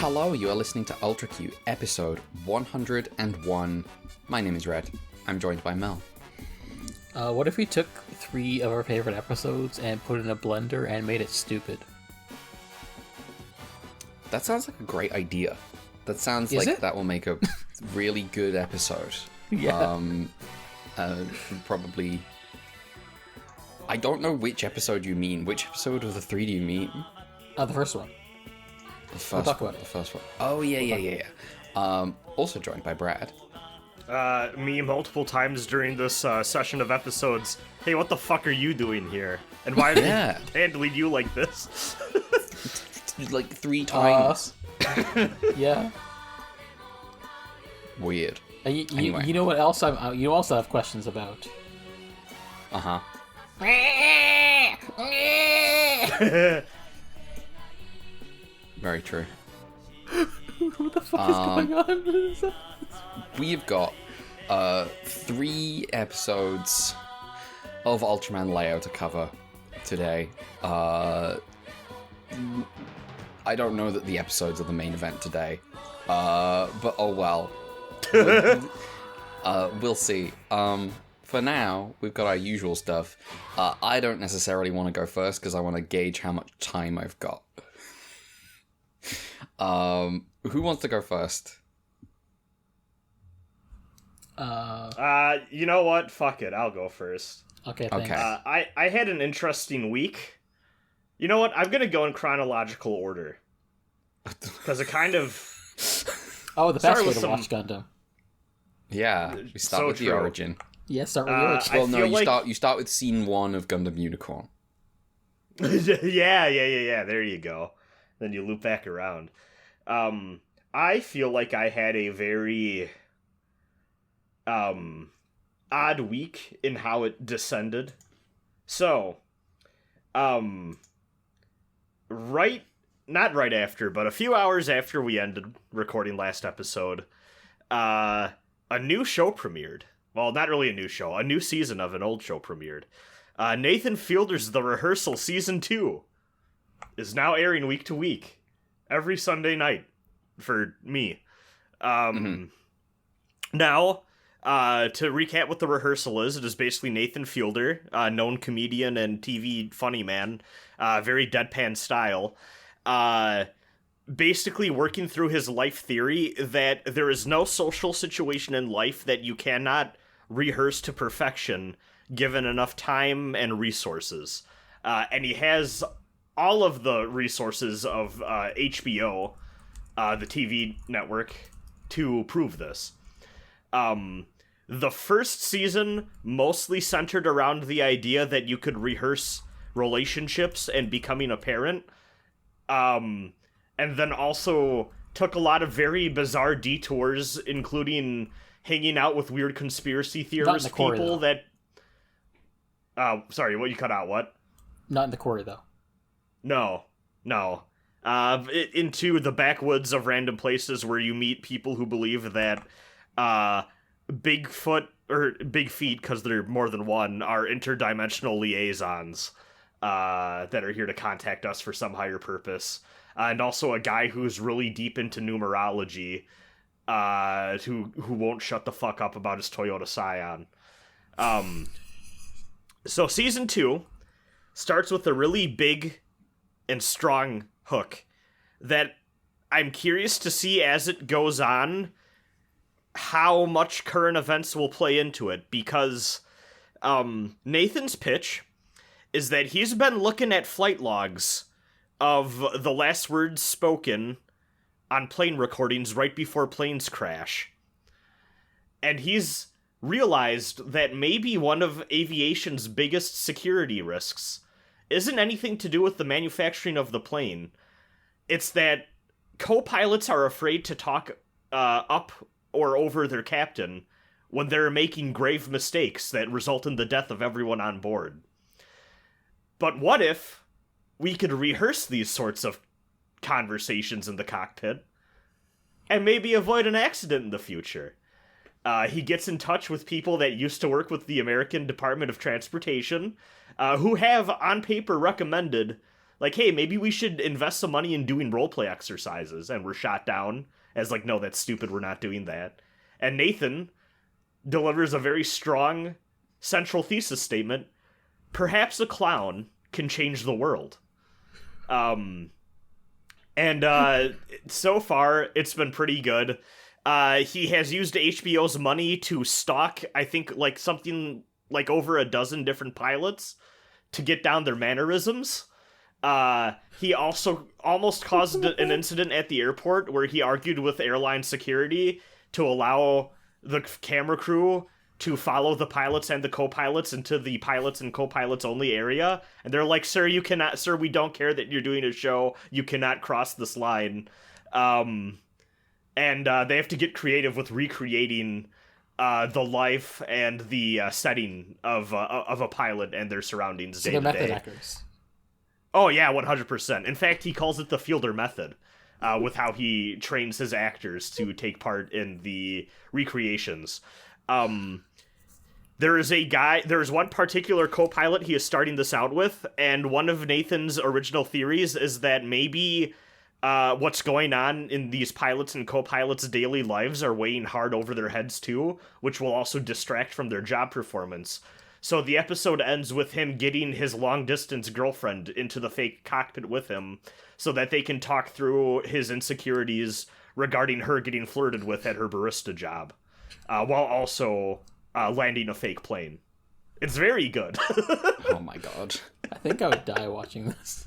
Hello, you are listening to Ultra Q, episode 101. My name is Red. I'm joined by Mel. What if we took 3 of our favorite episodes and put it in a blender and made it stupid? That sounds like a great idea. That sounds like that will make a really good episode. Yeah. Probably... I don't know which episode you mean. Which episode of the 3 do you mean? The first one. The first We'll talk one. about it. The first one. Oh, yeah. Also joined by Brad. Me multiple times during this session of episodes. Hey, what the fuck are you doing here? And why are they handling you like this? Like 3 times. Yeah. Weird. Anyway. You know what else you also have questions about? Uh-huh. Very true. What the fuck is going on? We've got 3 episodes of Ultraman Leo to cover today. I don't know that the episodes are the main event today, but oh well. We'll see. For now, we've got our usual stuff. I don't necessarily want to go first because I want to gauge how much time I've got. Who wants to go first? You know what? Fuck it. I'll go first. Okay, thanks. Okay. I had an interesting week. You know what? I'm gonna go in chronological order. Because it kind of... Oh, the best way to watch Gundam. Yeah, we start with the origin. Yeah, start with the origin. Well, no, you start with scene 1 of Gundam Unicorn. Yeah. There you go. Then you loop back around. I feel like I had a very odd week in how it descended. So, not right after, but a few hours after we ended recording last episode, a new show premiered. Well, not really a new show. A new season of an old show premiered. Nathan Fielder's The Rehearsal Season 2 is now airing week to week. Every Sunday night for me. Now, to recap what The Rehearsal is, it is basically Nathan Fielder, a known comedian and TV funny man, very deadpan style, basically working through his life theory that there is no social situation in life that you cannot rehearse to perfection given enough time and resources. And he has all of the resources of HBO, the TV network, to prove this. The first season mostly centered around the idea that you could rehearse relationships and becoming a parent. And then also took a lot of very bizarre detours, including hanging out with weird conspiracy theorist people that... sorry, what you cut out, what? Not in the quarry, though. No. Into the backwoods of random places where you meet people who believe that Bigfoot, or Big Feet, because they're more than one, are interdimensional liaisons that are here to contact us for some higher purpose. And also a guy who's really deep into numerology, who won't shut the fuck up about his Toyota Scion. So season 2 starts with a really big and strong hook that I'm curious to see as it goes on how much current events will play into it, because Nathan's pitch is that he's been looking at flight logs of the last words spoken on plane recordings right before planes crash. And he's realized that maybe one of aviation's biggest security risks isn't anything to do with the manufacturing of the plane. It's that co-pilots are afraid to talk up or over their captain when they're making grave mistakes that result in the death of everyone on board. But what if we could rehearse these sorts of conversations in the cockpit and maybe avoid an accident in the future? He gets in touch with people that used to work with the American Department of Transportation, who have, on paper, recommended like, hey, maybe we should invest some money in doing roleplay exercises, and we're shot down as like, no, that's stupid, we're not doing that. And Nathan delivers a very strong central thesis statement: perhaps a clown can change the world. So far, it's been pretty good. He has used HBO's money to stalk, I think, like something like over a dozen different pilots to get down their mannerisms. He also almost caused an incident at the airport where he argued with airline security to allow the camera crew to follow the pilots and the co-pilots into the pilots and co-pilots only area. And they're like, sir, you cannot, sir, we don't care that you're doing a show. You cannot cross this line. And they have to get creative with recreating the life and the setting of a pilot and their surroundings day to day. So they're method actors. Oh, yeah, 100%. In fact, he calls it the Fielder method, with how he trains his actors to take part in the recreations. There's one particular co-pilot he is starting this out with, and one of Nathan's original theories is that maybe what's going on in these pilots and co-pilots' daily lives are weighing hard over their heads too, which will also distract from their job performance. So the episode ends with him getting his long-distance girlfriend into the fake cockpit with him so that they can talk through his insecurities regarding her getting flirted with at her barista job, while also landing a fake plane. It's very good. Oh my god. I think I would die watching this.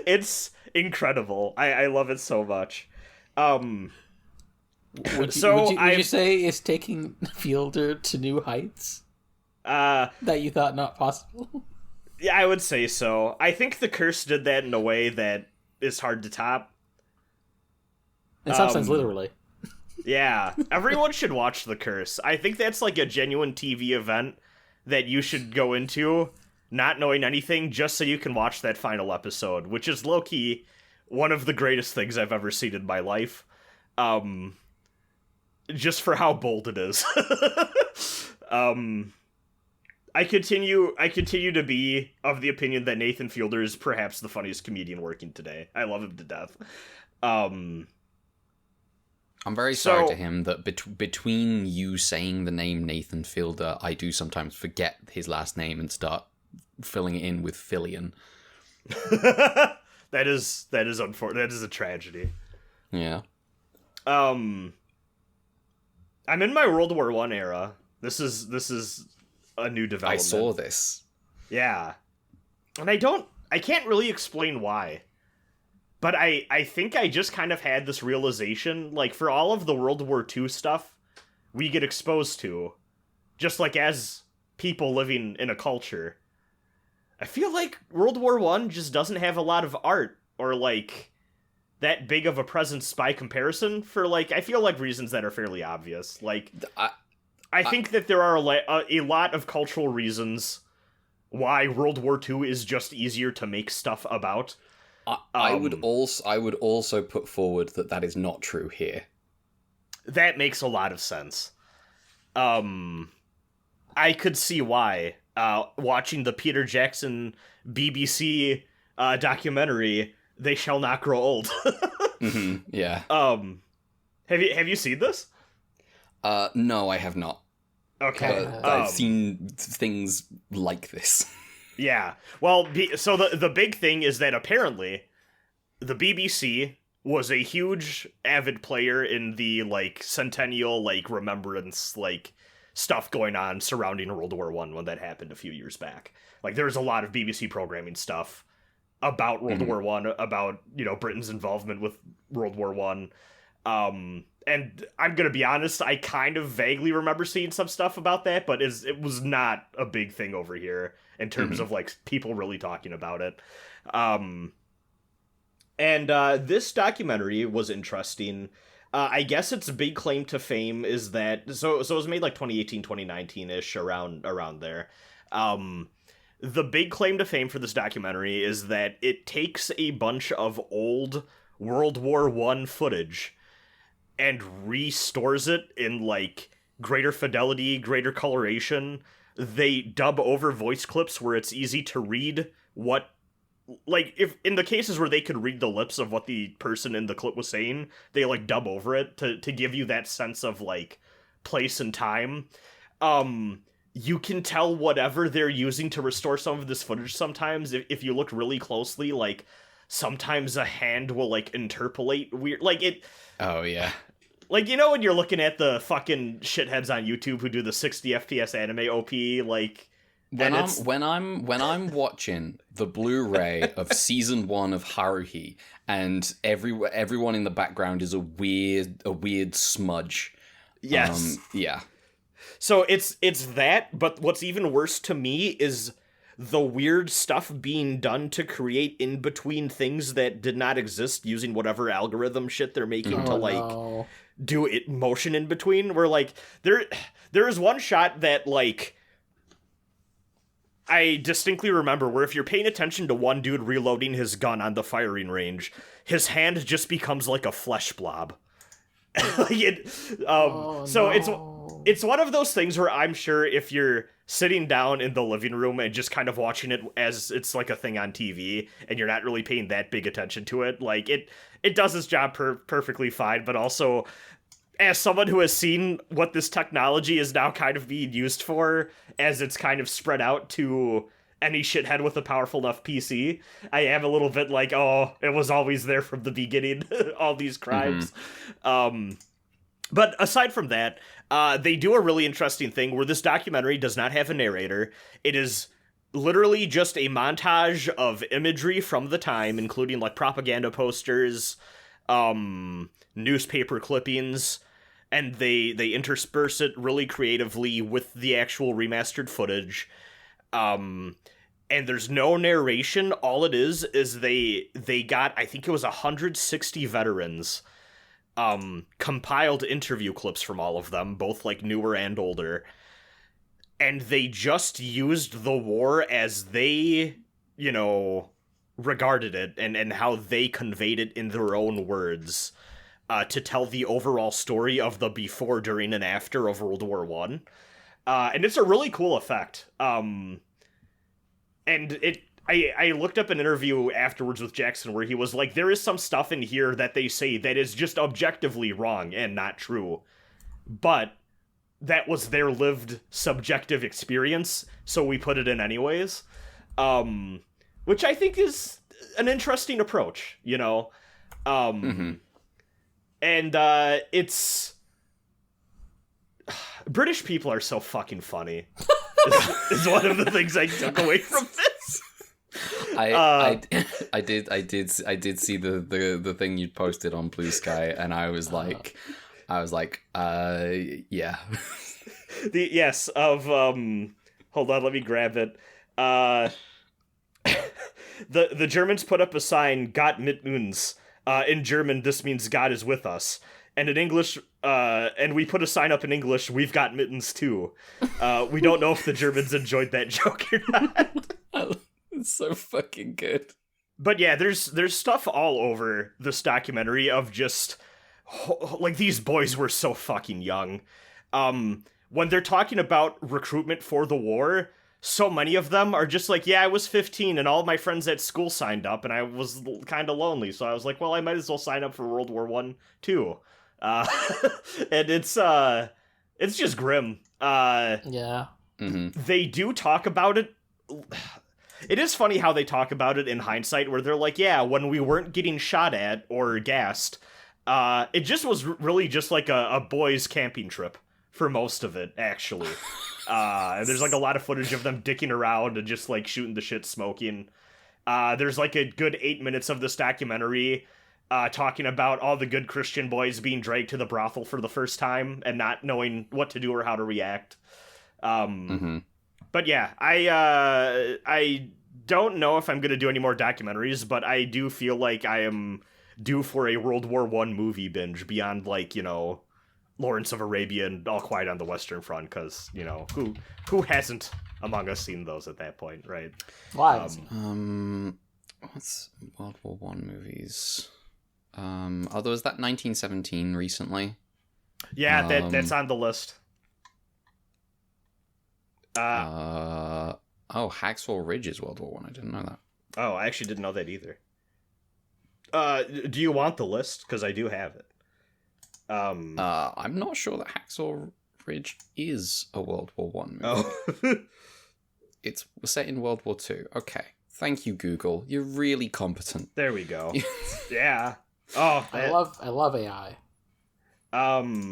It's incredible. I love it so much. Would you say it's taking Fielder to new heights? That you thought not possible? Yeah, I would say so. I think The Curse did that in a way that is hard to top. In some sense, literally. Yeah, everyone should watch The Curse. I think that's like a genuine TV event that you should go into, not knowing anything, just so you can watch that final episode, which is low-key one of the greatest things I've ever seen in my life. Just for how bold it is. I continue to be of the opinion that Nathan Fielder is perhaps the funniest comedian working today. I love him to death. I'm very sorry to him that between you saying the name Nathan Fielder, I do sometimes forget his last name and start filling it in with Fillion. That is unfortunate. That is a tragedy. Yeah. I'm in my World War I era. This is a new development. I saw this. Yeah. And I can't really explain why. But I think I just kind of had this realization, like, for all of the World War II stuff we get exposed to, just like as people living in a culture, I feel like World War I just doesn't have a lot of art or, like, that big of a presence by comparison for, like, I feel like reasons that are fairly obvious. Like, I think that there are a lot of cultural reasons why World War II is just easier to make stuff about. I would also put forward that is not true here. That makes a lot of sense. I could see why. Watching the Peter Jackson BBC documentary, They Shall Not Grow Old. Mm-hmm, yeah. Have you seen this? No, I have not. Okay. But I've seen things like this. Yeah. Well, so the big thing is that apparently the BBC was a huge avid player in the, like, centennial, like, remembrance, like, stuff going on surrounding World War I when that happened a few years back. Like, there's a lot of BBC programming stuff about World War I, about, you know, Britain's involvement with World War I. And I'm gonna be honest, I kind of vaguely remember seeing some stuff about that, but it was not a big thing over here in terms of, like, people really talking about it. And this documentary was interesting. I guess its big claim to fame is that, so it was made like 2018, 2019-ish, around there. The big claim to fame for this documentary is that it takes a bunch of old World War I footage and restores it in, like, greater fidelity, greater coloration. They dub over voice clips where it's easy to read what, like, if in the cases where they could read the lips of what the person in the clip was saying, they, like, dub over it to give you that sense of, like, place and time. You can tell whatever they're using to restore some of this footage sometimes, if you look really closely, like, sometimes a hand will, like, interpolate weird, like, it... Oh, yeah. Like, you know when you're looking at the fucking shitheads on YouTube who do the 60 FPS anime OP, like... When I'm watching the Blu-ray of season 1 of Haruhi, and everyone in the background is a weird smudge. Yes. Yeah. So it's that, but what's even worse to me is the weird stuff being done to create in between things that did not exist using whatever algorithm shit they're making to do it motion in between. Where like there is one shot that like I distinctly remember where if you're paying attention to one dude reloading his gun on the firing range, his hand just becomes like a flesh blob. It's one of those things where I'm sure if you're sitting down in the living room and just kind of watching it as it's like a thing on TV and you're not really paying that big attention to it, like it does its job perfectly fine, but also as someone who has seen what this technology is now kind of being used for as it's kind of spread out to any shithead with a powerful enough PC, I am a little bit like, oh, it was always there from the beginning, all these crimes. But aside from that, they do a really interesting thing where this documentary does not have a narrator. It is literally just a montage of imagery from the time, including like propaganda posters, newspaper clippings, and they intersperse it really creatively with the actual remastered footage. And there's no narration. All it is they got, I think it was 160 veterans, compiled interview clips from all of them, both like newer and older. And they just used the war as they, regarded it and how they conveyed it in their own words, to tell the overall story of the before, during, and after of World War I. And it's a really cool effect. And I looked up an interview afterwards with Jackson where he was like, there is some stuff in here that they say that is just objectively wrong and not true. But that was their lived subjective experience, so we put it in anyways. Which I think is an interesting approach, And it's... British people are so fucking funny. is one of the things I took away from this. I did see the thing you posted on Blue Sky, and I was like, yeah. Hold on, let me grab it. The Germans put up a sign, "Gott mit uns." In German, this means God is with us. And in English, and we put a sign up in English, "We've got mittens too." We don't know if the Germans enjoyed that joke or not. It's so fucking good. But yeah, there's stuff all over this documentary of just, like, these boys were so fucking young. When they're talking about recruitment for the war, so many of them are just like, yeah, I was 15 and all my friends at school signed up and I was kind of lonely, so I was like, well, I might as well sign up for World War I too. And it's just grim. Yeah. They do talk about it. It is funny how they talk about it in hindsight, where they're like, yeah, when we weren't getting shot at or gassed, it just was really just like a boys' camping trip for most of it, actually. There's like a lot of footage of them dicking around and just like shooting the shit, smoking. There's like a good 8 minutes of this documentary talking about all the good Christian boys being dragged to the brothel for the first time and not knowing what to do or how to react. But yeah, I don't know if I'm going to do any more documentaries, but I do feel like I am due for a World War I movie binge beyond, like, Lawrence of Arabia and All Quiet on the Western Front, because, who hasn't among us seen those at that point, right? Why? What's World War I movies? There was that 1917 recently. Yeah, that's on the list. Hacksaw Ridge is World War I. I didn't know that. Oh, I actually didn't know that either. Do you want the list? Because I do have it. I'm not sure that Hacksaw Ridge is a World War One movie. Oh. It's set in World War Two. Okay. Thank you, Google. You're really competent. There we go. Yeah. Oh, I love AI. Oh.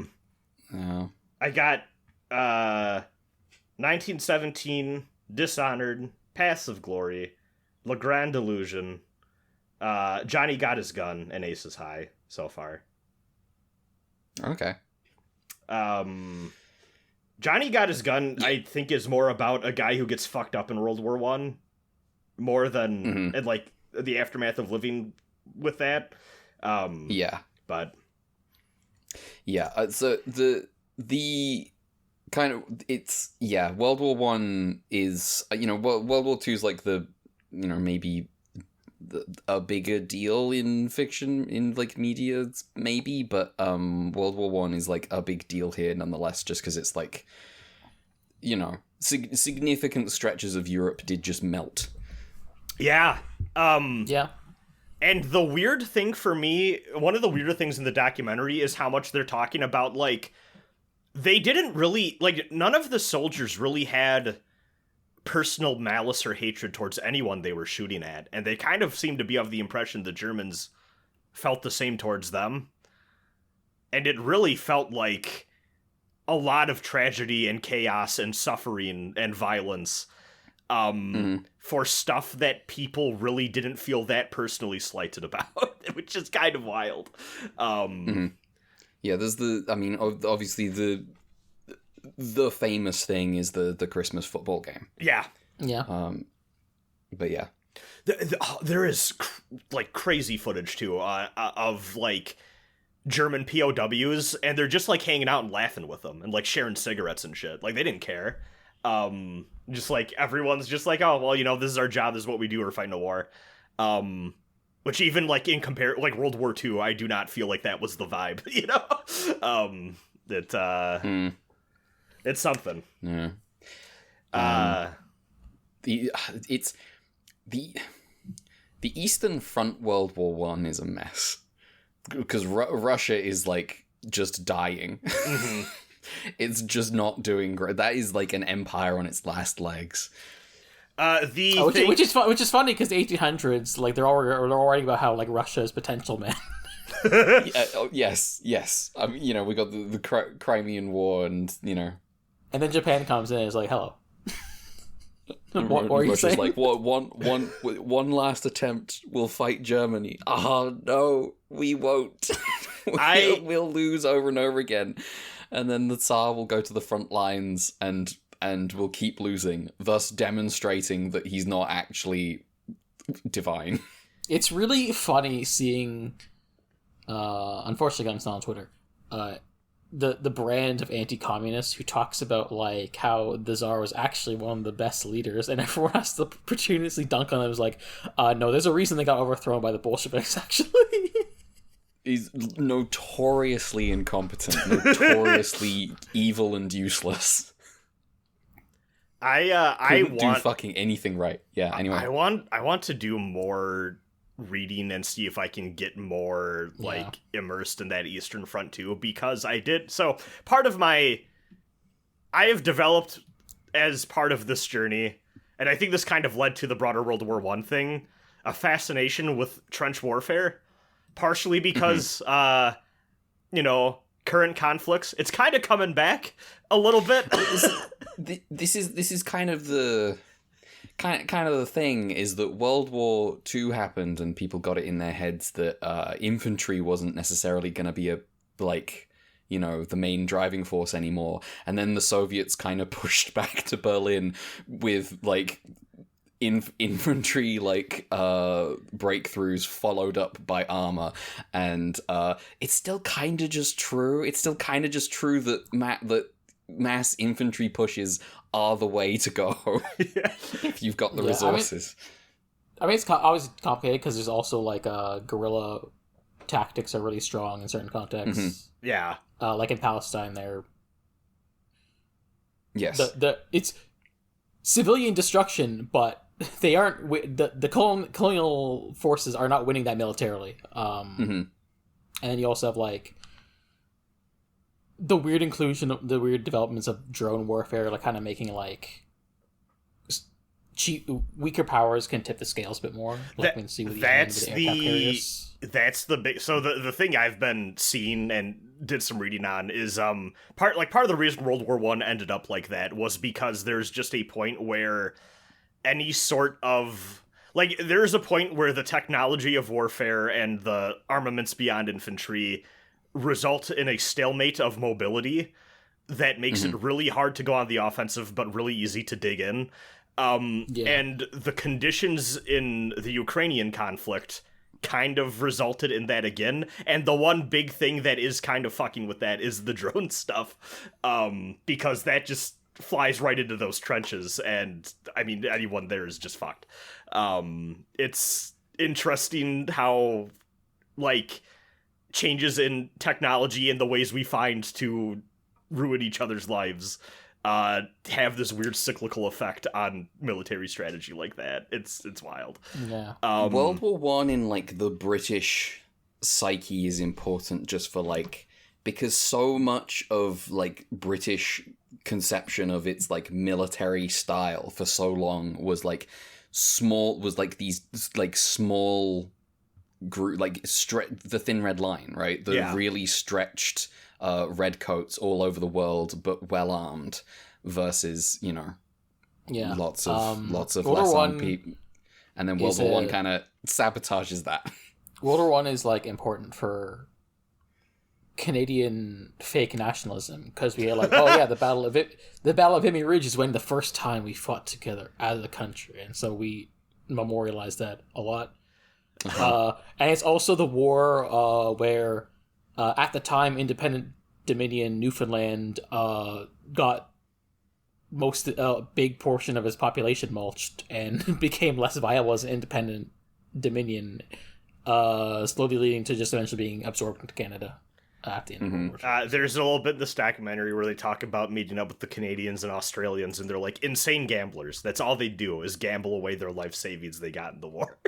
I got 1917, Dishonored, Paths of Glory, Le Grand Illusion, Johnny Got His Gun, and Aces High so far. Okay. Johnny Got His Gun, I think, is more about a guy who gets fucked up in World War One, more than and like the aftermath of living with that. Yeah. But yeah, so the kind of it's World War One is World War Two is like the maybe a bigger deal in fiction, in like media maybe, but World War One is like a big deal here nonetheless, just because it's like significant stretches of Europe did just melt. Yeah. Yeah. And the weird thing for me, one of the weirder things in the documentary is how much they're talking about, like, they didn't really, like, none of the soldiers really had personal malice or hatred towards anyone they were shooting at. And they kind of seemed to be of the impression the Germans felt the same towards them. And it really felt like a lot of tragedy and chaos and suffering and violence for stuff that people really didn't feel that personally slighted about, which is kind of wild. Yeah, there's obviously the famous thing is the Christmas football game. Yeah. But yeah. There is like crazy footage too of like German POWs, and they're just like hanging out and laughing with them and like sharing cigarettes and shit. Like they didn't care. Just like everyone's just like, oh well, this is our job, this is what we do, we're fighting a war. Which even like in like World War II, I do not feel like that was the vibe, it's something. Yeah. The Eastern Front World War One is a mess because Russia is like just dying. It's just not doing great. That is like an empire on its last legs. Which is funny because the 1800s, like they're all writing about how like Russia is potential, man. Yes. We got the Crimean War, and and then Japan comes in and is like, hello. What are you saying? Like, one last attempt, we'll fight Germany. Oh no, we won't. We'll lose over and over again. And then the Tsar will go to the front lines and will keep losing, thus demonstrating that he's not actually divine. It's really funny seeing, unfortunately it's not on Twitter, the brand of anti-communists who talks about like how the Tsar was actually one of the best leaders, and everyone has to opportunistically dunk on him. Is like, no, there's a reason they got overthrown by the Bolsheviks, actually. He's notoriously incompetent, notoriously evil and useless. I want do fucking anything right. Yeah. Anyway, I want to do more reading and see if I can get more like immersed in that Eastern Front too, because I have developed as part of this journey, and I think this kind of led to the broader World War I thing, a fascination with trench warfare. Partially because, current conflicts. It's kind of coming back a little bit. This is kind of the thing is that World War II happened and people got it in their heads that infantry wasn't necessarily going to be the main driving force anymore. And then the Soviets kind of pushed back to Berlin with like infantry breakthroughs followed up by armor, and it's still kind of just true. It's still kind of just true that mass infantry pushes are the way to go if you've got the resources. I mean, it's always complicated because there's also like guerrilla tactics are really strong in certain contexts. Yeah, like in Palestine, there. Yes, it's civilian destruction, but they aren't the colonial forces are not winning that militarily. And then you also have like the weird developments of drone warfare, like kind of making like weaker powers can tip the scales a bit more. Like we can see with that's the big. So the thing I've been seeing and did some reading on is part of the reason World War I ended up like that was because there's just a point where any sort of like there's a point where the technology of warfare and the armaments beyond infantry result in a stalemate of mobility that makes it really hard to go on the offensive but really easy to dig in. And the conditions in the Ukrainian conflict kind of resulted in that again. And the one big thing that is kind of fucking with that is the drone stuff. Because that just flies right into those trenches. And I mean, anyone there is just fucked. It's interesting how, like, changes in technology and the ways we find to ruin each other's lives have this weird cyclical effect on military strategy like that. It's wild. Yeah. World War One in like the British psyche is important just for like because so much of like British conception of its like military style for so long was like these like small group like the Thin Red Line, right? The really stretched redcoats all over the world, but well armed, versus lots of less armed people. And then World War One kind of sabotages that. World War One is like important for Canadian fake nationalism because we are like, oh yeah, the Battle of Vimy Ridge is when the first time we fought together as a country, and so we memorialize that a lot. And it's also the war where at the time independent Dominion Newfoundland got most big portion of its population mulched and became less viable as an independent Dominion, slowly leading to just eventually being absorbed into Canada at the end of the war. There's a little bit in this documentary where they talk about meeting up with the Canadians and Australians, and they're like insane gamblers. That's all they do is gamble away their life savings they got in the war.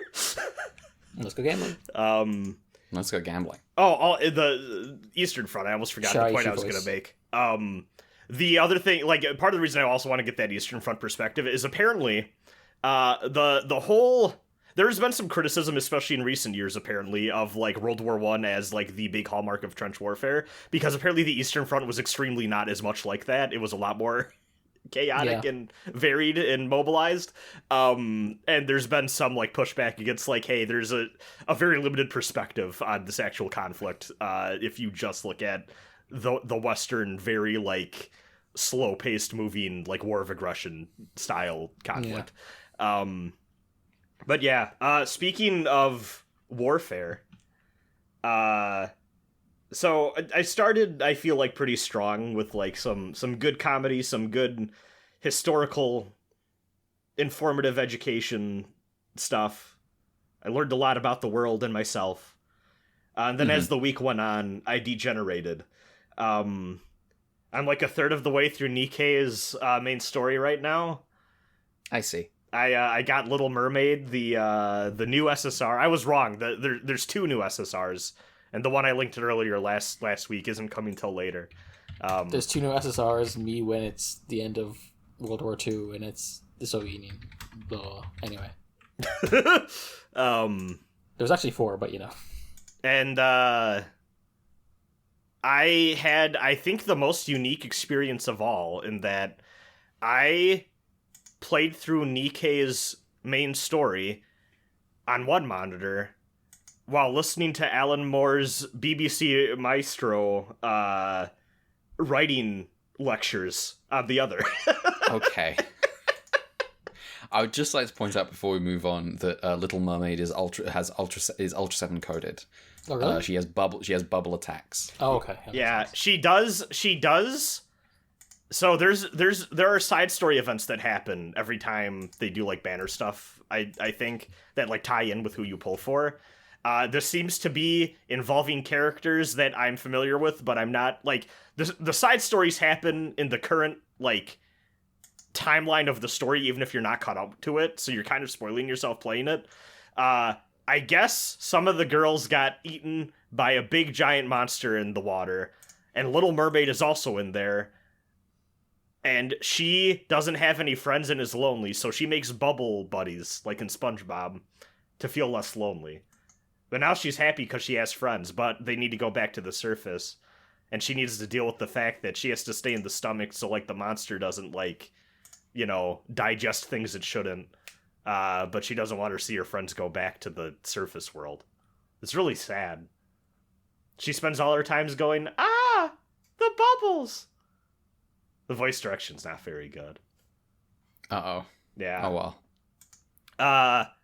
Let's go gambling. Let's go gambling. Oh, the Eastern Front. I almost forgot the point I was going to make. The other thing, like, part of the reason I also want to get that Eastern Front perspective is apparently the whole... There's been some criticism, especially in recent years, apparently, of, like, World War I as, like, the big hallmark of trench warfare, because apparently the Eastern Front was extremely not as much like that. It was a lot more chaotic and varied and mobilized. And there's been some, like, pushback against, like, hey, there's a very limited perspective on this actual conflict if you just look at the Western, very, like, slow-paced moving, like, war of aggression style conflict. But yeah, speaking of warfare, so I started, I feel like, pretty strong with, like, some good comedy, some good historical, informative education stuff. I learned a lot about the world and myself. And then as the week went on, I degenerated. I'm like a third of the way through Nikke's main story right now. I see. I got Little Mermaid, the new SSR. I was wrong. There's two new SSRs, and the one I linked earlier last week isn't coming till later. There's two new SSRs. Me when it's the end of World War II, and it's the Soviet Union. Anyway, there's actually four, but you know. And I had, I think, the most unique experience of all in that I played through Nikke's main story on one monitor while listening to Alan Moore's BBC Maestro writing lectures on the other. Okay. I would just like to point out before we move on that Little Mermaid is Ultra 7 coded. Oh, really? She has bubble attacks. Oh, okay. Yeah, she does. So there are side story events that happen every time they do, like, banner stuff, I think, that, like, tie in with who you pull for. This seems to be involving characters that I'm familiar with, but I'm not, like, the side stories happen in the current, like, timeline of the story, even if you're not caught up to it, so you're kind of spoiling yourself playing it. I guess some of the girls got eaten by a big giant monster in the water, and Little Mermaid is also in there, and she doesn't have any friends and is lonely, so she makes bubble buddies, like in SpongeBob, to feel less lonely. But now she's happy because she has friends, but they need to go back to the surface, and she needs to deal with the fact that she has to stay in the stomach so, like, the monster doesn't, like, you know, digest things it shouldn't. But she doesn't want to see her friends go back to the surface world. It's really sad. She spends all her times going, the bubbles! The voice direction's not very good. Uh-oh. Yeah. Oh, well.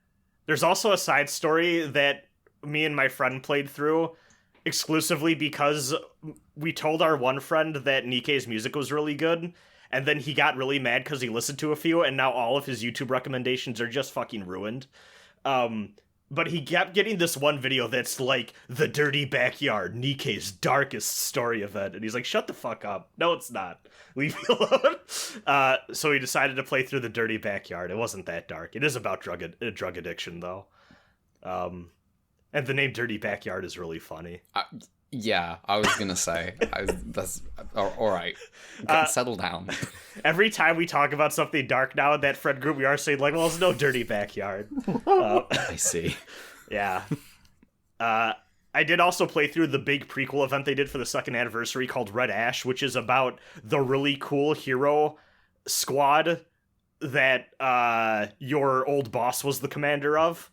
There's also a side story that me and my friend played through exclusively because we told our one friend that Nikke's music was really good, and then he got really mad because he listened to a few, and now all of his YouTube recommendations are just fucking ruined. But he kept getting this one video that's like, The Dirty Backyard, Nikke's darkest story event. And he's like, shut the fuck up. No, it's not. Leave me alone. So he decided to play through The Dirty Backyard. It wasn't that dark. It is about drug addiction, though. And the name Dirty Backyard is really funny. Yeah, I was gonna say. That's all right. Settle down. Every time we talk about something dark now in that friend group, we are saying, like, well, it's no Dirty Backyard. I see. Yeah. I did also play through the big prequel event they did for the second anniversary called Red Ash, which is about the really cool hero squad that your old boss was the commander of.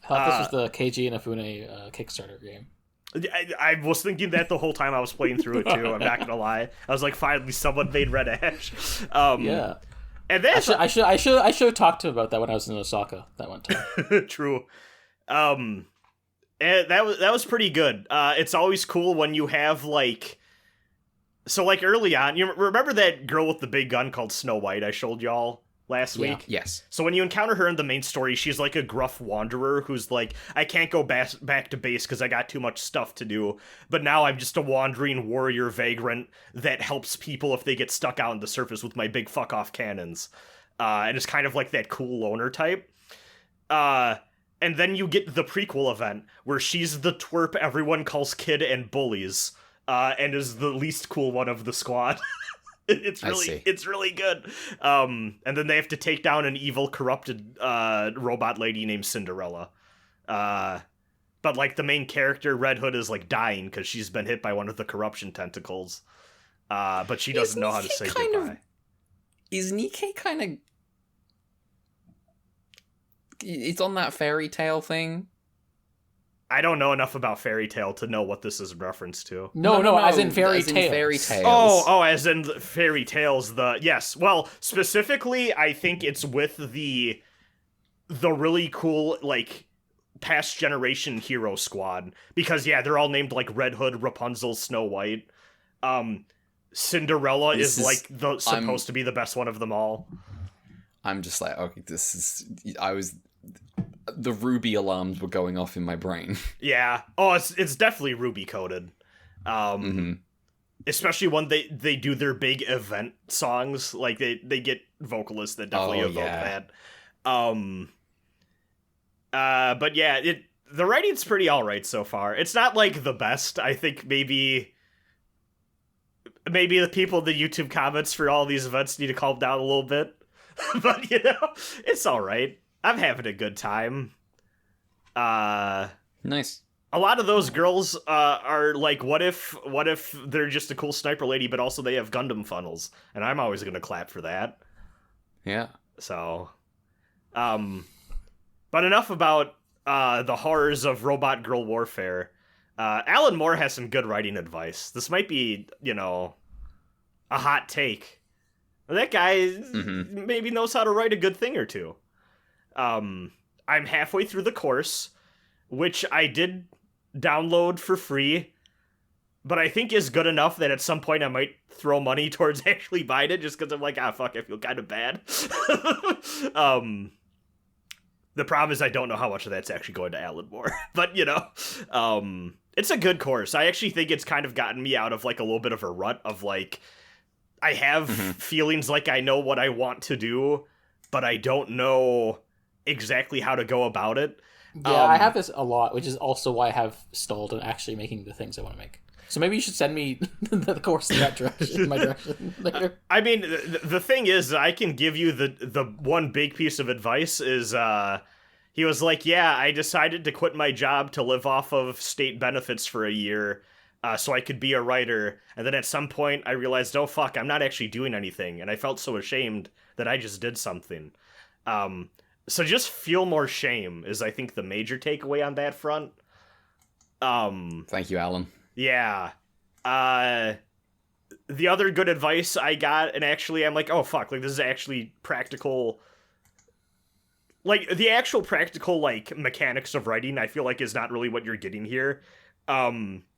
I thought this was the KG Inafune Kickstarter game. I was thinking that the whole time I was playing through it too. I'm not gonna lie. I was like, finally, someone made Red Ash. Yeah, and then I should have talked to him about that when I was in Osaka that one time. True. And that was pretty good. It's always cool when you have like, so like early on, you remember that girl with the big gun called Snow White I showed y'all last week? Yes. So when you encounter her in the main story, she's like a gruff wanderer who's like, I can't go back to base because I got too much stuff to do, but now I'm just a wandering warrior vagrant that helps people if they get stuck out on the surface with my big fuck off cannons. And it's kind of like that cool loner type. And then you get the prequel event where she's the twerp everyone calls kid and bullies, and is the least cool one of the squad. It's really good. And then they have to take down an evil, corrupted robot lady named Cinderella. But like the main character, Red Hood, is like dying because she's been hit by one of the corruption tentacles. But she doesn't know how to say goodbye. Is Nikke kind of? It's on that fairy tale thing. I don't know enough about Fairy Tail to know what this is a reference to. No, as in fairy tales. Fairy tales. Oh, as in fairy tales. Yes. Well, specifically, I think it's with the really cool like past generation hero squad because they're all named like Red Hood, Rapunzel, Snow White. Cinderella is supposed to be the best one of them all. I'm just like, okay, the Ruby alarms were going off in my brain. Yeah. Oh, it's definitely Ruby coded. Especially when they do their big event songs. Like they get vocalists that definitely evoke that. But yeah, the writing's pretty alright so far. It's not like the best. I think maybe the people in the YouTube comments for all these events need to calm down a little bit. But it's alright. I'm having a good time. Nice. A lot of those girls are like, what if they're just a cool sniper lady, but also they have Gundam funnels, and I'm always gonna clap for that. Yeah. So, but enough about the horrors of robot girl warfare. Alan Moore has some good writing advice. This might be, a hot take. That guy maybe knows how to write a good thing or two. I'm halfway through the course, which I did download for free, but I think is good enough that at some point I might throw money towards actually buying it, just because I'm like, fuck, I feel kind of bad. The problem is I don't know how much of that's actually going to Alan Moore, but it's a good course. I actually think it's kind of gotten me out of like a little bit of a rut of like I have feelings like I know what I want to do, but I don't know exactly how to go about it. Yeah, I have this a lot, which is also why I have stalled on actually making the things I want to make. So maybe you should send me the course in that direction, in my direction later. I mean, the thing is, I can give you the one big piece of advice is, he was like, yeah, I decided to quit my job to live off of state benefits for a year, so I could be a writer. And then at some point, I realized, oh, fuck, I'm not actually doing anything. And I felt so ashamed that I just did something. So just feel more shame is, I think, the major takeaway on that front. Thank you, Alan. Yeah. The other good advice I got, and actually I'm like, oh, fuck, like, this is actually practical. Like, the actual practical, like, mechanics of writing, I feel like, is not really what you're getting here.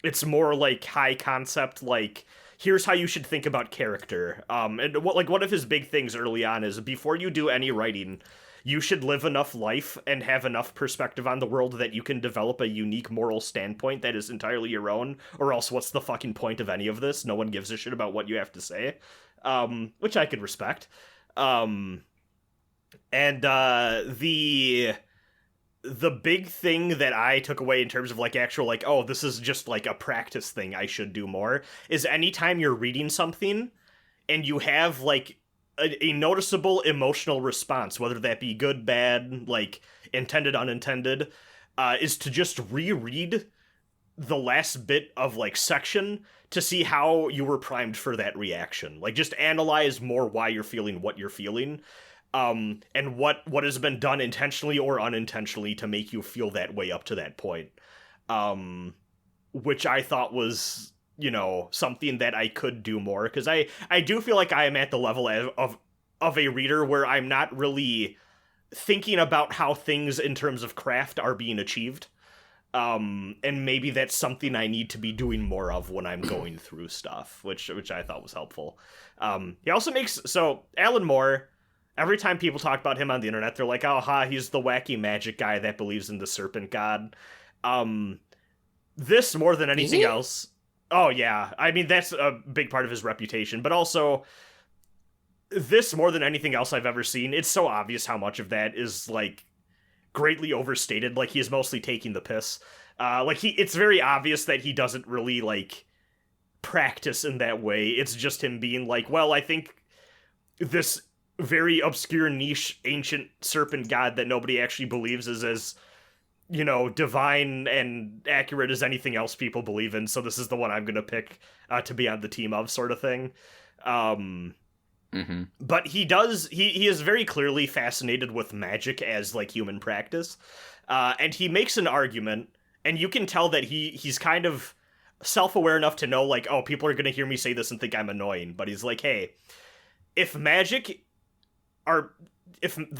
It's more, like, high concept, like, here's how you should think about character. And one of his big things early on is, before you do any writing, you should live enough life and have enough perspective on the world that you can develop a unique moral standpoint that is entirely your own, or else what's the fucking point of any of this? No one gives a shit about what you have to say. Which I could respect. And the big thing that I took away in terms of, like, actual, like, oh, this is just, like, a practice thing I should do more, is anytime you're reading something and you have, like, a noticeable emotional response, whether that be good, bad, like, intended, unintended, is to just reread the last bit of, like, section to see how you were primed for that reaction. Like, just analyze more why you're feeling what you're feeling, and what has been done intentionally or unintentionally to make you feel that way up to that point. Which I thought was, you know, something that I could do more, because I do feel like I am at the level of a reader where I'm not really thinking about how things in terms of craft are being achieved. And maybe that's something I need to be doing more of when I'm going through stuff, which I thought was helpful. He also makes, so Alan Moore, every time people talk about him on the internet, they're like, oh, he's the wacky magic guy that believes in the serpent god. This, more than anything else... Oh, yeah. I mean, that's a big part of his reputation. But also, this, more than anything else I've ever seen, it's so obvious how much of that is, like, greatly overstated. Like, he is mostly taking the piss. It's very obvious that he doesn't really, like, practice in that way. It's just him being like, well, I think this very obscure, niche, ancient serpent god that nobody actually believes is as, you know, divine and accurate as anything else people believe in, so this is the one I'm gonna pick to be on the team of, sort of thing. But he is very clearly fascinated with magic as, like, human practice, and he makes an argument, and you can tell that he's kind of self-aware enough to know, like, oh, people are gonna hear me say this and think I'm annoying, but he's like, hey, if the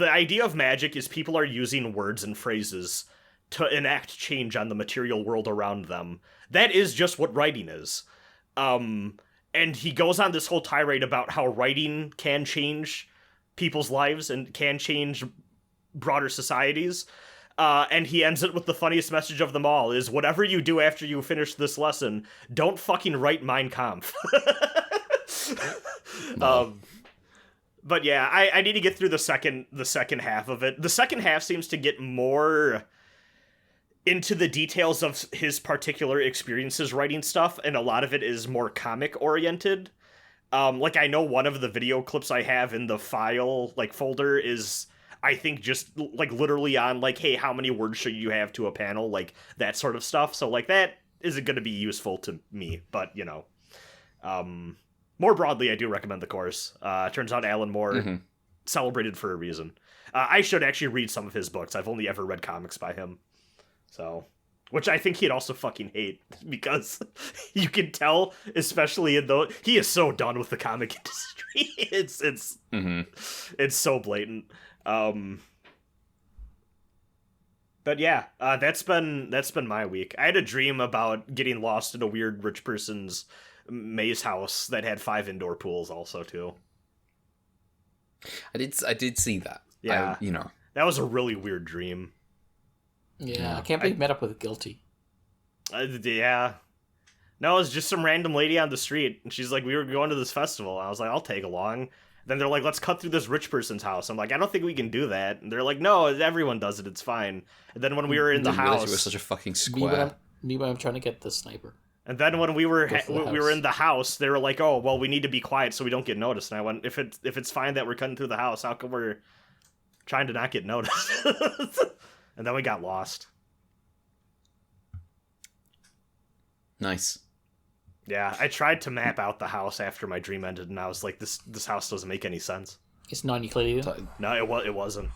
idea of magic is people are using words and phrases to enact change on the material world around them, that is just what writing is. And he goes on this whole tirade about how writing can change people's lives and can change broader societies. And he ends it with the funniest message of them all, is whatever you do after you finish this lesson, don't fucking write Mein Kampf. But yeah, I need to get through the second half of it. The second half seems to get more into the details of his particular experiences writing stuff, and a lot of it is more comic oriented. Like, I know one of the video clips I have in the file, like, folder is, I think, just, like, literally on, like, hey, how many words should you have to a panel, like, that sort of stuff. So, like, that isn't going to be useful to me, but, you know. More broadly, I do recommend the course. Turns out Alan Moore, celebrated for a reason. I should actually read some of his books. I've only ever read comics by him. So, which I think he'd also fucking hate, because you can tell, especially in he is so done with the comic industry. It's so blatant. But yeah, that's been my week. I had a dream about getting lost in a weird rich person's maze house that had 5 indoor pools also too. I did see that. Yeah. You know. That was a really weird dream. Yeah, I can't believe met up with Guilty. Yeah. No, it was just some random lady on the street, and she's like, we were going to this festival. And I was like, I'll tag along. Then they're like, let's cut through this rich person's house. I'm like, I don't think we can do that. And they're like, no, everyone does it. It's fine. And then when we were in the house, you were such a fucking square. Me when I'm trying to get the sniper. And then when we were in the house, they were like, oh, well, we need to be quiet so we don't get noticed. And I went, if it's fine that we're cutting through the house, how come we're trying to not get noticed? And then we got lost. Nice. Yeah, I tried to map out the house after my dream ended, and I was like, this house doesn't make any sense. It's non-Euclidean? No, it wasn't.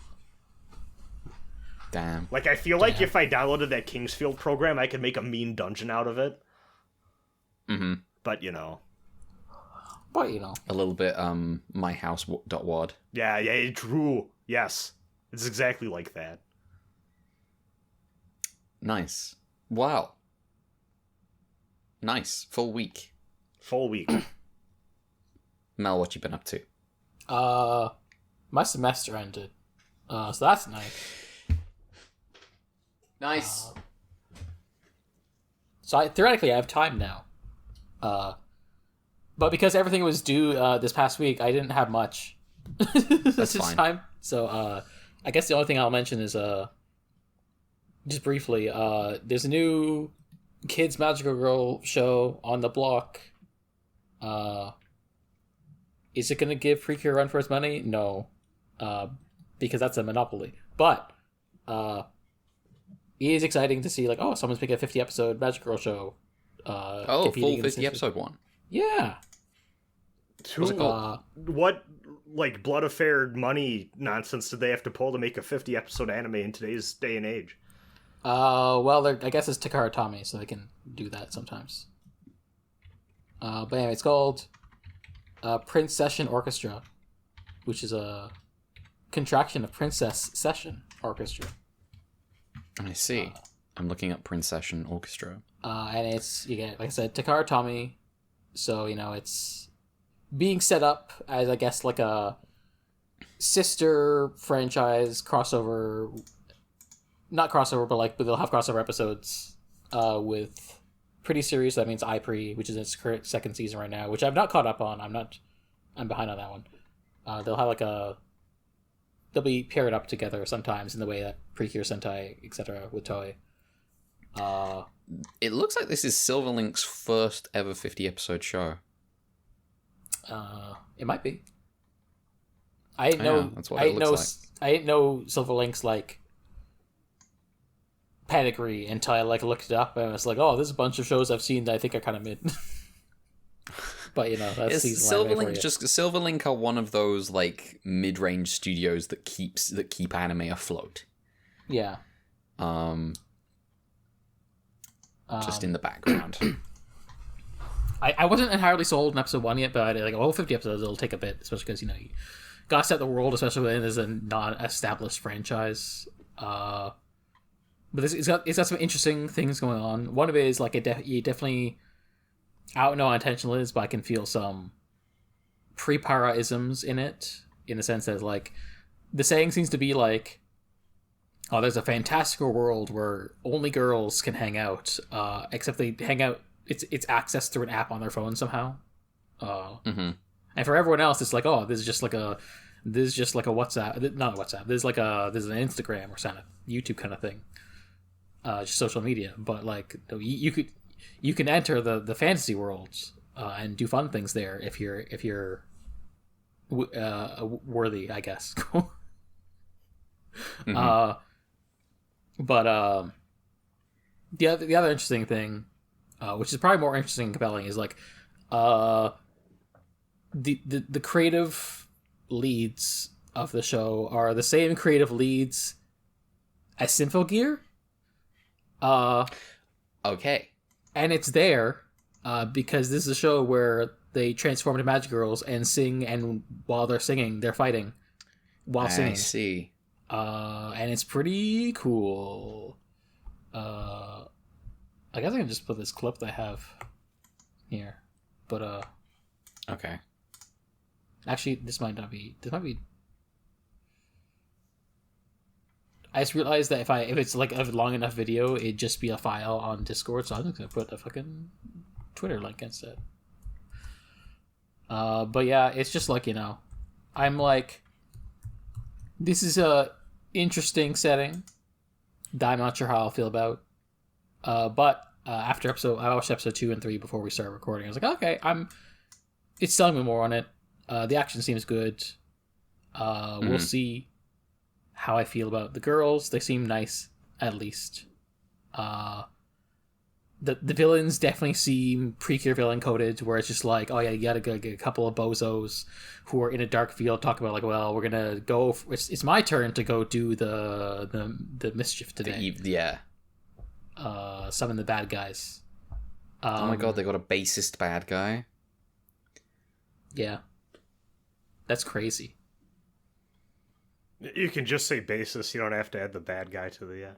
Damn. Like, I feel like if I downloaded that Kingsfield program, I could make a mean dungeon out of it. Mm-hmm. But, you know. A little bit, myhouse.wad. Yeah, true. Yes. It's exactly like that. Nice. Wow. Nice. Full week. Mel, what you been up to? My semester ended. So that's nice. Nice. So theoretically I have time now. But because everything was due this past week, I didn't have much. That's fine. Time. So I guess the only thing I'll mention is just briefly, there's a new kids magical girl show on the block. Is it gonna give Precure a run for its money? No, because that's a monopoly. But it is exciting to see, like, oh, someone's making a 50 episode magical girl show. Full 50 episode one. Yeah. What's it called? What, like, blood affair money nonsense did they have to pull to make a 50 episode anime in today's day and age? Well, I guess it's Takara Tommy, so they can do that sometimes. But anyway, it's called Princession Orchestra, which is a contraction of Princess Session Orchestra. I see. I'm looking up Princession Orchestra. And it's, you get, like I said, Takara Tommy, so, you know, it's being set up as, I guess, like a sister franchise crossover. Not crossover, but they'll have crossover episodes with Pretty Serious. That means iPre, which is its current second season right now, which I've not caught up on. I'm behind on that one. They'll have they'll be paired up together sometimes in the way that Precure Sentai, etc. with Toei. It looks like this is Silverlink's first ever 50 episode show. It might be. I didn't know. That's what it looks like. I didn't know Silverlink's pedigree until I looked it up, and I was like, oh, there's a bunch of shows I've seen that I think are kind of mid. But you know, that's Silverlink. Silverlink are one of those mid-range studios that keep anime afloat. Yeah. Just in the background. I wasn't entirely sold in episode 1 yet, but 50 episodes it'll take a bit, especially because, you know, you gotta set the world, especially when there's a non-established franchise. But it's got some interesting things going on. One of it is you definitely, I don't know how intentional it is, but I can feel some pre-para-isms in it, in the sense that the saying seems to be oh, there's a fantastical world where only girls can hang out, except they hang out, it's accessed through an app on their phone somehow. Mm-hmm. And for everyone else, it's oh, this is just like a WhatsApp, not a WhatsApp, there's an Instagram or some YouTube kind of thing. Just social media, but you can enter the fantasy worlds and do fun things there if you're worthy, I guess. Mm-hmm. But the other interesting thing, which is probably more interesting and compelling, is the creative leads of the show are the same creative leads as Symphogear. Okay. And it's there because this is a show where they transform into magic girls and sing, and while they're singing, they're fighting while singing. I see. And it's pretty cool. I guess I can just put this clip that I have here. But okay. Actually, this might be I just realized that if it's a long enough video, it'd just be a file on Discord, so I'm just gonna put a fucking Twitter link instead. But yeah, it's just like, I'm like, this is a interesting setting that I'm not sure how I'll feel about. But after I watched episode 2 and 3 before we started recording. I was like, okay, it's selling me more on it. The action seems good. We'll see how I feel about the girls. They seem nice, at least. The villains definitely seem Precure villain coded, where it's just like, oh yeah, you gotta get a couple of bozos who are in a dark field talk about like, well, we're gonna go. It's my turn to go do the mischief today. Summon the bad guys. Oh my god, they got a bassist bad guy. Yeah, that's crazy. You can just say bassist. You don't have to add the bad guy to the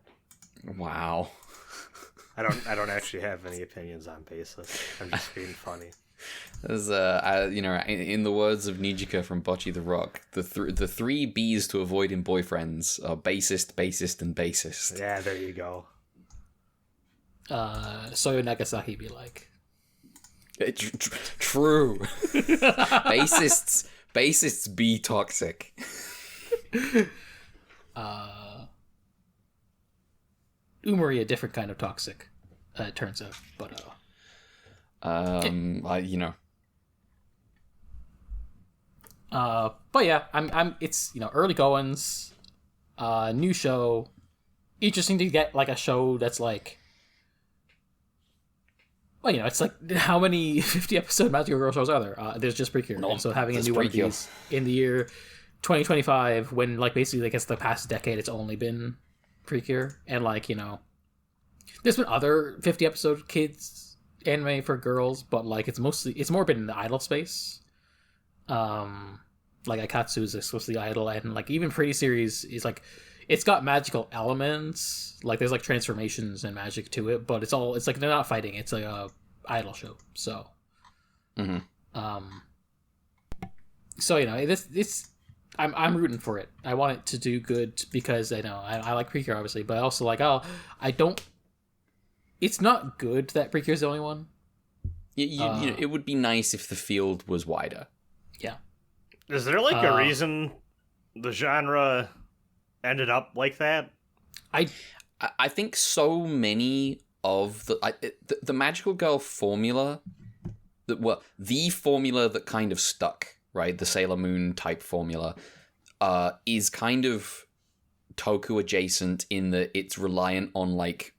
Wow. I don't actually have any opinions on bassist. I'm just being funny. As in the words of Nikke from Bocce the Rock, the three B's to avoid in boyfriends are bassist, bassist, and bassist. Yeah, there you go. Soyo Nagasaki be like. True. Bassists be toxic. Umari, a different kind of toxic, it turns out. But but yeah, I'm it's early goings, new show, interesting to get like a show that's like, well, it's like how many 50-episode Magical Girl shows are there? There's just Precure, and so having a new one of these in the year 2025, when like basically I guess the past decade it's only been Precure, and like there's been other 50-episode kids anime for girls, but like it's more been in the idol space. Like Aikatsu is exclusively idol, and like even Pretty Series is like it's got magical elements, like there's like transformations and magic to it, but it's like they're not fighting, it's like a idol show. So so this I'm rooting for it. I want it to do good because I know I like Precure obviously, but also like it's not good that Precure's the only one. It would be nice if the field was wider. Yeah. Is there like a reason the genre ended up like that? I think so many of the Magical Girl formula, the formula that kind of stuck, right? The Sailor Moon type formula, is kind of Toku adjacent in that it's reliant on like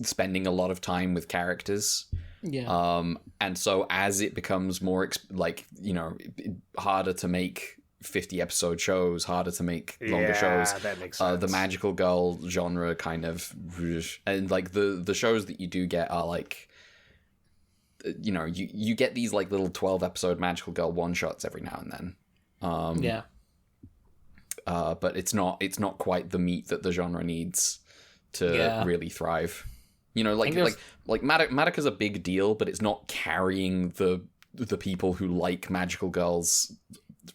spending a lot of time with characters. Yeah. And so as it becomes more harder to make 50-episode shows, harder to make longer shows, that makes sense. The Magical Girl genre kind of, and like the shows that you do get are like, you get these like little 12-episode Magical Girl one-shots every now and then. Yeah. But it's not quite the meat that the genre needs to really thrive. Like Madoka's a big deal, but it's not carrying the people who like magical girls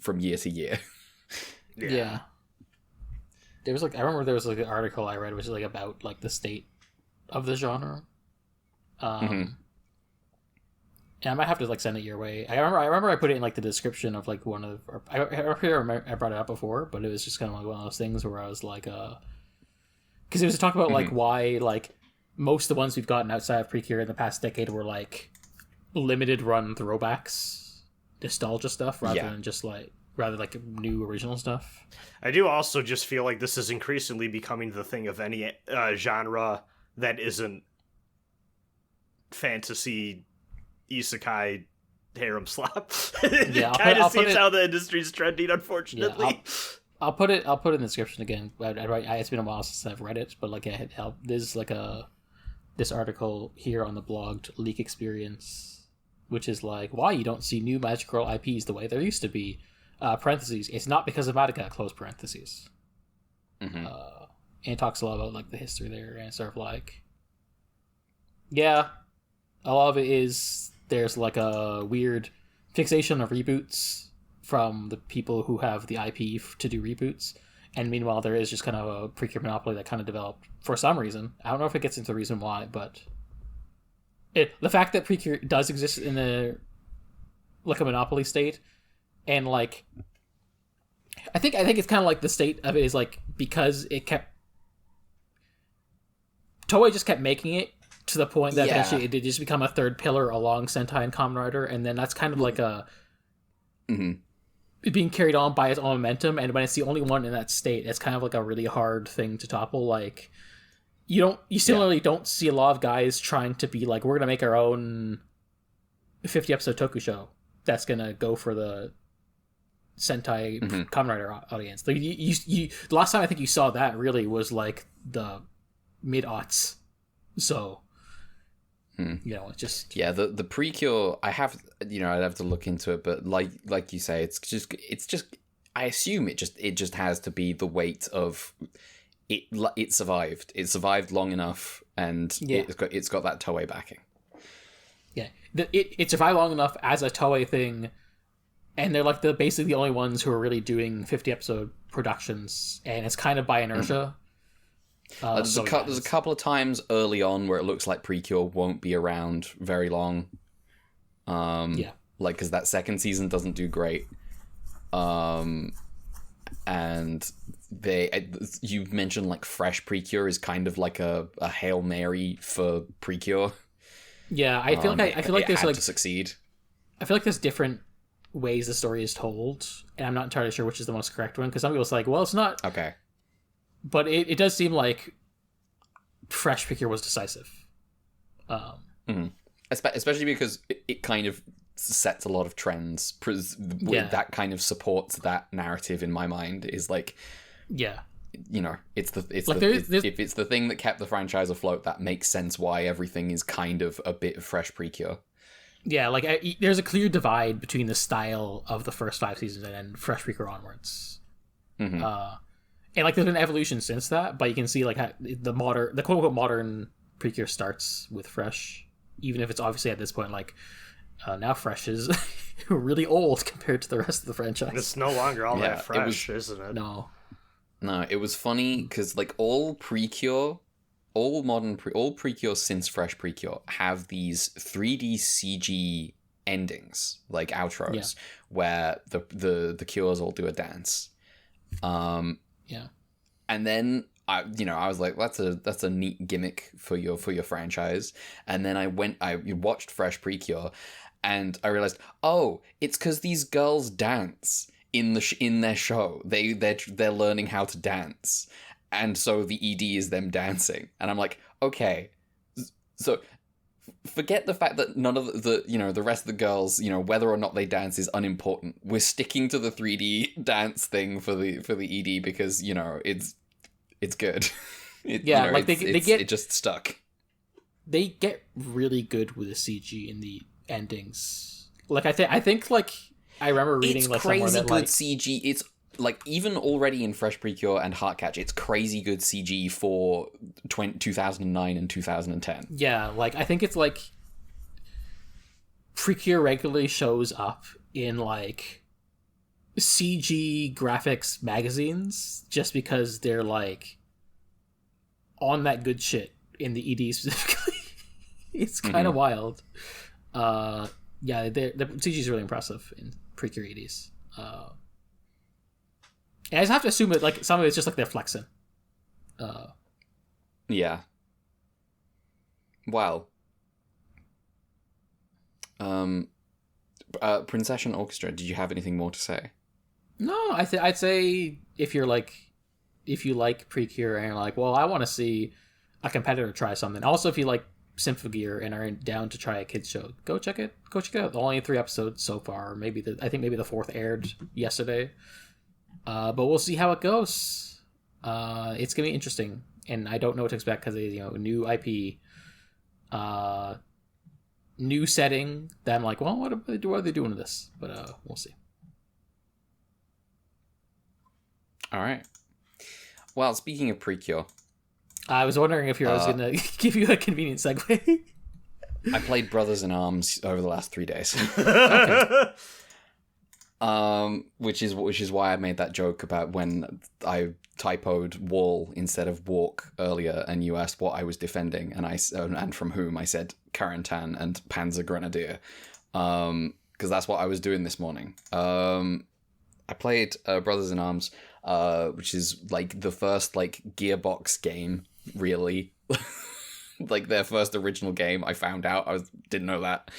from year to year. Yeah. There was like I remember there was like an article I read which is like about like the state of the genre. And I might have to like send it your way. I remember I put it in like the description of like one of I brought it up before, but it was just kind of like one of those things where I was like because it was to talk about like why like most of the ones we've gotten outside of Precure in the past decade were like limited run throwbacks, nostalgia stuff rather than new original stuff. I do also just feel like this is increasingly becoming the thing of any genre that isn't fantasy, isekai, harem slap. It kind of seems how the industry's trending, unfortunately. Yeah, I'll put it in the description again. It's been a while since I've read it, but like there's like this article here on the blog Leak Experience, which is like why you don't see new Magical Girl IPs the way there used to be. Parentheses, it's not because of Madoka, close parentheses. And it talks a lot about like the history there, and sort of like, yeah, a lot of it is there's like a weird fixation of reboots from the people who have the IP to do reboots, and meanwhile there is just kind of a Precure monopoly that kind of developed for some reason. I don't know if it gets into the reason why, but The fact that Precure does exist in a monopoly state, and like I think it's kind of like the state of it is like because Toei just kept making it to the point that eventually it did just become a third pillar along Sentai and Kamen Rider, and then that's kind of like a being carried on by its own momentum, and when it's the only one in that state, it's kind of like a really hard thing to topple. Like you similarly don't see a lot of guys trying to be like, we're gonna make our own 50 episode toku show that's gonna go for the Sentai Kamen Rider audience. Like you last time I think you saw that really was like the mid-aughts. So it's just the Precure. I'd have to look into it, but like you say, it's just I assume it just has to be the weight of it survived long enough, and it's got that Toei backing. Yeah, it survived long enough as a Toei thing, and they're like basically the only ones who are really doing 50 episode productions, and it's kind of by inertia. There's a couple of times early on where it looks like Precure won't be around very long. Because that second season doesn't do great. And you mentioned like Fresh Precure is kind of like a Hail Mary for Precure. Yeah, I feel like there's like to succeed. I feel like there's different ways the story is told, and I'm not entirely sure which is the most correct one, because some people say like, well, it's not okay. But it does seem like Fresh Precure was decisive. Especially because it kind of sets a lot of trends. That kind of supports that narrative in my mind. Is like, it's if it's the thing that kept the franchise afloat, that makes sense why everything is kind of a bit Fresh Precure. Yeah, like there's a clear divide between the style of the first 5 seasons and then Fresh Precure onwards. And like there's been evolution since that, but you can see like how the quote unquote modern Precure starts with Fresh, even if it's obviously at this point like now Fresh is really old compared to the rest of the franchise. It's no longer all that fresh, isn't it? No, it was funny because like all Precure since Fresh Precure have these 3D CG endings, like outros, where the Cures all do a dance. And then I was like, that's a neat gimmick for your franchise. And then I watched Fresh Precure, and I realized, oh, it's because these girls dance in their show. They're learning how to dance, and so the ED is them dancing. And I'm like, okay, so forget the fact that none of the rest of the girls, whether or not they dance is unimportant. We're sticking to the 3D dance thing for the ED because it's good. It just stuck. They get really good with the CG in the endings. Like I think like I remember reading it's like crazy somewhere that good like CG. It's like even already in Fresh Precure and Heartcatch, it's crazy good CG for 2009 and 2010. Yeah, like I think it's like Precure regularly shows up in like CG graphics magazines just because they're like on that good shit in the ED specifically. It's kind of wild. The CG is really impressive in Precure EDs. And I just have to assume that like some of it's just like they're flexing. Yeah. Wow. Princession Orchestra, did you have anything more to say? No, I'd say if you like Precure and you're like, well, I want to see a competitor try something. Also, if you like Symphogear and are down to try a kids show, go check it out. Only 3 episodes so far. I think maybe the 4th aired yesterday. But we'll see how it goes. It's gonna be interesting, and I don't know what to expect because new IP, new setting. That I'm like, well, what are they doing with this? But we'll see. All right. Well, speaking of Precure, I was wondering if I was gonna give you a convenient segue. I played Brothers in Arms over the last 3 days. Okay. Which is why I made that joke about when I typoed wall instead of walk earlier, and you asked what I was defending, and from whom. I said Karantan and Panzer Grenadier, because that's what I was doing this morning. I played Brothers in Arms, which is like the first like Gearbox game, really. Like their first original game. I found out. Didn't know that.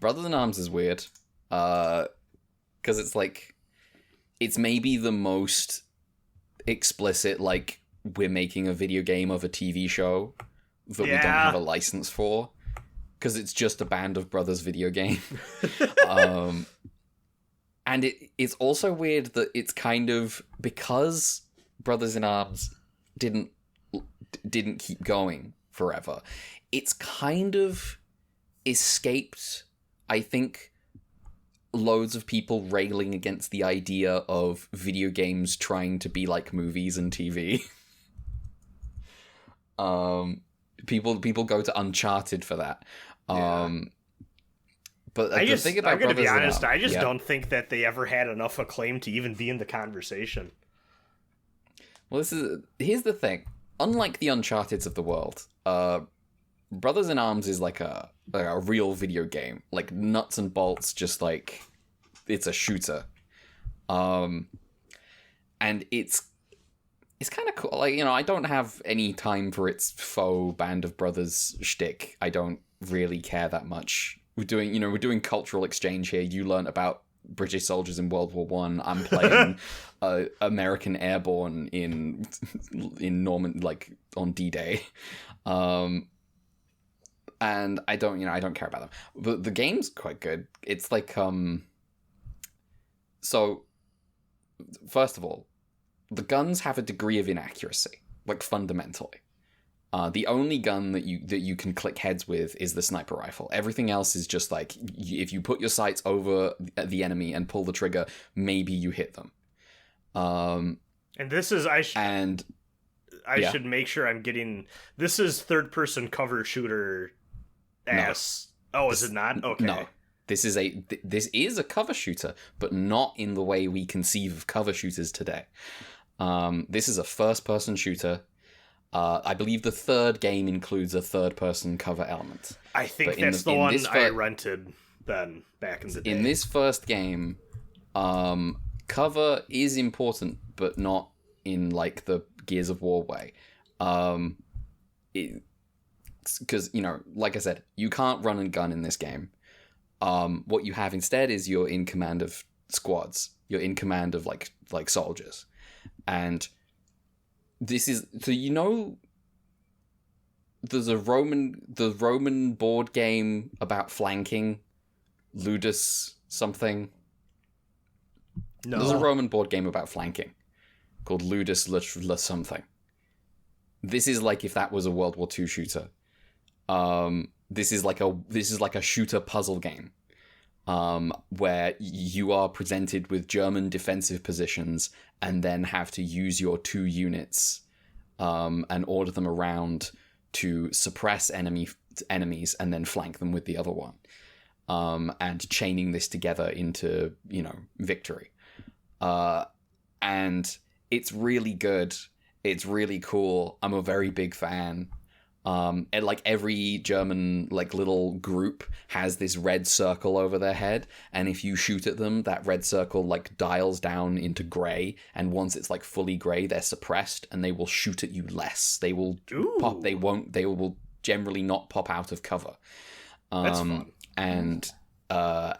Brothers in Arms is weird, because it's like, it's maybe the most explicit, like, we're making a video game of a TV show that we don't have a license for, because it's just a band of brothers video game. And it's also weird that it's kind of, because Brothers in Arms didn't keep going forever, it's kind of escaped, I think, loads of people railing against the idea of video games trying to be like movies and TV. People go to Uncharted for that. But I'm gonna be honest, I just don't think that they ever had enough acclaim to even be in the conversation. Well, here's the thing. Unlike the Uncharteds of the world, Brothers in Arms is like a real video game, like nuts and bolts, just like it's a shooter, and it's kind of cool. Like, you know, I don't have any time for its faux band of brothers shtick. I don't really care that much. We're doing cultural exchange here. You learn about British soldiers in World War One. I'm playing American airborne in Normandy, like on D-Day. And I don't care about them. But the game's quite good. It's like, so, first of all, the guns have a degree of inaccuracy, like fundamentally. The only gun that you can click heads with is the sniper rifle. Everything else is just like, if you put your sights over the enemy and pull the trigger, maybe you hit them. And this is, I should make sure I'm getting, this is third-person cover shooter ass. No. Oh, is it not? Okay. No. This is a cover shooter, but not in the way we conceive of cover shooters today. This is a first-person shooter. I believe the third game includes a third-person cover element. I think that's the one I rented then, back in the day. In this first game, cover is important, but not in, like, the Gears of War way. Because, you know, like I said, you can't run and gun in this game. What you have instead is you're in command of squads. You're in command of, like soldiers. And this is, so, you know, there's the Roman board game about flanking, Ludus something. No. There's a Roman board game about flanking called Ludus La something. This is like if that was a World War II shooter. This is like a shooter puzzle game. Where you are presented with German defensive positions and then have to use your 2 units and order them around to suppress enemies and then flank them with the other one. And chaining this together into, you know, victory. And it's really good. It's really cool. I'm a very big fan. And like every German like little group has this red circle over their head, and if you shoot at them, that red circle like dials down into grey, and once it's like fully grey, they're suppressed and they will shoot at you less. They will pop. They will generally not pop out of cover. That's fun.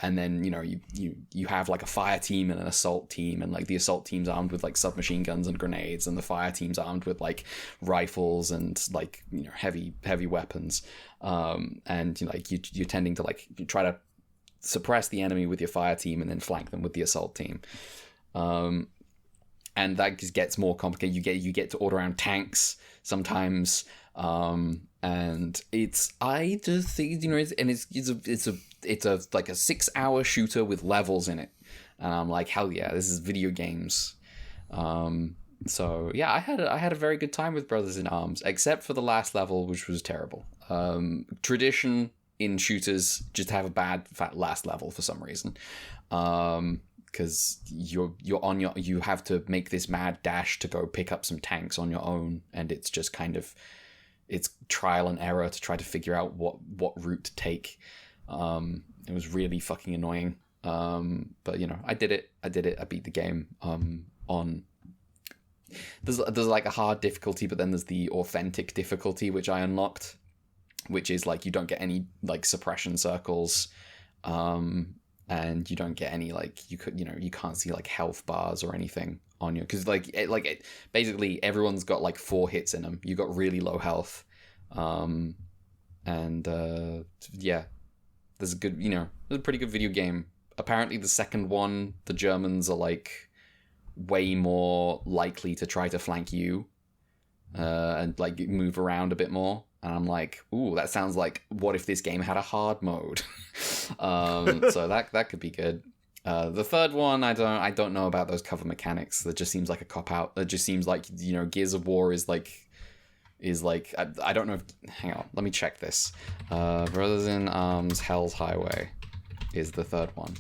And then, you know, you have like a fire team and an assault team, and like the assault team's armed with like submachine guns and grenades, and the fire team's armed with like rifles and like, you know, heavy weapons. And you know, like you're tending to like you try to suppress the enemy with your fire team and then flank them with the assault team. And that just gets more complicated. You get to order around tanks sometimes. And I just think, you know, it's a like a 6-hour shooter with levels in it, and I'm like, hell yeah, this is video games. So yeah, I had a very good time with Brothers in Arms, except for the last level, which was terrible. Tradition in shooters just have a bad last level for some reason. Because you have to make this mad dash to go pick up some tanks on your own, and it's just kind of, it's trial and error to try to figure out what route to take. It was really fucking annoying. But I did it. I beat the game. On there's like a hard difficulty, but then there's the authentic difficulty, which I unlocked, which is like you don't get any like suppression circles. And you don't get any like you can't see like health bars or anything on you, because basically everyone's got like 4 hits in them. You got really low health, there's a good there's a pretty good video game. Apparently the second one, the Germans are like way more likely to try to flank you and like move around a bit more. And I'm like, ooh, that sounds like what if this game had a hard mode? So that could be good. The third one, I don't know about those cover mechanics. That just seems like a cop out. That just seems like Gears of War is like I don't know. Hang on, let me check this. Brothers in Arms, Hell's Highway is the third one.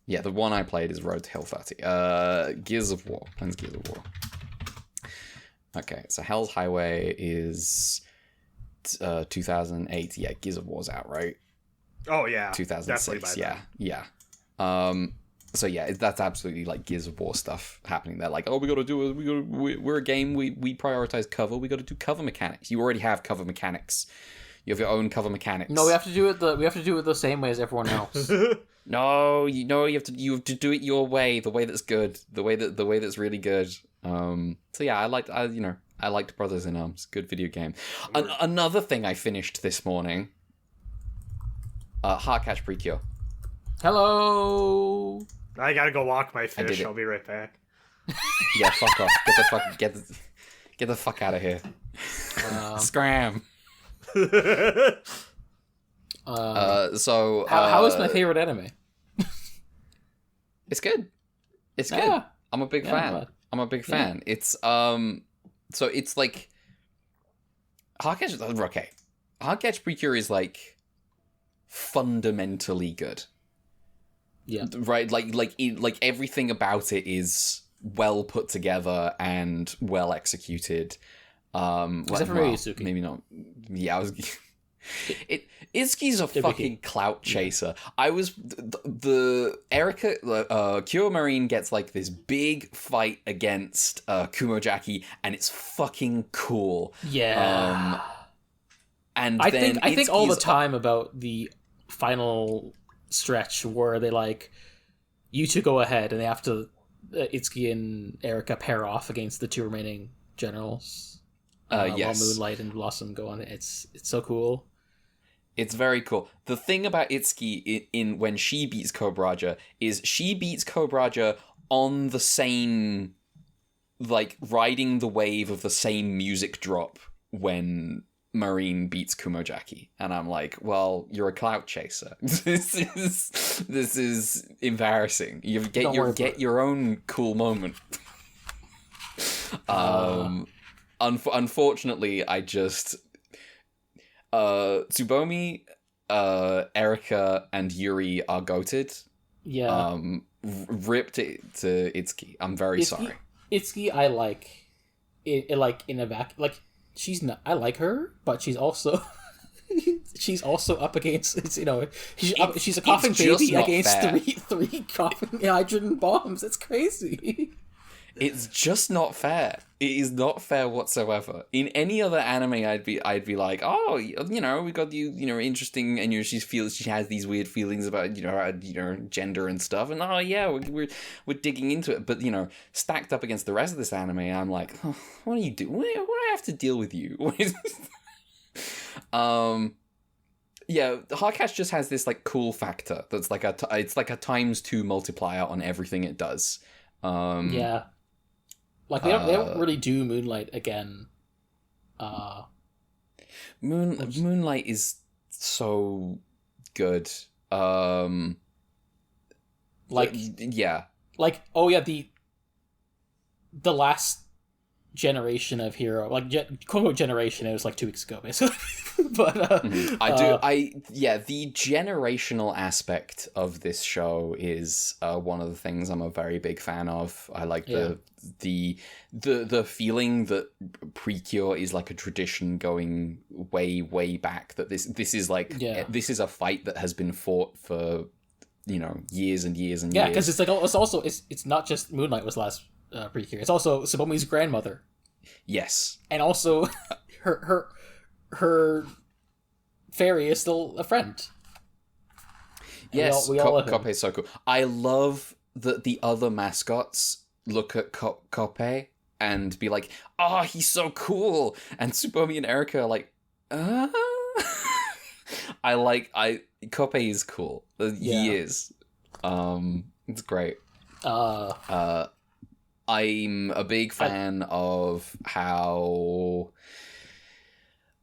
Yeah, the one I played is Road to Hill 30. Gears of War. When's Gears of War? Okay, so Hell's Highway is 2008. Yeah, Gears of War's out, right? Oh yeah, 2006. Yeah. So yeah, that's absolutely like Gears of War stuff happening there. Like, oh, we're a game. We prioritize cover. We got to do cover mechanics. You already have cover mechanics. You have your own cover mechanics. No, we have to do it the same way as everyone else. No, you have to do it your way, the way that's good, the way that's really good. So yeah, I liked Brothers in Arms. Good video game. Another thing I finished this morning. Heartcatch Precure. Hello. I gotta go walk my fish. I'll be right back. Yeah, fuck off. Get the fuck out of here. Scram. How is my favorite anime? It's good. It's good. Yeah. I'm a big fan. I'm a big fan. It's so it's like Heartcatch Precure is like fundamentally good. Yeah. Right? Like everything about it is well put together and well executed. Except for Ryusuke. Maybe not. Yeah, Itsuki's a fucking clout chaser. I was the Erika Kyo Marine gets like this big fight against Kumojaki, and it's fucking cool. Yeah. And I think all the time about the final stretch where they like you two go ahead and they have to Itsuki and Erika pair off against the 2 remaining generals. Yes. While Moonlight and Blossom go on. It's so cool. It's very cool. The thing about Itsuki in when she beats Kobraja is she beats Kobraja on the same, like, riding the wave of the same music drop when Marine beats Kumojaki. And I'm like, well, you're a clout chaser. This is embarrassing. You get your own cool moment. Unfortunately, I just Tsubomi, Erika, and Yuri are goated. Yeah. Ripped it to Itsuki. I'm very sorry. Itsuki, I like it like in a back. Like she's not. I like her, but she's also she's also up against. She's a coughing baby against three coughing hydrogen bombs. It's crazy. It's just not fair. It is not fair whatsoever. In any other anime, I'd be like, oh, we got interesting, and she has these weird feelings about gender and stuff, and oh yeah, we're digging into it. But stacked up against the rest of this anime, I'm like, oh, what do you do? What do I have to deal with you? Yeah, Heartcatch just has this like cool factor that's like it's like a ×2 multiplier on everything it does. Yeah. Like they don't really do Moonlight again. Moonlight is so good. Like yeah. Like oh yeah, the last generation of hero, like quote unquote generation. It was like 2 weeks ago, basically. But the generational aspect of this show is one of the things I'm a very big fan of. I like the feeling that Precure is like a tradition going way back. That this is like this is a fight that has been fought for years and years and years. Yeah, because it's not just Moonlight was last Precure. It's also Tsubomi's grandmother. Yes, and also her fairy is still a friend. And yes, we all Koppe is so cool. I love that the other mascots look at Koppe and be like, "Oh, he's so cool," and Tsubomi and Erika are like, Koppe is cool. He is. It's great. I'm a big fan of how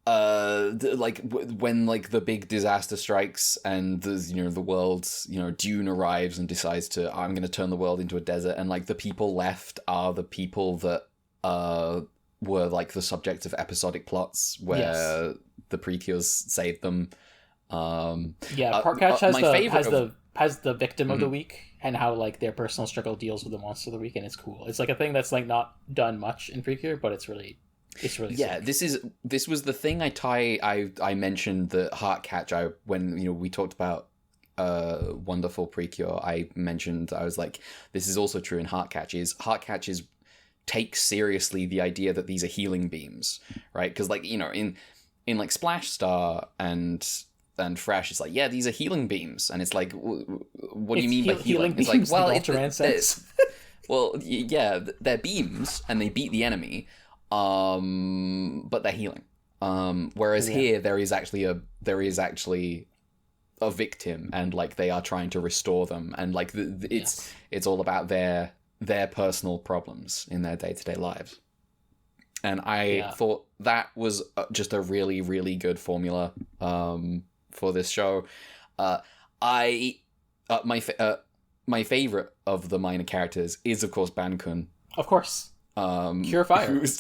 when the big disaster strikes and the world, Dune arrives and decides to, I'm going to turn the world into a desert, and like the people left are the people that were like the subject of episodic plots where the Precures saved them. Heartcatch has the victim of the week and how like their personal struggle deals with the monster of the week, and it's cool. It's like a thing that's like not done much in Precure, but it's really sick. This was the thing I mentioned that Heartcatch, when we talked about Wonderful Precure, I was like, this is also true in Heartcatch takes seriously the idea that these are healing beams, right? Because like in like Splash Star and Fresh, it's like, these are healing beams, and it's like, what do you mean by healing? It's like, well, Ultraman says. Well, yeah, they're beams and they beat the enemy, but they're healing. Whereas here there is actually a victim, and like they are trying to restore them, and like it's all about their personal problems in their day-to-day lives. And I thought that was just a really, really good formula for this show. My favorite of the minor characters is, of course, Bankun. Of course. Cure Fire. Who's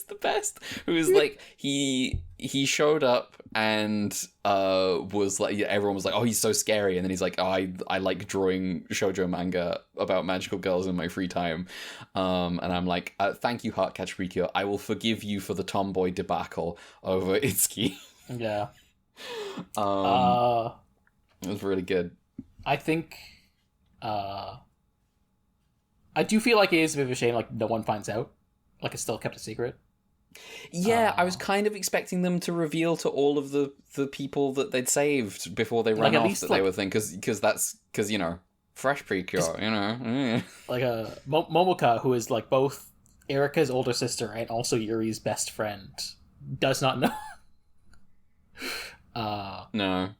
the best. Who's like, he showed up and was like, everyone was like, oh, he's so scary. And then he's like, oh, I like drawing shoujo manga about magical girls in my free time. And I'm like, thank you, Heartcatch Precure. I will forgive you for the tomboy debacle over Itsuki. Yeah. It was really good. I think I do feel like it is a bit of a shame like no one finds out, like it's still kept a secret. I was kind of expecting them to reveal to all of the people that they'd saved before they ran off that they were thinking, because fresh Precure, like Momoka, who is like both Erika's older sister and also Yuri's best friend, does not know. No.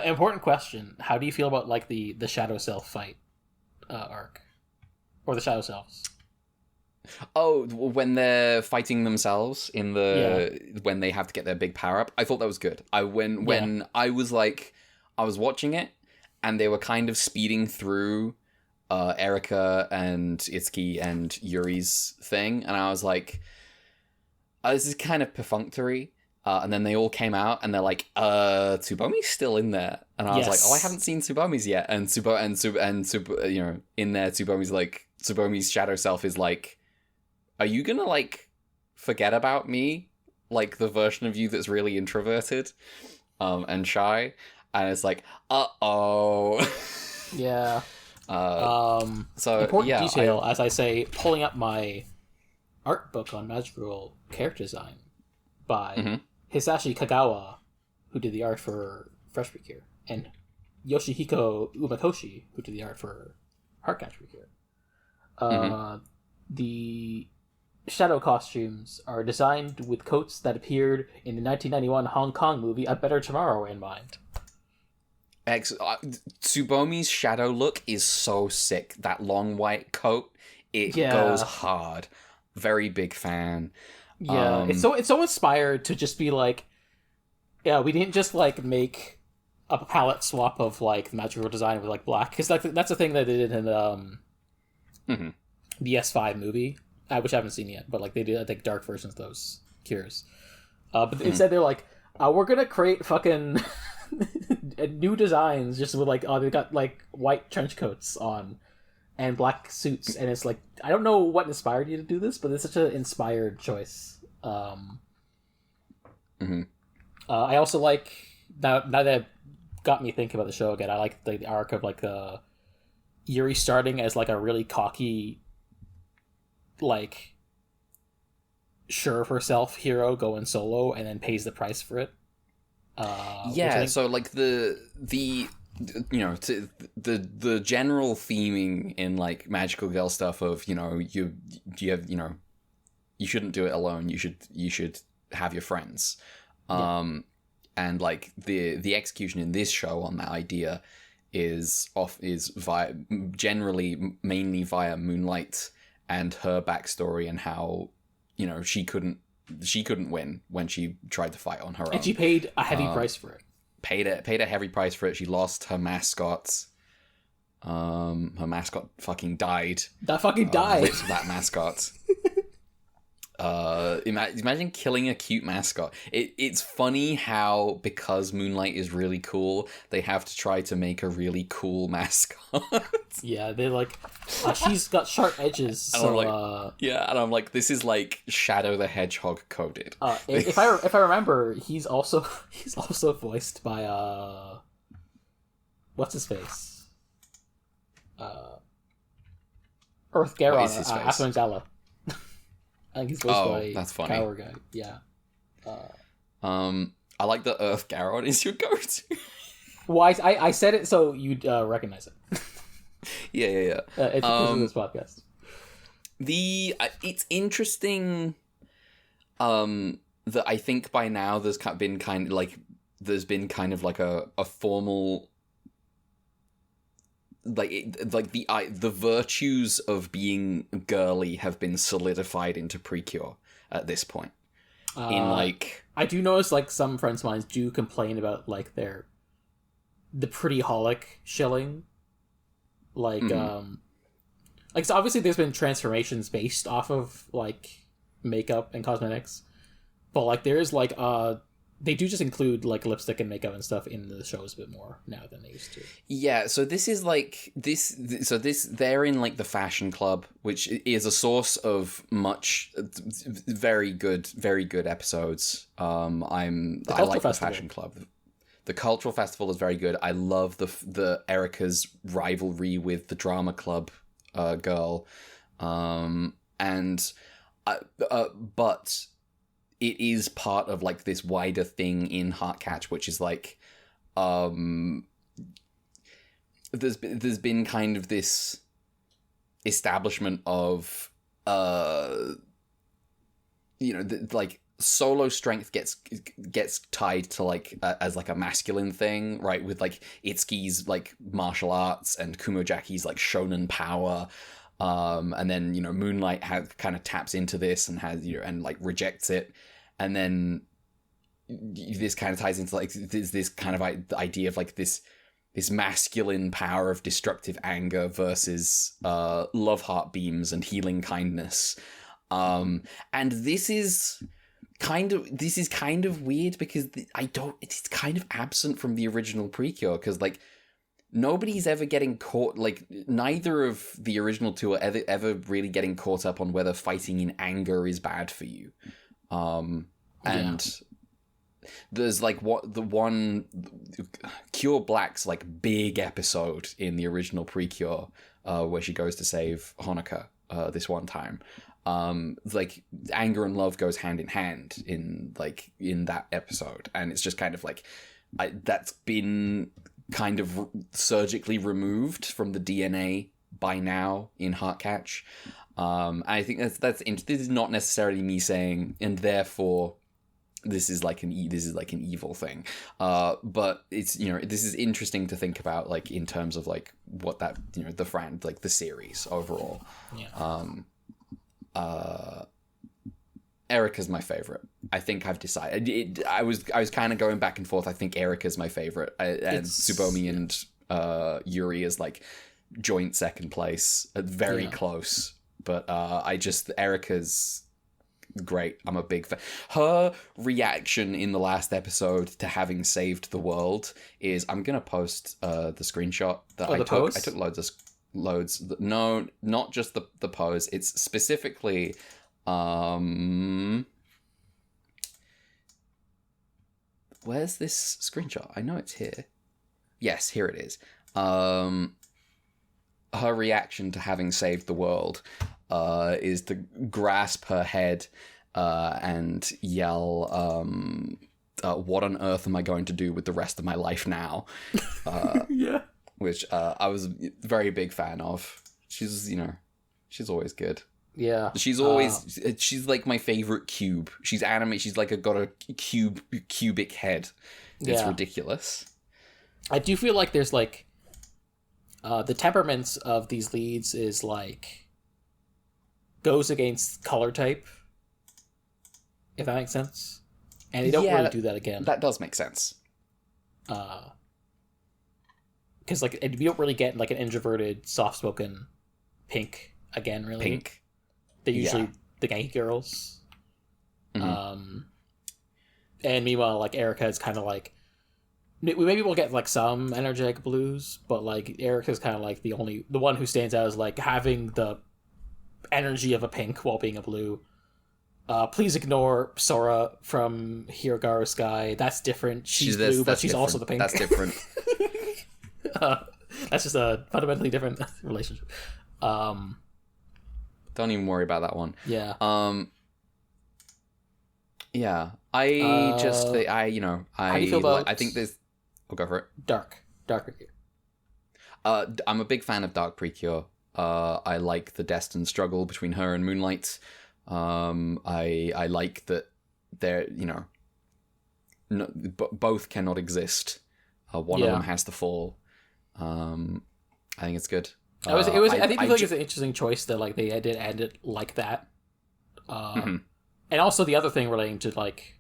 Important question. How do you feel about like the Shadow Self fight arc? Or the Shadow Selves? Oh, when they're fighting themselves when they have to get their big power up. I thought that was good. I was watching it and they were kind of speeding through Erika and Itsuki and Yuri's thing, and I was like, this is kind of perfunctory. And then they all came out and they're like, Tsubomi's still in there. And I was like, oh, I haven't seen Tsubomi's yet. And in there, Tsubomi's shadow self is like, are you gonna like forget about me? Like the version of you that's really introverted and shy? And it's like, uh-oh. Yeah. So important detail, as I say, pulling up my art book on magical character design by Hisashi Kagawa, who did the art for Fresh Precure, and Yoshihiko Umakoshi, who did the art for Heartcatch Precure. The shadow costumes are designed with coats that appeared in the 1991 Hong Kong movie A Better Tomorrow in mind. Tsubomi's shadow look is so sick. That long white coat, it goes hard. Very big fan. Yeah, it's so inspired to just be like, we didn't just like make a palette swap of like magical design with like black, because that's the thing that they did in Mm-hmm. the S5 movie, which I haven't seen yet, but like they do, I think, dark versions of those cures. But instead they're like, we're gonna create fucking new designs just with like, they got like white trench coats on and black suits, and it's like, I don't know what inspired you to do this, but it's such an inspired choice. I also like, now that got me thinking about the show again, I like the arc of like Yuri starting as like a really cocky, like sure of herself hero going solo, and then pays the price for it. So like the you know, the general theming in like magical girl stuff of, you know, you have, you know, you shouldn't do it alone, you should have your friends. And like the execution in this show on that idea is via, generally mainly via Moonlight and her backstory, and how, you know, she couldn't win when she tried to fight on her own. And she paid a heavy price for it. Paid a heavy price for it. She lost her mascot. Her mascot fucking died. That fucking died. Ripped that mascot. Imagine killing a cute mascot. It's funny how, because Moonlight is really cool, they have to try to make a really cool mascot. Yeah, they're like, she's got sharp edges. So, and I'm like, this is like Shadow the Hedgehog coded. If I remember, he's also voiced by what's his face? Earth Garon, Afro. I think he's voiced by that's funny. Power Guy. Yeah. I like that Earth Garon is your go-to. Well, I said it so you'd recognize it. Yeah. It's because of this podcast. It's interesting that I think by now there's been kind of like a formal, the virtues of being girly have been solidified into Precure at this point. I do notice like some friends of mine do complain about like the pretty holic shilling, like so obviously there's been transformations based off of like makeup and cosmetics, but like there's like they do just include like lipstick and makeup and stuff in the shows a bit more now than they used to. Yeah, so this is like they're in like the fashion club, which is a source of very good episodes. I like the fashion club. The cultural festival is very good. I love the Erica's rivalry with the drama club girl, but it is part of like this wider thing in Heartcatch, which is like, there's been kind of this establishment of, like solo strength gets tied to like as like a masculine thing, right? With like Itsuki's like martial arts and Kumojaki's like shonen power. And then, you know, Moonlight kind of taps into this and has, you know, and like rejects it. And then this kind of ties into like this kind of idea of like this masculine power of destructive anger versus love heart beams and healing kindness. And this is kind of weird because it's kind of absent from the original Precure, because like nobody's ever getting caught, like neither of the original two are ever really getting caught up on whether fighting in anger is bad for you. And there's like the one Cure Black's like big episode in the original Precure, where she goes to save Honoka this one time. Like anger and love goes hand in hand in that episode, and it's just kind of like that's been kind of surgically removed from the DNA by now in Heartcatch. I think this is not necessarily me saying, and therefore this is like an evil thing. But it's, you know, this is interesting to think about, like in terms of like what that, you know, the series overall. Yeah. Erica's my favorite. I think I've decided. I was kind of going back and forth. I think Erica's my favorite, and Tsubomi and Yuri is like joint second place, very close. But Erica's great. I'm a big fan. Her reaction in the last episode to having saved the world is, I'm gonna post the screenshot that I took. Pose? I took loads. No, not just the pose. It's specifically where's this screenshot? I know it's here. Yes, here it is. Her reaction to having saved the world is to grasp her head and yell, what on earth am I going to do with the rest of my life now? Yeah. Which I was a very big fan of. She's always good. Yeah. She's like my favorite cube. She's animated. She's like got a cubic head. It's ridiculous. I do feel like there's like the temperaments of these leads is like goes against color type, if that makes sense. And they don't really do that again. That does make sense. Because like we don't really get like an introverted, soft-spoken Pink again, really. Pink. They're usually the Genki girls. Mm-hmm. And meanwhile, like Erica is kind of like, maybe we'll get like some energetic blues, but like Erica's kind of like the one who stands out as like having the energy of a Pink while being a blue. Please ignore Sora from Hiragaru Sky. That's different. She's blue, but she's also the Pink. That's different. That's just a fundamentally different relationship. Don't even worry about that one. Yeah. Yeah. How do you feel about... I think there's... I'll go for it. Dark Precure. I'm a big fan of Dark Precure. I like the destined struggle between her and Moonlight. I like that they're, both cannot exist. One of them has to fall. I think it's good. I think it's an interesting choice that like they did end it like that. And also the other thing relating to like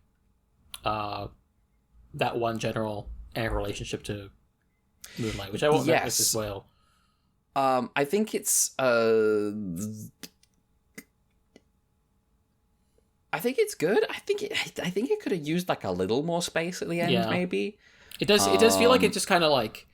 that one general and relationship to Moonlight, which I won't miss as well. I think it's I think it's good. I think it could have used like a little more space at the end, maybe. It does feel like it just kind of like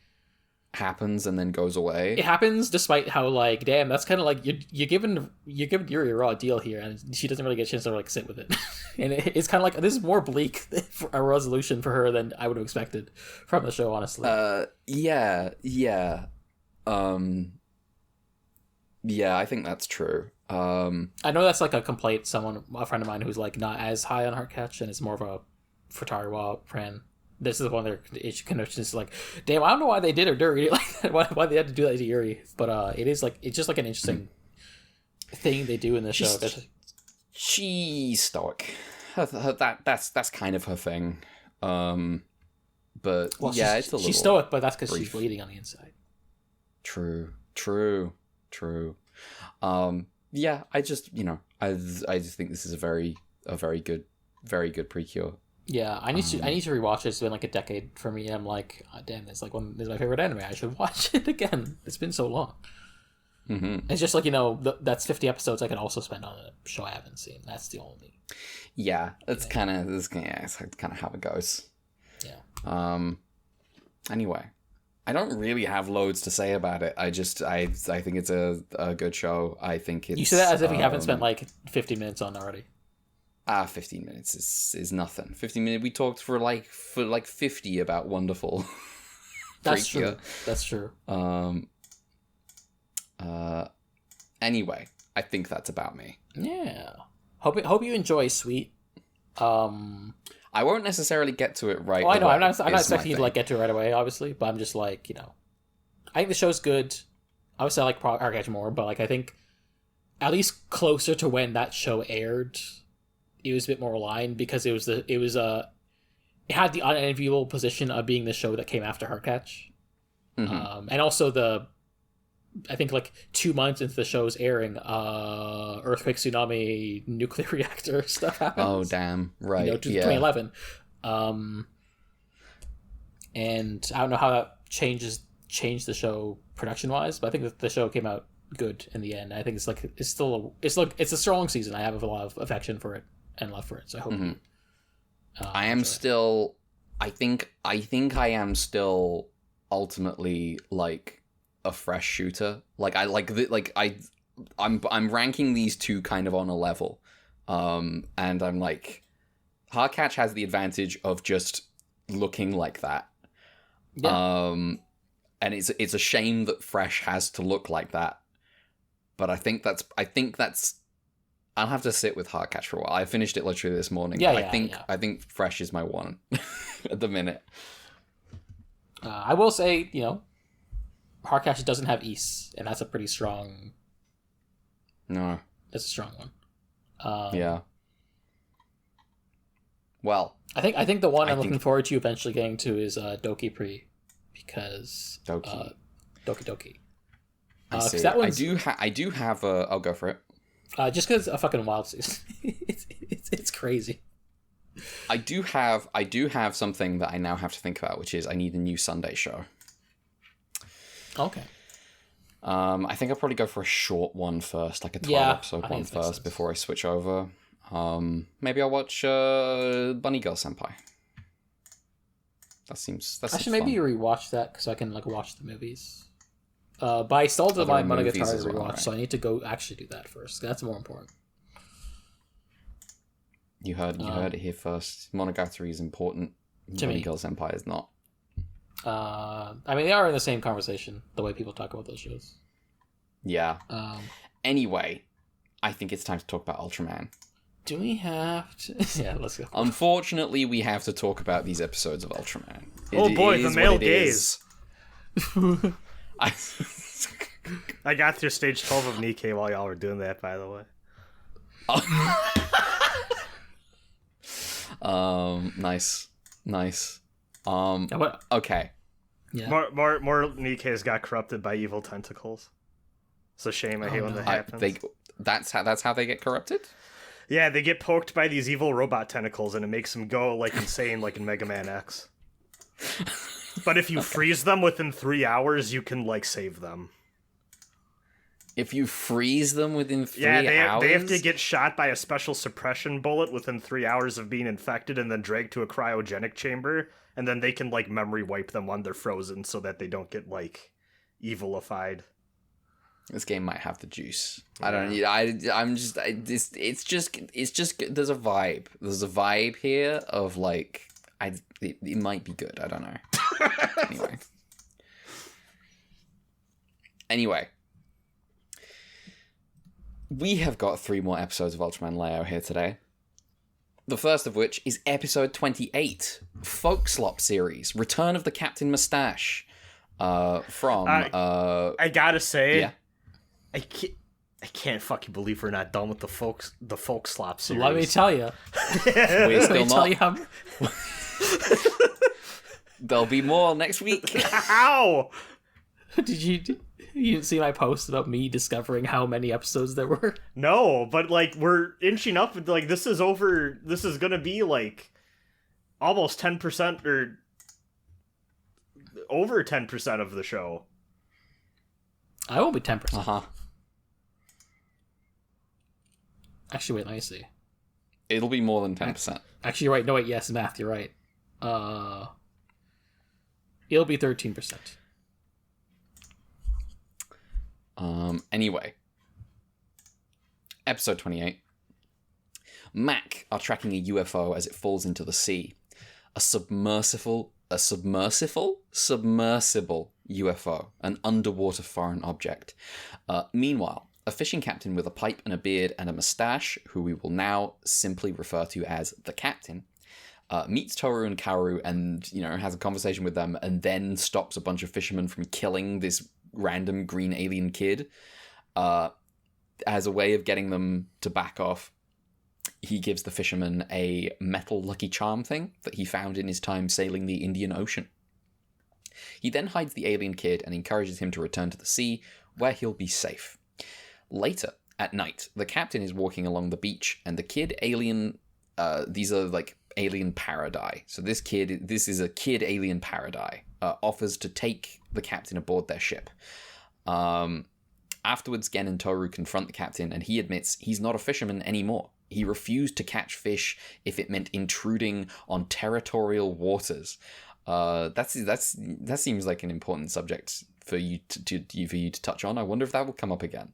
happens and then goes away. It happens despite how like, damn, that's kind of like you're giving Yuri a raw deal here, and she doesn't really get a chance to like sit with it. And it's kind of like, this is more bleak for a resolution for her than I would have expected from the show, honestly. Yeah, I think that's true. I know that's like a complaint. A friend of mine who's like not as high on Heartcatch and is more of a Futariwa fan. This is one of their connections. Like, damn, I don't know why they did her dirty. Like, why they had to do that to Yuri. But it's just like an interesting thing they do in the show. She's stoic. That's kind of her thing. But it's a little. She's stoic, but that's because she's bleeding on the inside. True. Yeah, I just think this is a very good Precure. Yeah, I need to rewatch it. It's been like a decade for me. I'm like, oh, damn, this is my favorite anime. I should watch it again. It's been so long. Mm-hmm. It's just like, that's 50 episodes I could also spend on a show I haven't seen. That's the only. Yeah, it's kind of how it goes. Yeah. Anyway, I don't really have loads to say about it. I think it's a good show. I think it's... You say that as if you haven't spent like 50 minutes on already. 15 minutes is nothing. 15 minutes. We talked for 50 about Wonderful. That's true. That's true. Anyway, I think that's about me. Yeah. Hope you enjoy Sweet. I won't necessarily get to it right away. I know. I'm not expecting you to get to it right away, obviously. But I'm just like, I think the show's good. Obviously, I like Heartcatch more, but I think at least closer to when that show aired, it was a bit more aligned because it had the unenviable position of being the show that came after Heartcatch. Mm-hmm. And also I think 2 months into the show's airing, earthquake, tsunami, nuclear reactor stuff happens. Oh, damn. Right. 2011. And I don't know how that changed the show production wise, but I think that the show came out good in the end. I think it's a strong season. I have a lot of affection for it and love for it. So I hope you. I am still. I think I am still ultimately like a fresh shooter. Like I'm ranking these two kind of on a level, and I'm like, Heartcatch has the advantage of just looking like that. Yeah. And it's a shame that Fresh has to look like that. But I think that's I'll have to sit with Heartcatch for a while. I finished it literally this morning. Yeah, I think Fresh is my one at the minute. I will say, Heartcatch doesn't have Ys, and that's a pretty strong. No, that's a strong one. Yeah. Well, I think the one I'm looking forward to eventually getting to is Doki Pre, because Doki Doki. I see. That one's... I do have a. I'll go for it. Just because a fucking wild season, it's crazy. I do have something that I now have to think about, which is I need a new Sunday show. Okay. I think I'll probably go for a short one first, like a 12-episode one first, before I switch over. Maybe I'll watch Bunny Girl Senpai. That seems actually maybe you rewatch that because I can watch the movies. But I still have my Monogatari to rewatch, right? So I need to go actually do that first. That's more important. You heard it here first. Monogatari is important. Bunny Girl Senpai is not. I mean, they are in the same conversation, the way people talk about those shows. Yeah. Anyway, I think it's time to talk about Ultraman. Do we have to? Yeah, let's go. Unfortunately, we have to talk about these episodes of Ultraman. The male gaze. I got through stage 12 of Nikke while y'all were doing that, by the way. Nice. What? Okay. Yeah. More Nikke's got corrupted by evil tentacles. It's a shame. I hate when that happens. That's how they get corrupted? Yeah, they get poked by these evil robot tentacles, and it makes them go insane, like in Mega Man X. But if you freeze them within 3 hours, you can save them. If you freeze them within 3 hours? They have to get shot by a special suppression bullet within 3 hours of being infected, and then dragged to a cryogenic chamber, and then they can memory wipe them when they're frozen, so that they don't get evilified. This game might have the juice. I don't know. I'm just. It's just. There's a vibe. There's a vibe here of it might be good. I don't know. Anyway. We have got 3 more episodes of Ultraman Leo here today. The first of which is episode 28, Folkslop series, Return of the Captain Mustache. From I gotta say, yeah. I can't fucking believe we're not done with the Folkslop series. Let me tell you. We're still not. There'll be more next week. How? You didn't see my post about me discovering how many episodes there were? No, but we're inching up. This is over. This is gonna be almost 10% or over 10% of the show. I won't be 10%. Uh-huh. Actually, wait, let me see. It'll be more than 10%. Actually, you're right. No, wait, yes, math, you're right. It'll be 13%. Anyway. Episode 28. Mac are tracking a UFO as it falls into the sea. A submersible UFO, an underwater foreign object. Meanwhile, a fishing captain with a pipe and a beard and a mustache, who we will now simply refer to as the captain, meets Toru and Kaoru and, has a conversation with them, and then stops a bunch of fishermen from killing this random green alien kid. As a way of getting them to back off, he gives the fisherman a metal Lucky Charm thing that he found in his time sailing the Indian Ocean. He then hides the alien kid and encourages him to return to the sea, where he'll be safe. Later, at night, the captain is walking along the beach, and the kid alien... these are alien paradise. So this is a kid alien paradise. offers to take the captain aboard their ship. Afterwards, Gen and Toru confront the captain, and he admits he's not a fisherman anymore. He refused to catch fish if it meant intruding on territorial waters. That seems like an important subject for you to touch on. I wonder if that will come up again.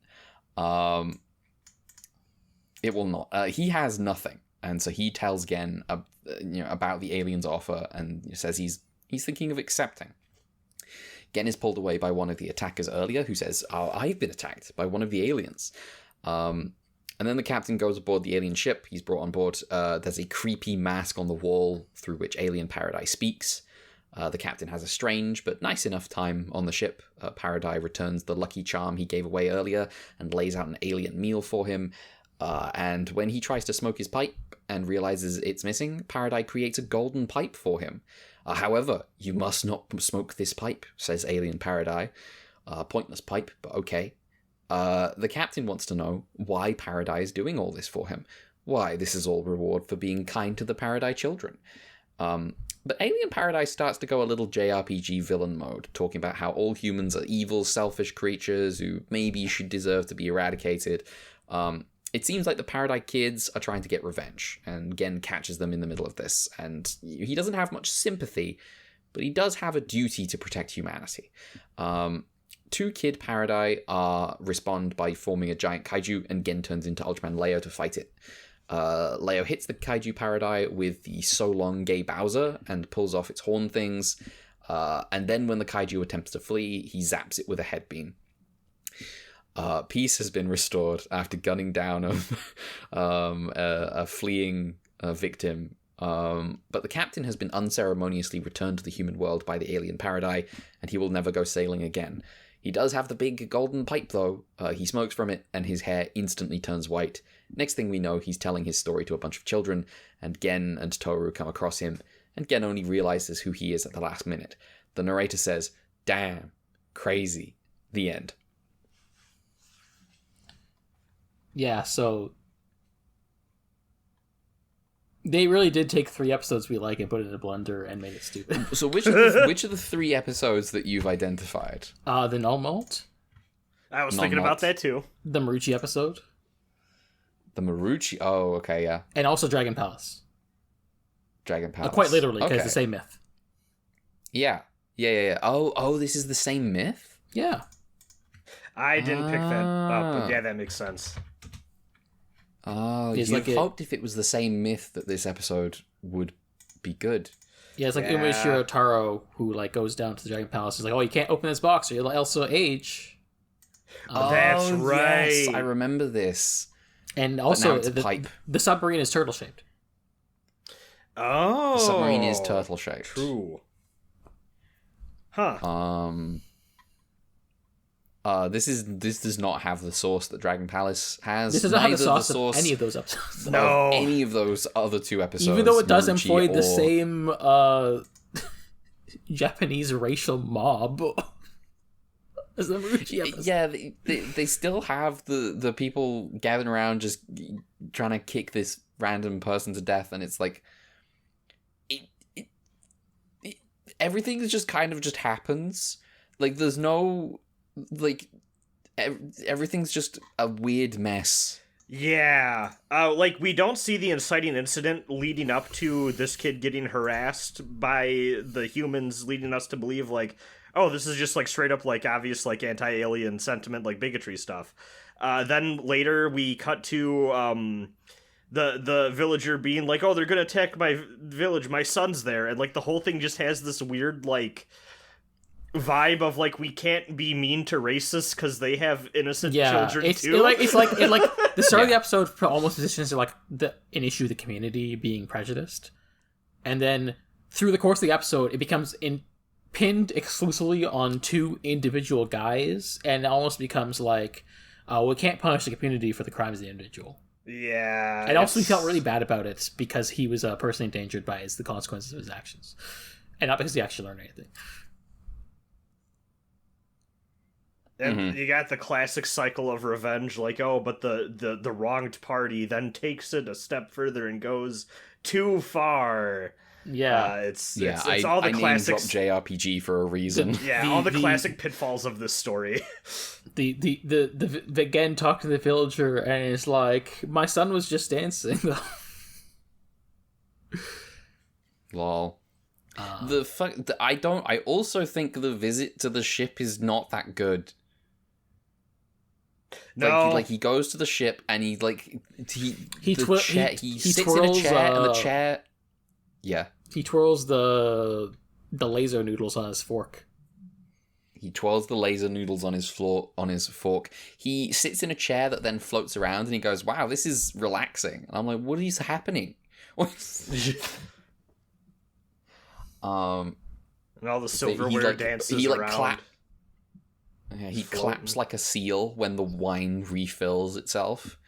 It will not. He has nothing, and so he tells Gen, about the alien's offer, and says he's thinking of accepting. Gen is pulled away by one of the attackers earlier, who says, "Oh, I've been attacked by one of the aliens." And then the captain goes aboard the alien ship. He's brought on board. There's a creepy mask on the wall through which Alien Paradise speaks. The captain has a strange but nice enough time on the ship. Paradise returns the lucky charm he gave away earlier and lays out an alien meal for him. And when he tries to smoke his pipe and realizes it's missing, Paradise creates a golden pipe for him. However, you must not smoke this pipe, says Alien Paradise. Pointless pipe, but okay. The captain wants to know why Paradise is doing all this for him. Why this is all reward for being kind to the Paradise children. But Alien Paradise starts to go a little JRPG villain mode, talking about how all humans are evil, selfish creatures who maybe should deserve to be eradicated. It seems like the Paradise kids are trying to get revenge, and Gen catches them in the middle of this, and he doesn't have much sympathy, but he does have a duty to protect humanity. Two Kid Paradise respond by forming a giant kaiju, and Gen turns into Ultraman Leo to fight it. Leo hits the kaiju Paradise with the so long gay Bowser and pulls off its horn things, and then when the kaiju attempts to flee, he zaps it with a head beam. Peace has been restored after gunning down a fleeing victim, but the captain has been unceremoniously returned to the human world by the alien Paradise, and he will never go sailing again. He does have the big golden pipe, though. He smokes from it, and his hair instantly turns white. Next thing we know, he's telling his story to a bunch of children, and Gen and Toru come across him, and Gen only realizes who he is at the last minute. The narrator says, "Damn, crazy." The end. Yeah, so they really did take 3 episodes we like and put it in a blender and made it stupid. So which of the 3 episodes that you've identified? The Null Malt. I was thinking about that too. The Marucci episode. The Marucci. Oh, okay, yeah. And also Dragon Palace. Dragon Palace. Quite literally, because okay. it's the same myth. Yeah. Oh, this is the same myth? Yeah. I didn't pick that up, but yeah, that makes sense. Oh, you'd hoped if it was the same myth that this episode would be good. Yeah, it's like Umeshiro Taro, who like goes down to the Dragon Palace. He's like, "Oh, you can't open this box, or you'll also age." That's right. Yes, I remember this. And also, pipe. The submarine is turtle shaped. Oh, The submarine is turtle shaped. True. Huh. This does not have the sauce that Dragon Palace has. This doesn't have the sauce of any of those episodes. No. Any of those other 2 episodes. Even though it does Marucci employ the same Japanese racial mob as the Marucci episode. Yeah, they still have the people gathering around just trying to kick this random person to death, and it's like everything just kind of just happens. Like there's no everything's just a weird mess. Yeah. We don't see the inciting incident leading up to this kid getting harassed by the humans, leading us to believe, oh, this is just, straight up, obvious, anti-alien sentiment, bigotry stuff. Then later we cut to, the villager being like, oh, they're gonna attack my village, my son's there, and, the whole thing just has this weird, vibe of we can't be mean to racists because they have innocent children too. It's like the start of the episode almost positions an issue of the community being prejudiced, and then through the course of the episode it becomes pinned exclusively on 2 individual guys, and it almost becomes we can't punish the community for the crimes of the individual. Yeah, and also we felt really bad about it because he was personally endangered by the consequences of his actions, and not because he actually learned anything. And you got the classic cycle of revenge, like, oh, but the wronged party then takes it a step further and goes too far. Yeah. It's all the classic JRPG for a reason. All the classic pitfalls of this story. The Gen talk to the villager and it's like, my son was just dancing though. Lol. I also think the visit to the ship is not that good. No, he goes to the ship and he sits twirls, in a chair and the chair. Yeah. He twirls the laser noodles on his fork. He twirls the laser noodles on his fork. He sits in a chair that then floats around and he goes, "Wow, this is relaxing." And I'm like, "What is happening?" And all the silverware dances around. He claps like a seal when the wine refills itself.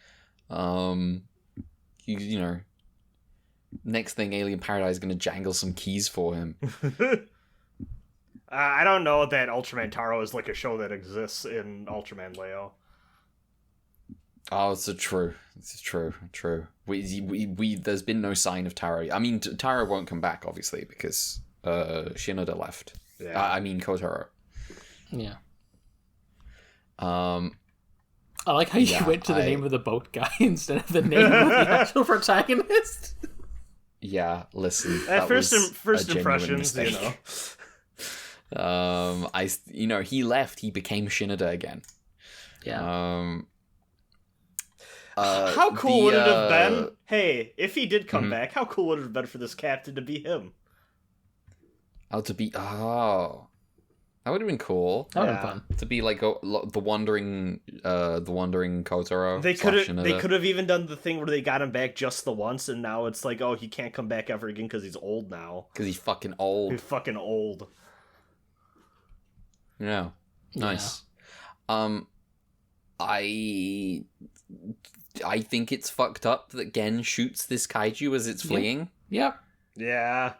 Next thing, Alien Paradise is going to jangle some keys for him. I don't know that Ultraman Taro is like a show that exists in Ultraman Leo. Oh, it's true. It's true. We there's been no sign of Taro. I mean, Taro won't come back, obviously, because Shinoda left. Yeah. I mean, Kotaro. Yeah. I like how you went to the name of the boat guy instead of the name of the actual protagonist. Yeah, listen. At first impressions, mistake. He left. He became Shinoda again. Yeah. How cool would it have been? Hey, if he did come back, how cool would it have been for this captain to be him? That would have been cool. That would have been fun. To be like the wandering Kotaro. They could have even done the thing where they got him back just the once, and now it's like, oh, he can't come back ever again because he's old now. Because he's fucking old. He's fucking old. Yeah. Nice. Yeah. I think it's fucked up that Gen shoots this kaiju as it's fleeing. Yep. Yeah.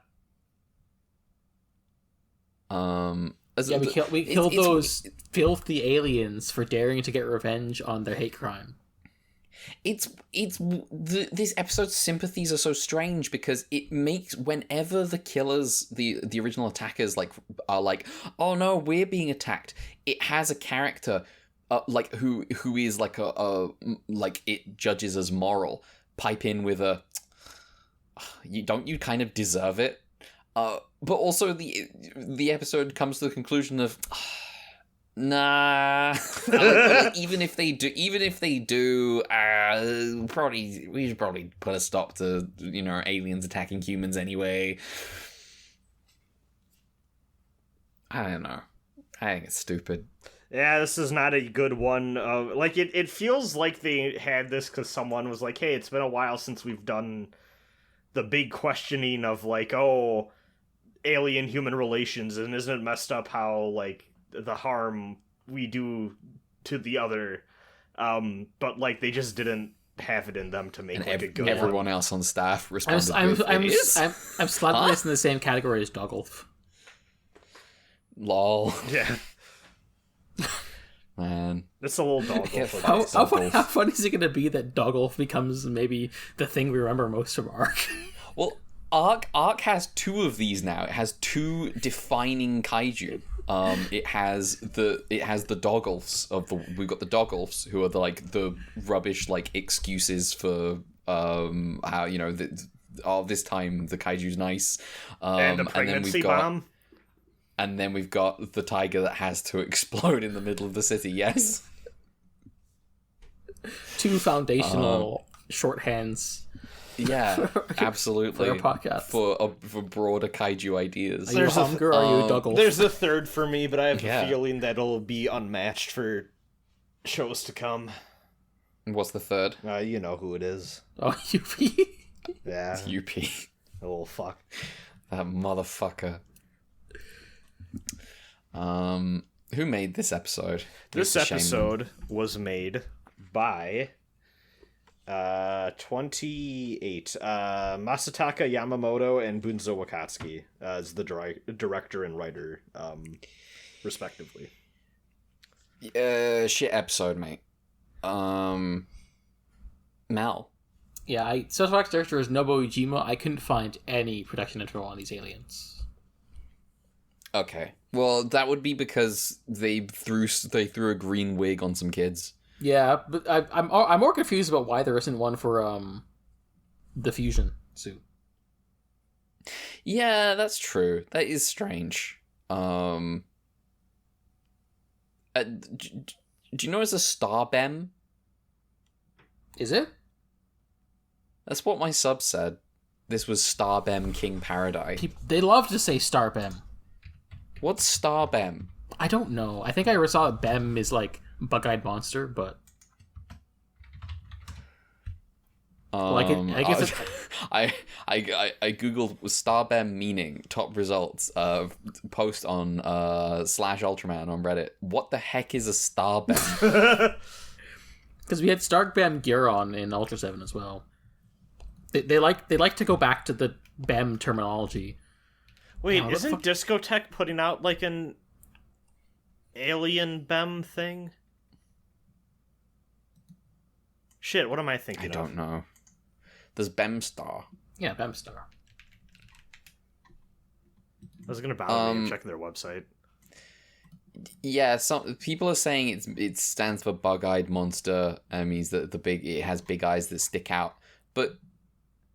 We killed those filthy aliens for daring to get revenge on their hate crime. This episode's sympathies are so strange because it makes whenever the killers, the original attackers, are like, oh no, we're being attacked. It has a character, who is like it judges as moral. Pipe in with a, you kind of deserve it. But also the episode comes to the conclusion of, nah. Even if they do, we should probably put a stop to aliens attacking humans anyway. I don't know. I think it's stupid. Yeah, this is not a good one. It feels like they had this because someone was like, "Hey, it's been a while since we've done the big questioning of alien-human relations, and isn't it messed up how the harm we do to the other?" But they just didn't have it in them to make a good everyone one. else on staff responded. I'm slapping this in the same category as Doggolf. Lol. Yeah. Man, it's a little Doggolf. How funny is it going to be that Doggolf becomes maybe the thing we remember most from Arc? Well, Arc has two of these now. It has two defining kaiju. It has the Doggolfs we've got the Doggolfs, who are the rubbish excuses for how this time the kaiju's nice. And a pregnancy bomb. And then we've got the tiger that has to explode in the middle of the city. Yes. Two foundational shorthands. Yeah, absolutely. For a podcast. For broader kaiju ideas. Are you Hunger or are you Doggolf? There's a third for me, but I have a feeling that it'll be unmatched for shows to come. What's the third? You know who it is. Oh, UP. Yeah. It's UP. A little fuck. That motherfucker. Who made this episode? This episode was made by 28 Masataka Yamamoto and Bunzo Wakatsuki as the director and writer, respectively. Shit episode, mate. Mal. Yeah, Special Effects Director is Nobuo Ujima. I couldn't find any production info on these aliens. Okay. Well, that would be because they threw a green wig on some kids. Yeah, but I'm more confused about why there isn't one for the fusion suit. Yeah, that's true. That is strange. Do you know it's a Starbem? Is it? That's what my sub said. This was Starbem King Paradise. They love to say Starbem. What's Starbem? I don't know. I think I saw Bem is like bug-eyed monster, but I guess it's... I googled Starbem meaning top results post on / Ultraman on Reddit. What the heck is a Starbem? Because we had Starbem Giron in Ultra 7 as well. They like to go back to the Bem terminology. Wait, isn't Discotech putting out like an alien Bem thing? Shit, what am I thinking of? I don't know. There's Bemstar. Yeah, Bemstar. I was gonna bother me and check their website. Yeah, some people are saying it stands for bug-eyed monster. Means that it has big eyes that stick out. But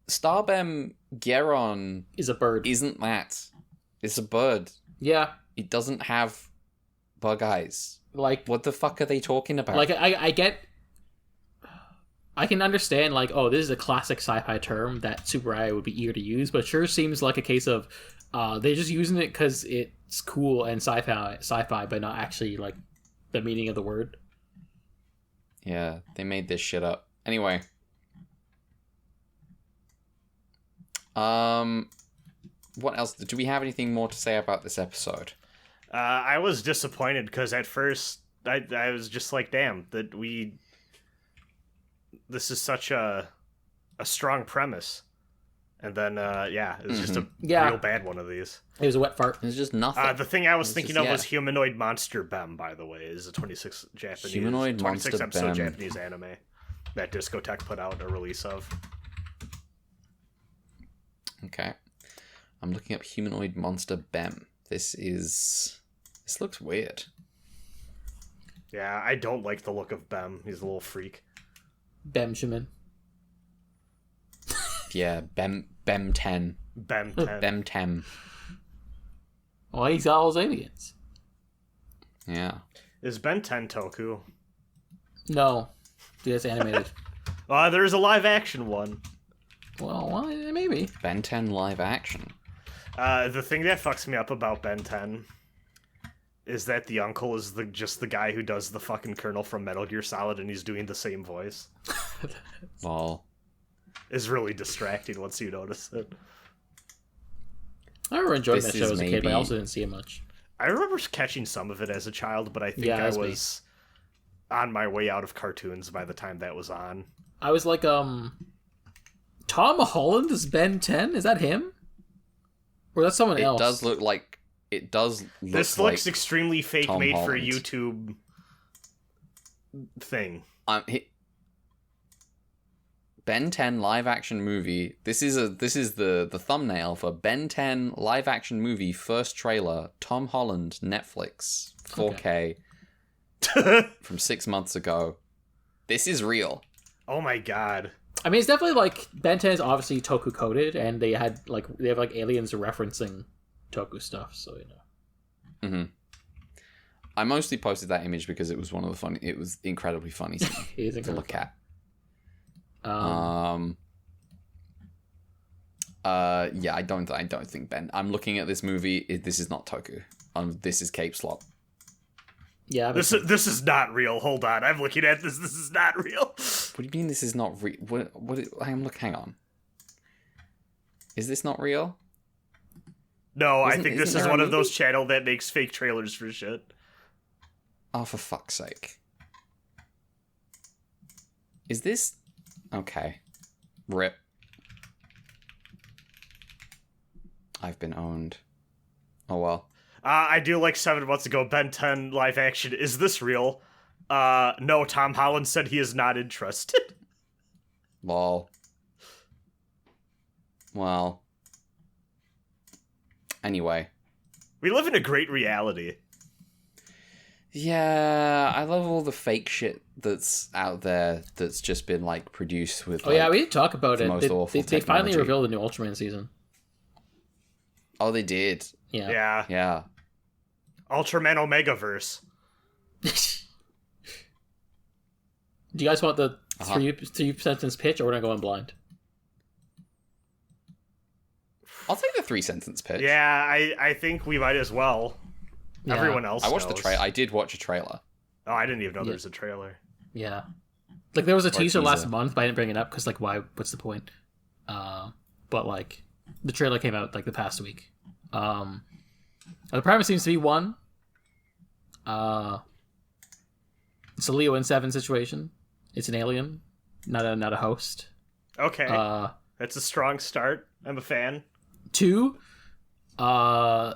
Starbem Geron is a bird. Isn't that? It's a bird. Yeah. It doesn't have bug eyes. Like, what the fuck are they talking about? Like, I can understand, like, oh, this is a classic sci-fi term that Super Eye would be eager to use, but it sure seems like a case of they're just using it because it's cool and sci-fi, but not actually, like, the meaning of the word. Yeah, they made this shit up. Anyway. What else? Do we have anything more to say about this episode? I was disappointed because at first I was just like, damn, this is such a strong premise. And then, it was just a real bad one of these. It was a wet fart. It was just nothing. The thing I was thinking of was Humanoid Monster Bem, by the way, is a 26 episode Japanese anime that Discotech put out a release of. Okay. I'm looking up Humanoid Monster Bem. This looks weird. Yeah, I don't like the look of Bem. He's a little freak. Benjamin. Yeah, Bem 10. Bem 10. Bem 10. Well, he's got all those aliens. Yeah. Is Ben 10 Toku? No. Dude, that's animated. There's a live action one. Well, maybe. Ben 10 live action. The thing that fucks me up about Ben 10 is that the uncle is just the guy who does the fucking Colonel from Metal Gear Solid, and he's doing the same voice. Lol. Is really distracting once you notice it. I remember enjoying that show as a kid, but I also didn't see it much. I remember catching some of it as a child, but I think I was on my way out of cartoons by the time that was on. I was like, Tom Holland is Ben 10? Is that him? Or that's someone else? It does look like... This looks extremely fake, Tom made Holland. for YouTube thing. Ben 10 live action movie. This is the thumbnail for Ben 10 live action movie first trailer. Tom Holland, Netflix, 4K, from 6 months ago. This is real. Oh my god. I mean, it's definitely like Ben 10 is obviously Toku coded, and they have aliens referencing Toku stuff, so you know. Mm-hmm. I mostly posted that image because it was it was incredibly funny to look at. I don't think Ben. I'm looking at this movie. This is not Toku. This is Cape Slop. Yeah, this is not real. Hold on, I'm looking at this. This is not real. What do you mean this is not real? Hang on. Is this not real? No, I think this is one of those channel that makes fake trailers for shit. Oh, for fuck's sake. Is this... Okay. RIP. I've been owned. Oh, well. I do like 7 months ago, Ben 10 live action. Is this real? No, Tom Holland said he is not interested. Lol. Well. Anyway. We live in a great reality. Yeah, I love all the fake shit that's out there that's just been, like, produced with, Oh, yeah, we did talk about it. most awful They finally technology. revealed the new Ultraman season. Oh, they did. Yeah. Yeah. Ultraman Omegaverse. Do you guys want the three-sentence pitch, or we're going to go in blind? I'll take the 3-sentence pitch. Yeah, I think we might as well. Yeah. Everyone else I watched knows. the trailer. I did watch a trailer. Oh, I didn't even know there was a trailer. Yeah. Like, there was a teaser last teaser. month, but I didn't bring it up, because, like, why? What's the point? But, like, the trailer came out, like, the past week. The premise seems to be one. It's a Leo and 7 situation. It's an alien, not a host. Okay. That's a strong start. I'm a fan. 2,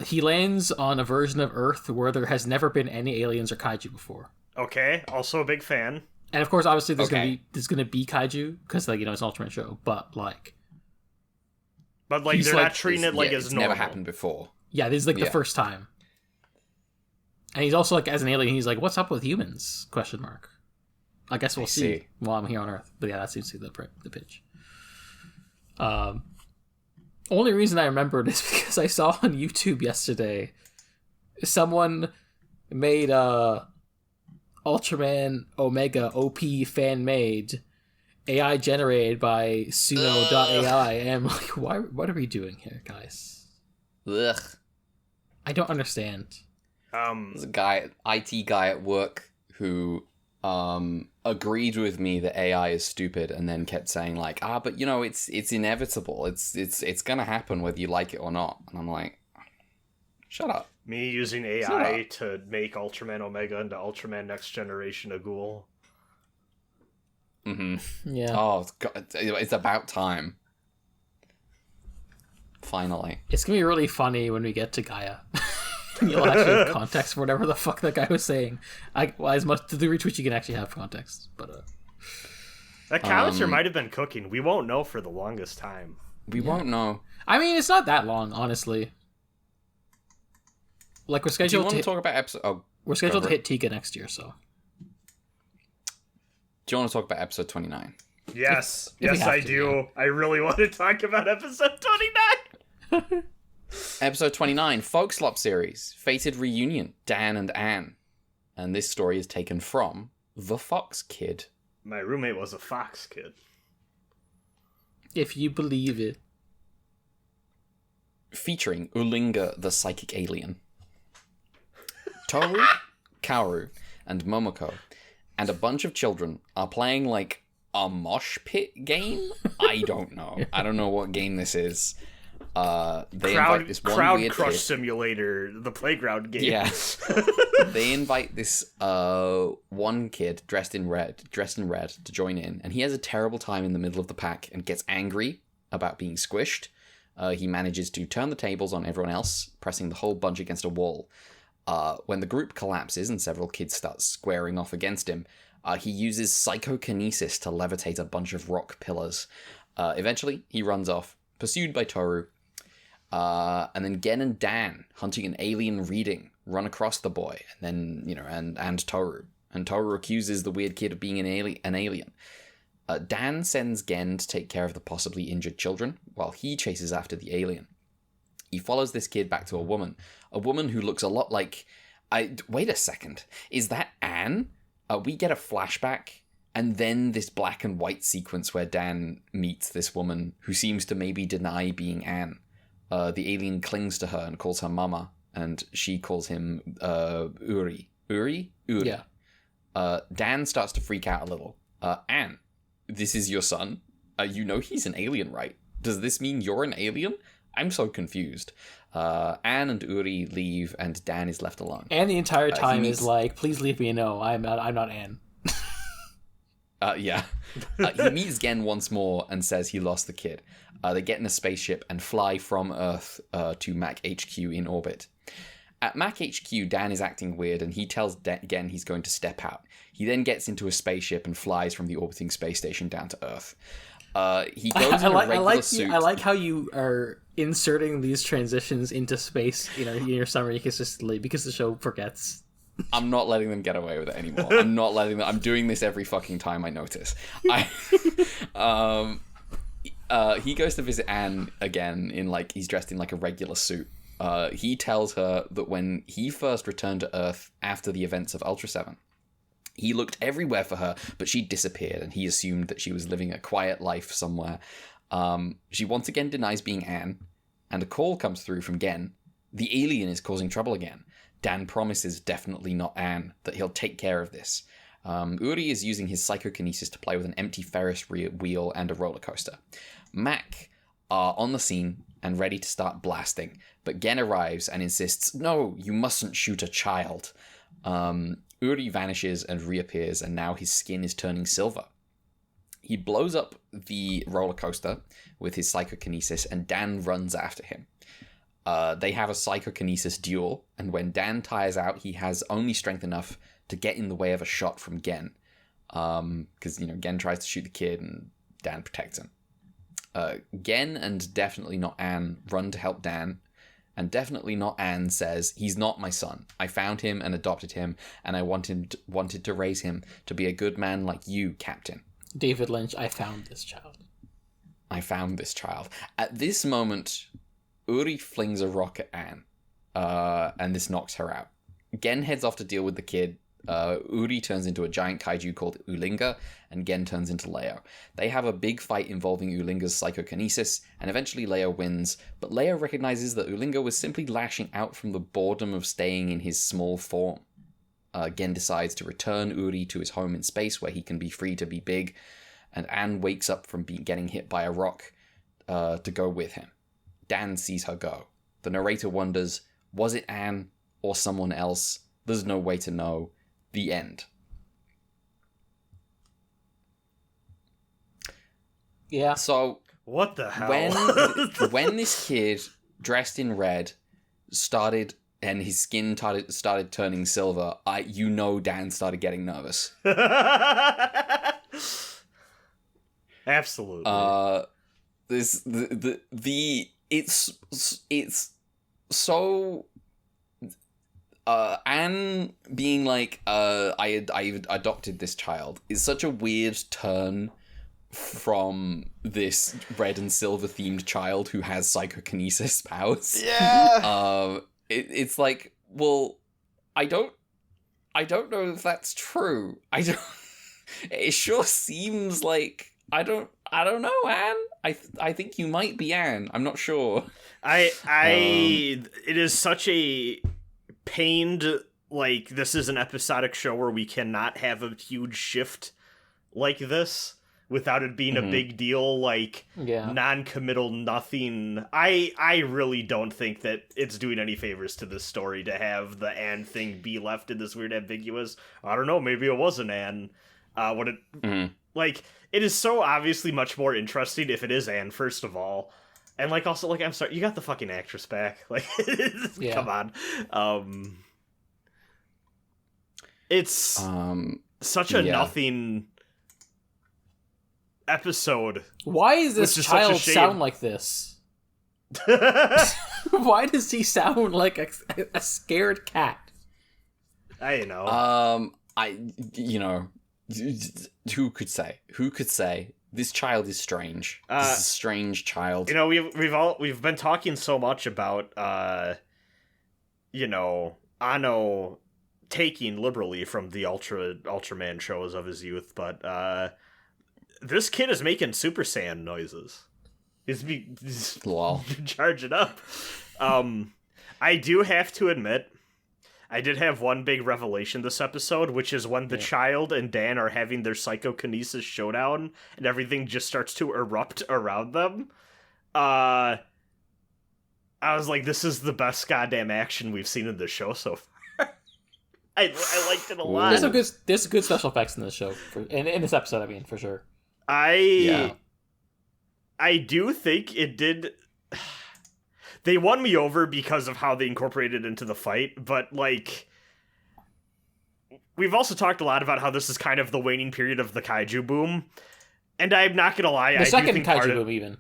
he lands on a version of Earth where there has never been any aliens or kaiju before. Okay, also a big fan. And of course, obviously, there's Okay. gonna be kaiju because, like, you know, it's an Ultraman show. But like, But like He's they're like- not treating it like Yeah, as it's normal. never happened before. yeah, this is like the Yeah. first time. And he's also like, as an alien, he's like, "What's up with humans?" Question mark. I guess we'll see see. while I'm here on Earth. But yeah, that seems to be the pitch. Only reason I remembered is because I saw on YouTube yesterday someone made Ultraman Omega OP fan made AI generated by Suno.ai, and I'm like, what are we doing here, guys? Ugh. I don't understand. There's a IT guy at work who agreed with me that AI is stupid, and then kept saying like, but you know, it's inevitable. It's gonna happen whether you like it or not. And I'm like, shut up. Me using AI to make Ultraman Omega into Ultraman Next Generation a ghoul. Mm-hmm. Yeah. Oh God, it's about time. Finally. It's gonna be really funny when we get to Gaia. You'll actually have context for whatever the fuck that guy was saying. As much to the retweet you can actually have context, but That commenter might have been cooking. We won't know for the longest time. We won't know. I mean, it's not that long, honestly. Like, we're Do you scheduled want to to talk about episode? Oh, we're scheduled to for hit Tika next year, so do you want to talk about episode 29? Yes, If we yes, have I to, do. yeah. I really want to talk about episode 29. Episode 29, Folkslop series, Fated Reunion, Dan and Anne. And this story is taken from The Fox Kid. My roommate was a fox kid. if you believe it. Featuring Ulinga the Psychic Alien. Toru, Kaoru, and Momoko, and a bunch of children are playing like a mosh pit game? I don't know. I don't know what game this is. They invite this one Crowd weird Crush kid. Simulator, the playground game. Yeah. They invite this one kid dressed in red to join in, and he has a terrible time in the middle of the pack and gets angry about being squished. He manages to turn the tables on everyone else, pressing the whole bunch against a wall. When the group collapses and several kids start squaring off against him, he uses psychokinesis to levitate a bunch of rock pillars. Eventually, he runs off, pursued by Toru. And then Gen and Dan, hunting an alien reading, run across the boy, and then, and Toru. And Toru accuses the weird kid of being an alien. Dan sends Gen to take care of the possibly injured children, while he chases after the alien. He follows this kid back to a woman who looks a lot like... Wait a second, is that Anne? We get a flashback, and then this black and white sequence where Dan meets this woman who seems to maybe deny being Anne. The alien clings to her and calls her mama, and she calls him Uri. Uri? Yeah. Dan starts to freak out a little. Anne, this is your son? You know he's an alien, right? Does this mean you're an alien? I'm so confused. Anne and Uri leave, and Dan is left alone. And the entire time meets- is like, please leave me alone. I'm not Anne. Yeah. He meets Gen once more and says he lost the kid. They get in a spaceship and fly from Earth to Mac HQ in orbit. At Mac HQ, Dan is acting weird, and he tells Gen he's going to step out. He then gets into a spaceship and flies from the orbiting space station down to Earth. He goes in a regular suit. I like how you are inserting these transitions into space, in your summary consistently, because the show forgets. I'm not letting them get away with it anymore. I'm not letting them. I'm doing this every fucking time I notice. He goes to visit Anne again he's dressed in like a regular suit. He tells her that when he first returned to Earth after the events of Ultra 7, he looked everywhere for her, but she disappeared, and he assumed that she was living a quiet life somewhere. She once again denies being Anne, and a call comes through from Gen. The alien is causing trouble again. Dan promises definitely not Anne, that he'll take care of this. Uri is using his psychokinesis to play with an empty Ferris wheel and a roller coaster. Mac are on the scene and ready to start blasting, but Gen arrives and insists, "No, you mustn't shoot a child." Uri vanishes and reappears, and now his skin is turning silver. He blows up the roller coaster with his psychokinesis, and Dan runs after him. They have a psychokinesis duel, and when Dan tires out, he has only strength enough to get in the way of a shot from Gen. Because, Gen tries to shoot the kid, and Dan protects him. Gen and Definitely Not Anne run to help Dan, and Definitely Not Anne says, "He's not my son. I found him and adopted him, and I wanted to raise him to be a good man like you, Captain." David Lynch, I found this child. At this moment, Uri flings a rock at Anne, and this knocks her out. Gen heads off to deal with the kid. Uri turns into a giant kaiju called Ulinga, and Gen turns into Leo. They have a big fight involving Ulinga's psychokinesis, and eventually Leo wins, but Leo recognizes that Ulinga was simply lashing out from the boredom of staying in his small form. Gen decides to return Uri to his home in space, where he can be free to be big, and Anne wakes up from getting hit by a rock to go with him. Dan sees her go. The narrator wonders, was it Anne or someone else? There's no way to know. The end. Yeah. So, what the hell? When this kid dressed in red started and his skin started turning silver, Dan started getting nervous. Absolutely. It's so. Anne being like, I adopted this child is such a weird turn from this red and silver themed child who has psychokinesis powers. Yeah. It's like, well, I don't know if that's true. It sure seems like I don't know, Anne. I think you might be Anne. I'm not sure. It is such a pained, like, this is an episodic show where we cannot have a huge shift like this without it being a big deal, like, non-committal nothing. I really don't think that it's doing any favors to this story to have the Anne thing be left in this weird ambiguous, I don't know, maybe it was an Anne. Like, it is so obviously much more interesting if it is Anne, first of all. And, like, also, like, I'm sorry, you got the fucking actress back. Like, come on. It's such a nothing episode. Why is this child sound like this? Why does he sound like a scared cat? I know. Who could say? This child is strange. This is a strange child. We've been talking so much about Anno taking liberally from the Ultraman shows of his youth, but this kid is making Super Saiyan noises. He's charging up. I do have to admit, I did have one big revelation this episode, which is when the child and Dan are having their psychokinesis showdown and everything just starts to erupt around them. I was like, this is the best goddamn action we've seen in the show so far. I liked it a lot. There's good special effects in this show, in this episode, I mean, for sure. I do think it did... they won me over because of how they incorporated it into the fight, but, like, we've also talked a lot about how this is kind of the waning period of the kaiju boom, and I'm not gonna lie, the second kaiju boom, even.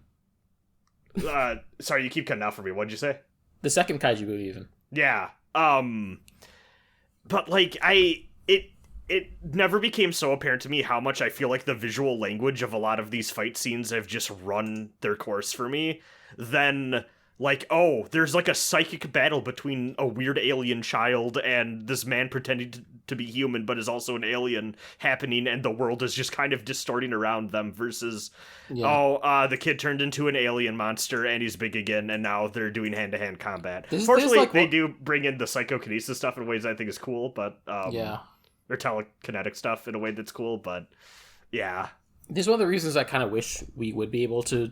Sorry, you keep cutting out for me. What'd you say? The second kaiju boom, even. Yeah. But, like, it never became so apparent to me how much I feel like the visual language of a lot of these fight scenes have just run their course for me. Then, like, oh, there's like a psychic battle between a weird alien child and this man pretending to be human but is also an alien happening, and the world is just kind of distorting around them versus, the kid turned into an alien monster and he's big again, and now they're doing hand-to-hand combat. Fortunately, like, they do bring in the psychokinesis stuff in ways I think is cool, but, or telekinetic stuff in a way that's cool, but yeah. This is one of the reasons I kind of wish we would be able to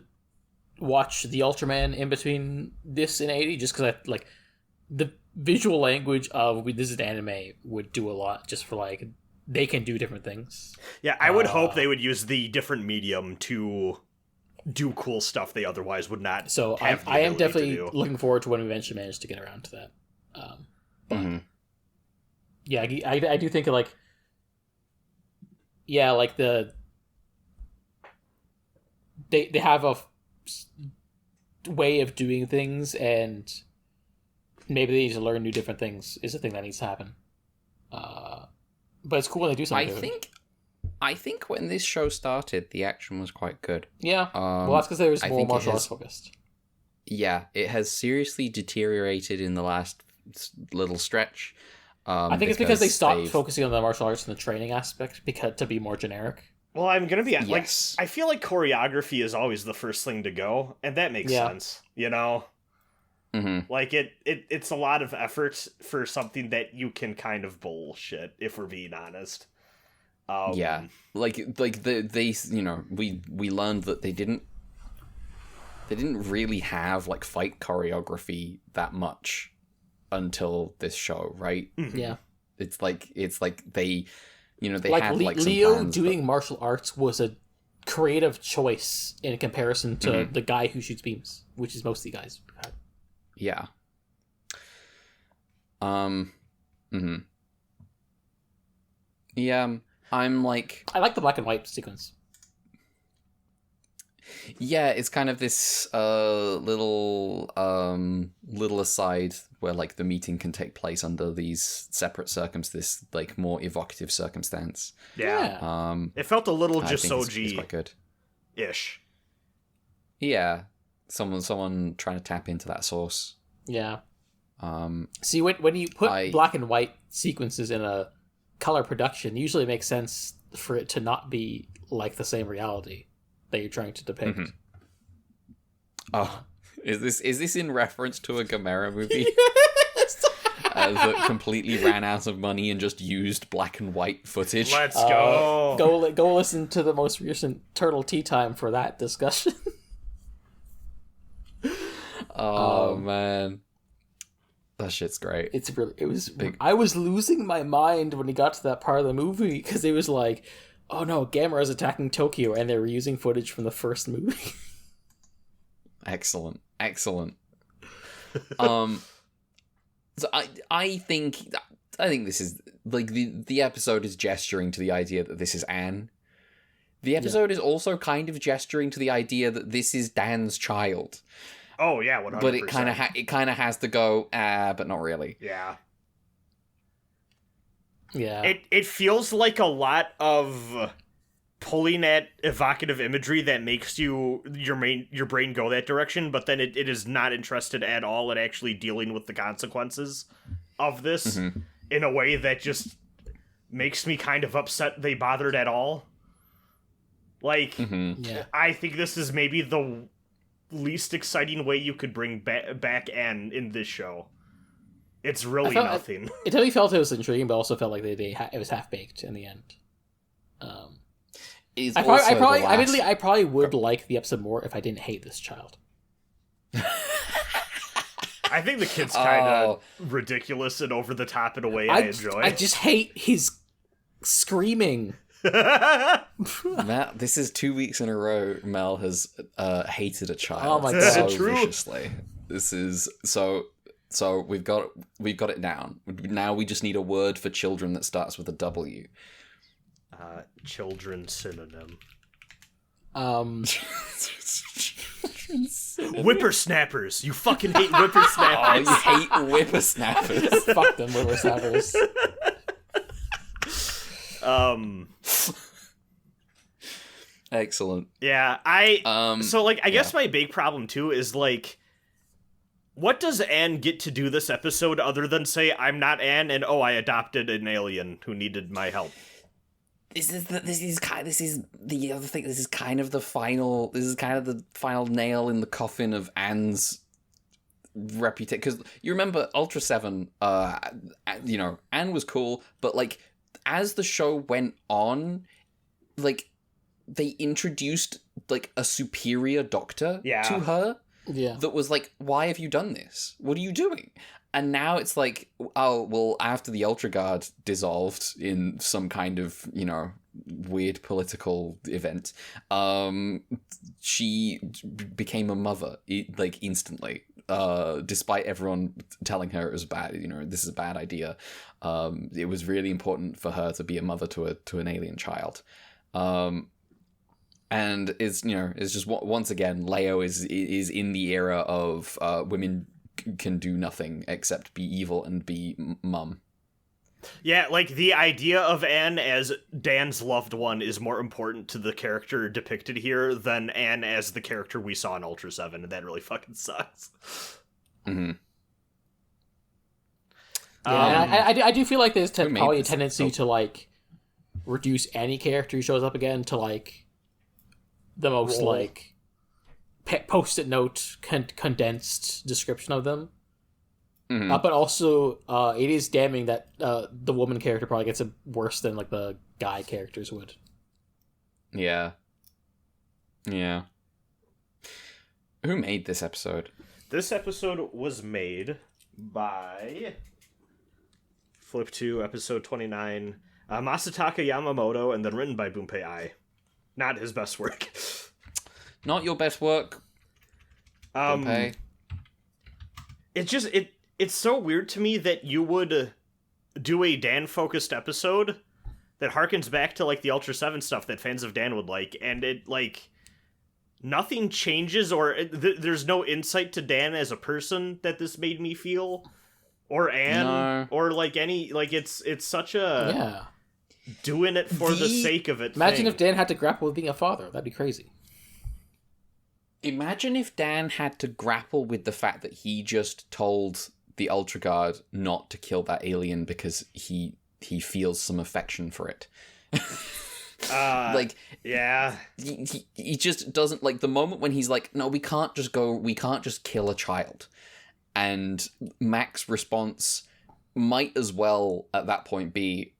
watch the Ultraman in between this and 80, just because I like the visual language of this is anime would do a lot just for like they can do different things. Yeah, I would hope they would use the different medium to do cool stuff they otherwise would not. So I am definitely looking forward to when we eventually manage to get around to that. But yeah, I do think like they have a way of doing things, and maybe they need to learn new different things is the thing that needs to happen. But it's cool when they do something. I think when this show started, the action was quite good. Yeah, well, that's because there was more martial arts focused. Yeah, it has seriously deteriorated in the last little stretch. I think it's because they stopped focusing on the martial arts and the training aspect to be more generic. Well, I'm gonna be like, I feel like choreography is always the first thing to go, and that makes sense, you know. Mm-hmm. Like it's a lot of effort for something that you can kind of bullshit, if we're being honest. Yeah, like they you know, we learned that they didn't really have like fight choreography that much until this show, right? Mm-hmm. Yeah, it's like they, you know, they like had like some Leo plans, doing martial arts was a creative choice in comparison to the guy who shoots beams, which is most of the guys. Yeah. Yeah, I'm like... I like the black and white sequence. Yeah, it's kind of this little aside where like the meeting can take place under these separate this like more evocative circumstance. Yeah. It felt a little Jisoji it's quite good. Ish. Yeah. Someone trying to tap into that source. Yeah. See, when you put black and white sequences in a color production, usually it makes sense for it to not be like the same reality that you're trying to depict. Mm-hmm. Oh, is this in reference to a Gamera movie? That completely ran out of money and just used black and white footage? Let's go. Go listen to the most recent Turtle Tea Time for that discussion. Oh man, that shit's great. It was big. I was losing my mind when he got to that part of the movie because it was like, oh no, Gamera's attacking Tokyo, and they were using footage from the first movie. Excellent. So I think this is like the episode is gesturing to the idea that this is Anne. The episode is also kind of gesturing to the idea that this is Dan's child. Oh yeah, 100%. But it kind of has to go, but not really. Yeah. Yeah. It feels like a lot of pulling at evocative imagery that makes your brain go that direction, but then it is not interested at all in actually dealing with the consequences of this in a way that just makes me kind of upset they bothered at all. Like, I think this is maybe the least exciting way you could bring back Anne in this show. It's really nothing. It totally felt it was intriguing, but also felt like it was half-baked in the end. I probably would like the episode more if I didn't hate this child. I think the kid's kind of ridiculous and over the top in a way I enjoy. I just hate his screaming. Matt, this is 2 weeks in a row Mel has hated a child. Oh my god, so viciously. This is so we've got it down. Now we just need a word for children that starts with a W. Children synonym. Whippersnappers. You fucking hate whippersnappers. Oh, you hate whippersnappers. Fuck them whippersnappers. Excellent. Yeah, I guess my big problem too is like, what does Anne get to do this episode other than say I'm not Anne and I adopted an alien who needed my help? This is the other thing. This is kind of the final nail in the coffin of Anne's reputation. Because you remember Ultra 7, Anne was cool, but like as the show went on, like they introduced like a superior doctor to her. Yeah. That was like, why have you done this? What are you doing? And now it's like, oh, well, after the Ultra Guard dissolved in some kind of, weird political event, she became a mother, like, instantly, despite everyone telling her it was bad, this is a bad idea. It was really important for her to be a mother to an alien child. And it's just once again, Leo is in the era of women can do nothing except be evil and be mum. Yeah, like the idea of Anne as Dan's loved one is more important to the character depicted here than Anne as the character we saw in Ultra 7, and that really fucking sucks. Mm-hmm. Yeah, I do feel like there's probably a tendency to like reduce any character who shows up again to like the most like post-it note condensed description of them. Mm-hmm. But also it is damning that the woman character probably gets it worse than like the guy characters would. Yeah Who made this episode? This episode was made by flip to episode 29, Masataka Yamamoto, and then written by Bunpei Ai. Not his best work. Not your best work. Bunpei. It's so weird to me that you would do a Dan-focused episode that harkens back to, like, the Ultra 7 stuff that fans of Dan would like, and it, like, nothing changes, or there's no insight to Dan as a person that this made me feel, or Anne, or, like, any, like, it's such a doing it for the sake of it Imagine thing. if Dan had to grapple with being a father. That'd be crazy. Imagine if Dan had to grapple with the fact that he just told the Ultra Guard not to kill that alien because he feels some affection for it. He just doesn't, like, the moment when he's like, no, we can't just kill a child. And Mac's response might as well at that point be,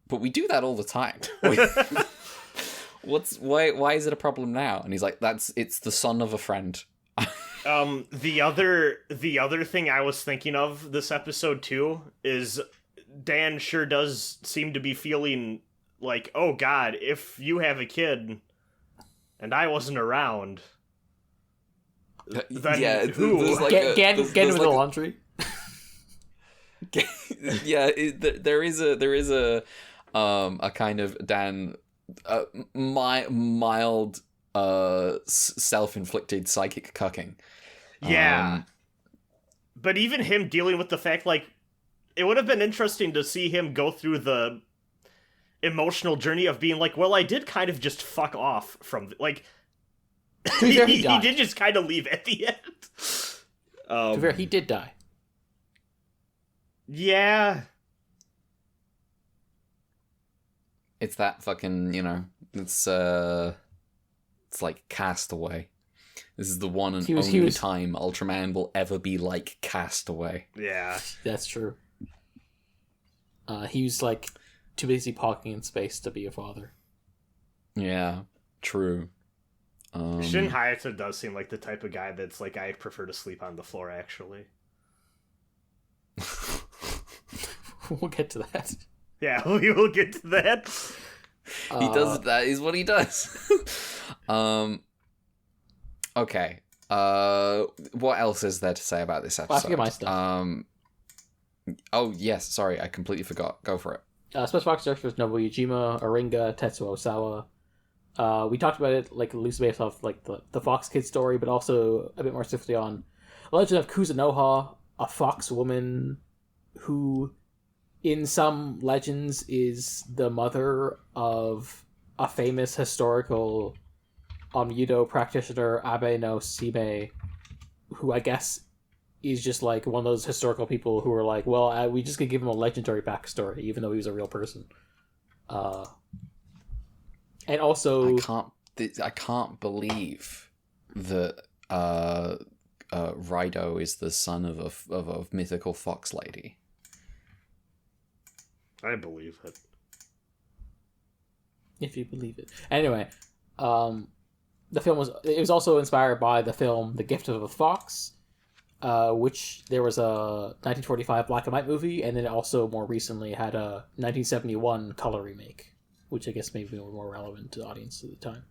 but we do that all the time. Why is it a problem now? And he's like, it's the son of a friend. The other thing I was thinking of this episode too is Dan sure does seem to be feeling like, oh god, if you have a kid and I wasn't around, then who? Get with the laundry. Yeah, there is a kind of Dan mild self-inflicted psychic cucking. Yeah. But even him dealing with the fact, like, it would have been interesting to see him go through the emotional journey of being like, well, I did kind of just fuck off from, like, he did just kind of leave at the end. To be fair, he did die. Yeah. It's that fucking, it's like Castaway. This is the one and only time Ultraman will ever be like Castaway. Yeah. That's true. He was, like, too busy parking in space to be a father. Yeah, true. Shin Hayato does seem like the type of guy that's like, I prefer to sleep on the floor, actually. We'll get to that. Yeah, we will get to that. He does, that is what he does. Okay, What else is there to say about this episode? I forget my stuff. Oh, yes, sorry, I completely forgot. Go for it. Special Fox directors Nobuo Ujima, Aringa, Tetsuo Osawa. We talked about it like loosely based off like the Fox Kids story, but also a bit more specifically on Legend of Kuzunoha, a fox woman who, in some legends, is the mother of a famous historical Onmyudo practitioner, Abe no Sime, who I guess is just like one of those historical people who are like, well, we just could give him a legendary backstory, even though he was a real person. And also, I can't believe that Raido is the son of a mythical fox lady. I believe it. If you believe it. Anyway, the film was also inspired by the film The Gift of a Fox, which there was a 1945 black and white movie, and then it also more recently had a 1971 color remake, which I guess maybe were more relevant to the audience at the time.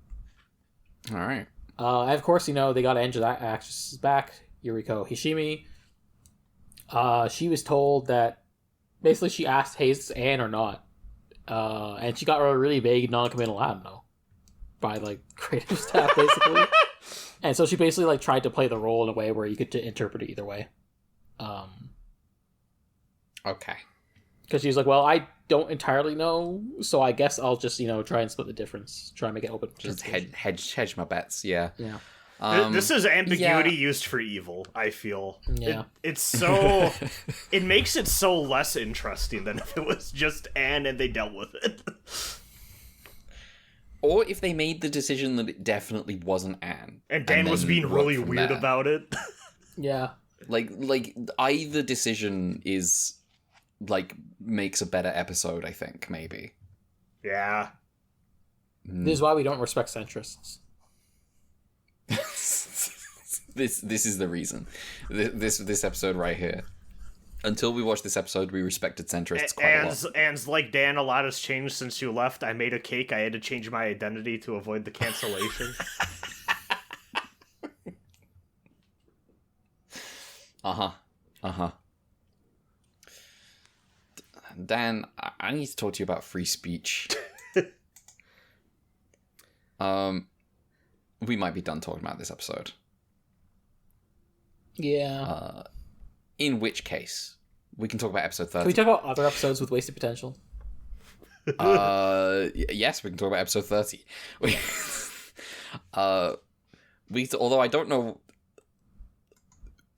All right. And of course, they got Angela actress back, Yuriko Hishimi. She was told that basically she asked, hey, is this Anne or not? And she got a really vague, non-committal I don't know by like creative staff basically. And so she basically like tried to play the role in a way where you could interpret it either way. Okay. Because she was like, well, I don't entirely know, so I guess I'll just, try and split the difference. Try and make it open. Just hedge my bets, yeah. Yeah. This is ambiguity used for evil, I feel. Yeah. It's so... it makes it so less interesting than if it was just Anne and they dealt with it. Or if they made the decision that it definitely wasn't Anne. And Dan was being really weird about it. Yeah. Like either decision is... makes a better episode, I think, maybe. Yeah. This is why we don't respect centrists. This is the reason. This episode right here. Until we watched this episode, we respected centrists quite a lot. And like Dan, a lot has changed since you left. I made a cake. I had to change my identity to avoid the cancellation. Uh-huh. Dan, I need to talk to you about free speech. We might be done talking about this episode. Yeah. In which case, we can talk about episode 30. Can we talk about other episodes with wasted potential? Yes, we can talk about episode 30. Although I don't know...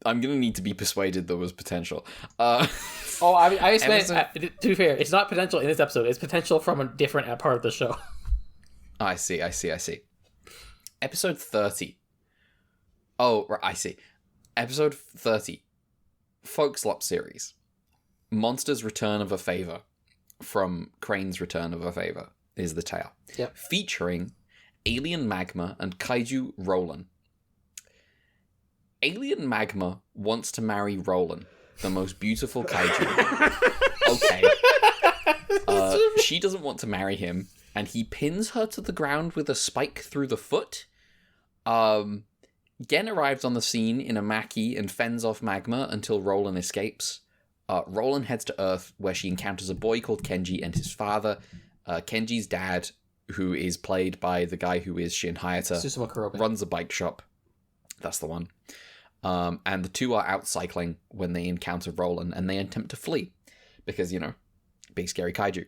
I'm going to need to be persuaded there was potential. I explained, to be fair, it's not potential in this episode. It's potential from a different part of the show. I see. Episode 30. Oh, right, I see. Episode 30. Folkslop series. Monster's Return of a Favor. From Crane's Return of a Favor is the tale. Yep. Featuring Alien Magma and Kaiju Roland. Alien Magma wants to marry Roland, the most beautiful kaiju. Okay. She doesn't want to marry him, and he pins her to the ground with a spike through the foot. Gen arrives on the scene in a Maki and fends off Magma until Roland escapes. Roland heads to Earth, where she encounters a boy called Kenji and his father. Kenji's dad, who is played by the guy who is Shin Hayata, runs a bike shop. That's the one. And the two are out cycling when they encounter Roland, and they attempt to flee. Because, big scary kaiju.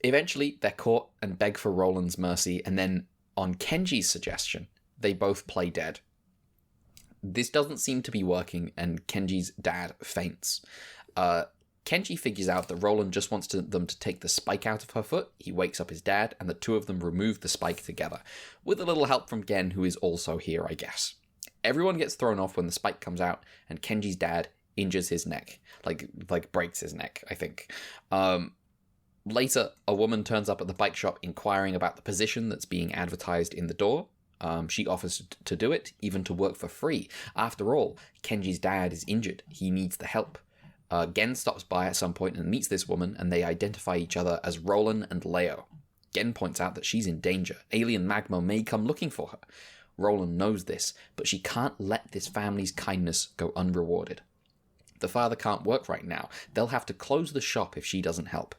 Eventually, they're caught and beg for Roland's mercy, and then, on Kenji's suggestion, they both play dead. This doesn't seem to be working, and Kenji's dad faints. Kenji figures out that Roland just wants them to take the spike out of her foot. He wakes up his dad, and the two of them remove the spike together, with a little help from Gen, who is also here, I guess. Everyone gets thrown off when the spike comes out, and Kenji's dad injures his neck. Like breaks his neck, I think. Later, a woman turns up at the bike shop inquiring about the position that's being advertised in the door. She offers to do it, even to work for free. After all, Kenji's dad is injured. He needs the help. Gen stops by at some point and meets this woman, and they identify each other as Roland and Leo. Gen points out that she's in danger. Alien Magma may come looking for her. Roland knows this, but she can't let this family's kindness go unrewarded. The father can't work right now. They'll have to close the shop if she doesn't help.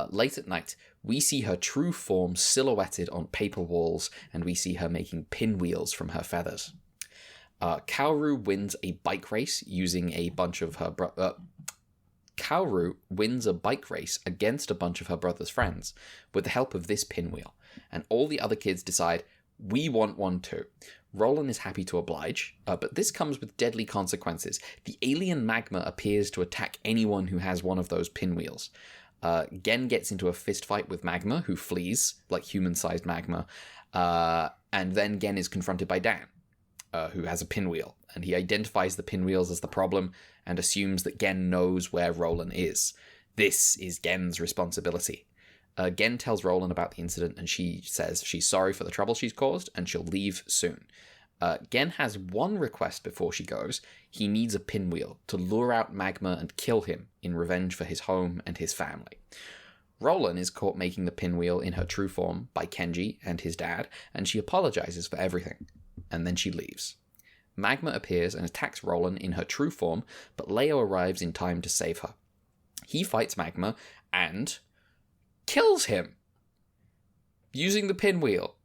Late at night, we see her true form silhouetted on paper walls, and we see her making pinwheels from her feathers. Kaoru wins a bike race using a bunch of her Kaoru wins a bike race against a bunch of her brother's friends with the help of this pinwheel, and all the other kids decide, we want one too. Roland is happy to oblige, but this comes with deadly consequences. The alien magma appears to attack anyone who has one of those pinwheels. Gen gets into a fist fight with Magma, who flees, like human-sized Magma, and then Gen is confronted by Dan, who has a pinwheel, and he identifies the pinwheels as the problem and assumes that Gen knows where Roland is. This is Gen's responsibility. Gen tells Roland about the incident, and she says she's sorry for the trouble she's caused, and she'll leave soon. Gen has one request before she goes. He needs a pinwheel to lure out Magma and kill him in revenge for his home and his family. Roland is caught making the pinwheel in her true form by Kenji and his dad, and she apologizes for everything. And then she leaves. Magma appears and attacks Roland in her true form, but Leo arrives in time to save her. He fights Magma and kills him using the pinwheel.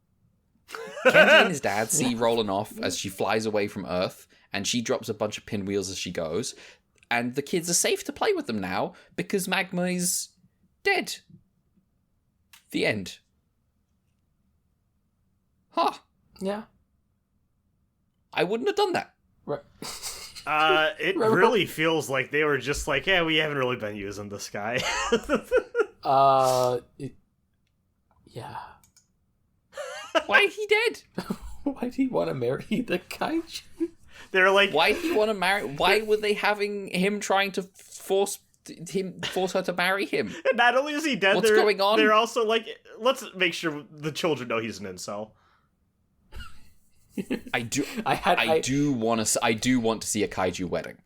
Kenji and his dad see Roland off as she flies away from Earth, and she drops a bunch of pinwheels as she goes, and the kids are safe to play with them now because Magma is dead. The end. Huh. Yeah. I wouldn't have done that. Right. It really feels like they were just like, yeah, we haven't really been using this guy. Yeah. Why is he dead? Why did he want to marry the kaiju? They're like, why did he want to marry? Why were they having him trying to force her to marry him? And not only is he dead, What's going on? They're also like, let's make sure the children know he's an incel. I do want to see a kaiju wedding.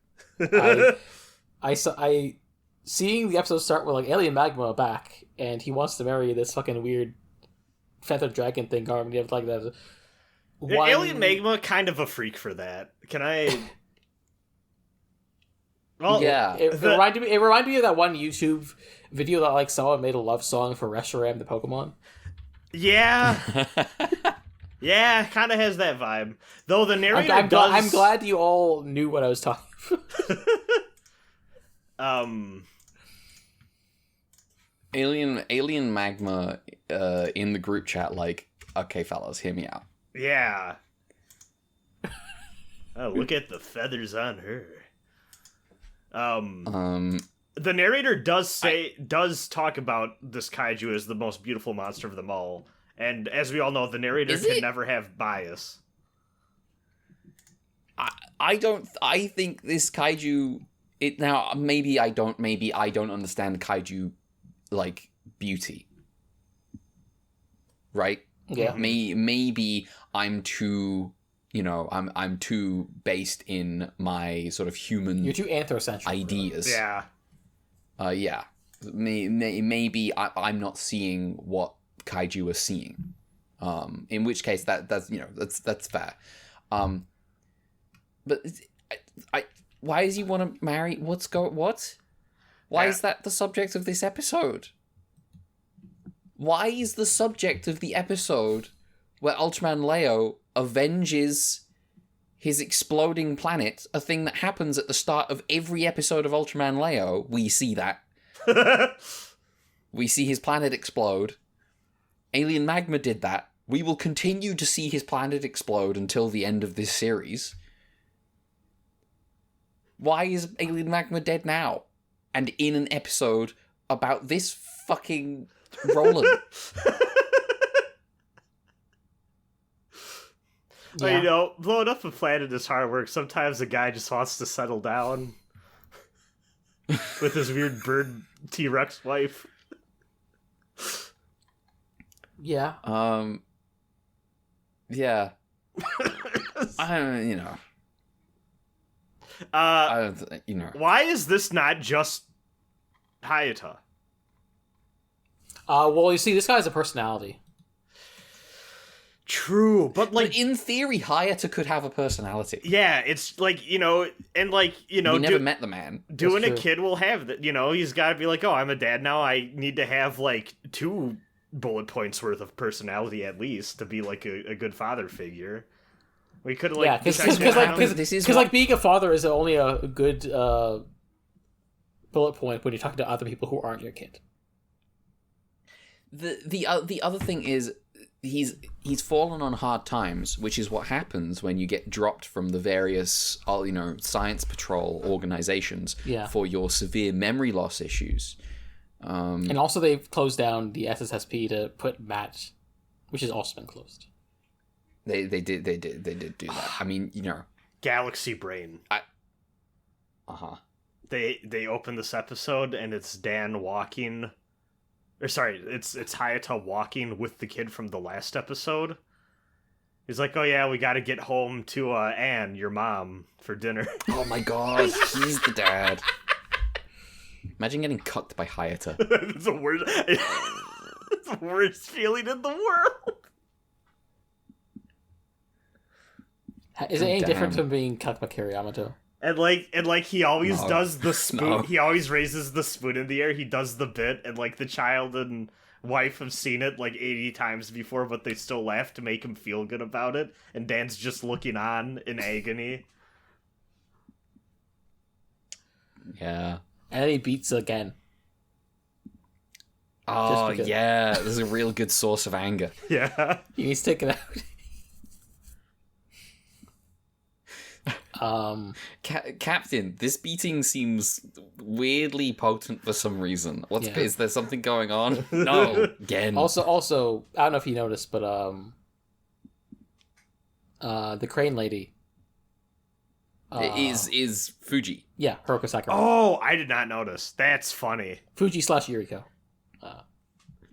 Seeing the episode start with like alien magma back, and he wants to marry this fucking weird feather dragon thing. Like that. Alien magma, kind of a freak for that. Can I? Well, yeah. It reminded me of that one YouTube video that like someone made a love song for Reshiram the Pokemon. Yeah. Yeah, kind of has that vibe. Though the narrator I'm does... glad you all knew what I was talking about. Alien magma in the group chat, like, okay, fellas, hear me out. Yeah. Oh, look at the feathers on her. The narrator does talk about this kaiju as the most beautiful monster of them all. And as we all know, the narrator can never have bias. I think this kaiju... maybe I don't understand kaiju, like, beauty. Right? Yeah. Maybe I'm too... I'm too based in my sort of human... You're too anthrocentric. Ideas. Yeah. Yeah. Maybe I'm not seeing what kaiju are seeing, in which case that's fair, but why does he want to marry? Why is that the subject of this episode? Why is the subject of the episode where Ultraman Leo avenges his exploding planet a thing that happens at the start of every episode of Ultraman Leo? We see that. We see his planet explode. Alien magma did that. We will continue to see his planet explode until the end of this series. Why is alien magma dead now? And in an episode about this fucking Roland. Yeah. Well, blowing up a planet is hard work. Sometimes a guy just wants to settle down with his weird bird T-Rex wife. Yeah. Yeah. I don't, Why is this not just Hayata? Well, you see, this guy has a personality. True, but like But in theory, Hayata could have a personality. yeah, it's like and like We never met the man. Doing a true. kid will have that. He's got to be like, oh, I'm a dad now. I need to have like 2 bullet points worth of personality at least to be like a good father figure. We could have like because being a father is only a good bullet point when you're talking to other people who aren't your kid. The other thing is he's fallen on hard times, which is what happens when you get dropped from the various science patrol organizations for your severe memory loss issues. And also they've closed down the SSSP to put Matt, which has also been closed. They did do that. I mean, Galaxy Brain. They open this episode and it's Dan walking. Or sorry, it's Hayata walking with the kid from the last episode. He's like, oh yeah, we gotta get home to Anne, your mom, for dinner. Oh my god, he's the dad. Imagine getting cucked by Hayata. It's the worst. It's the worst feeling in the world. Is it any different from being cucked by Kiriyamato? And like he always does the spoon. No. He always raises the spoon in the air. He does the bit, and like the child and wife have seen it like 80 times before, but they still laugh to make him feel good about it. And Dan's just looking on in agony. Yeah. And then he beats again. Oh yeah, this is a real good source of anger. Yeah. He needs to take it out. Captain, this beating seems weirdly potent for some reason. Is there something going on? No, again. Also, I don't know if you noticed, but the crane lady is Fuji. Yeah, Hiroko Sakurai. Oh, I did not notice. That's funny. Fuji / Yuriko.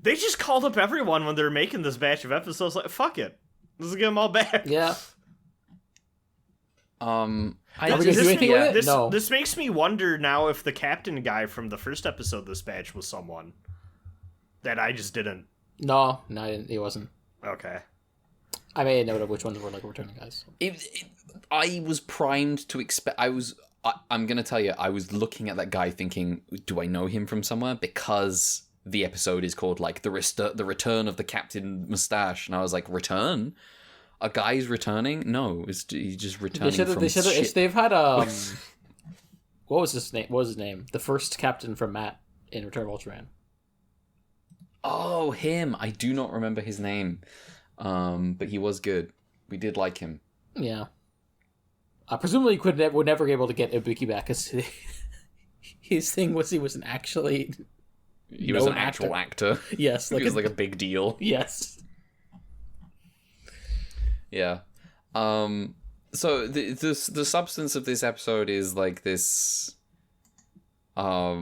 They just called up everyone when they were making this batch of episodes. Like, fuck it, let's get them all back. Yeah. This makes me wonder now if the captain guy from the first episode of this batch was someone that I just didn't. No, I didn't. He wasn't. Okay. I made a note of which ones were like returning guys. I was primed to expect. I'm gonna tell you, I was looking at that guy thinking, do I know him from somewhere? Because the episode is called like the return of the Captain Mustache, and I was like, return. A guy's returning? No, he's just returning from shit. They've had what was his name? What was his name? The first captain from Matt in Return of Ultraman. Oh, him! I do not remember his name, but he was good. We did like him. Yeah. Presumably, he would never be able to get Ibuki back because his thing was he was an actual actor. Yes, he was like a big deal. Yes. Yeah. So the substance of this episode is like this. I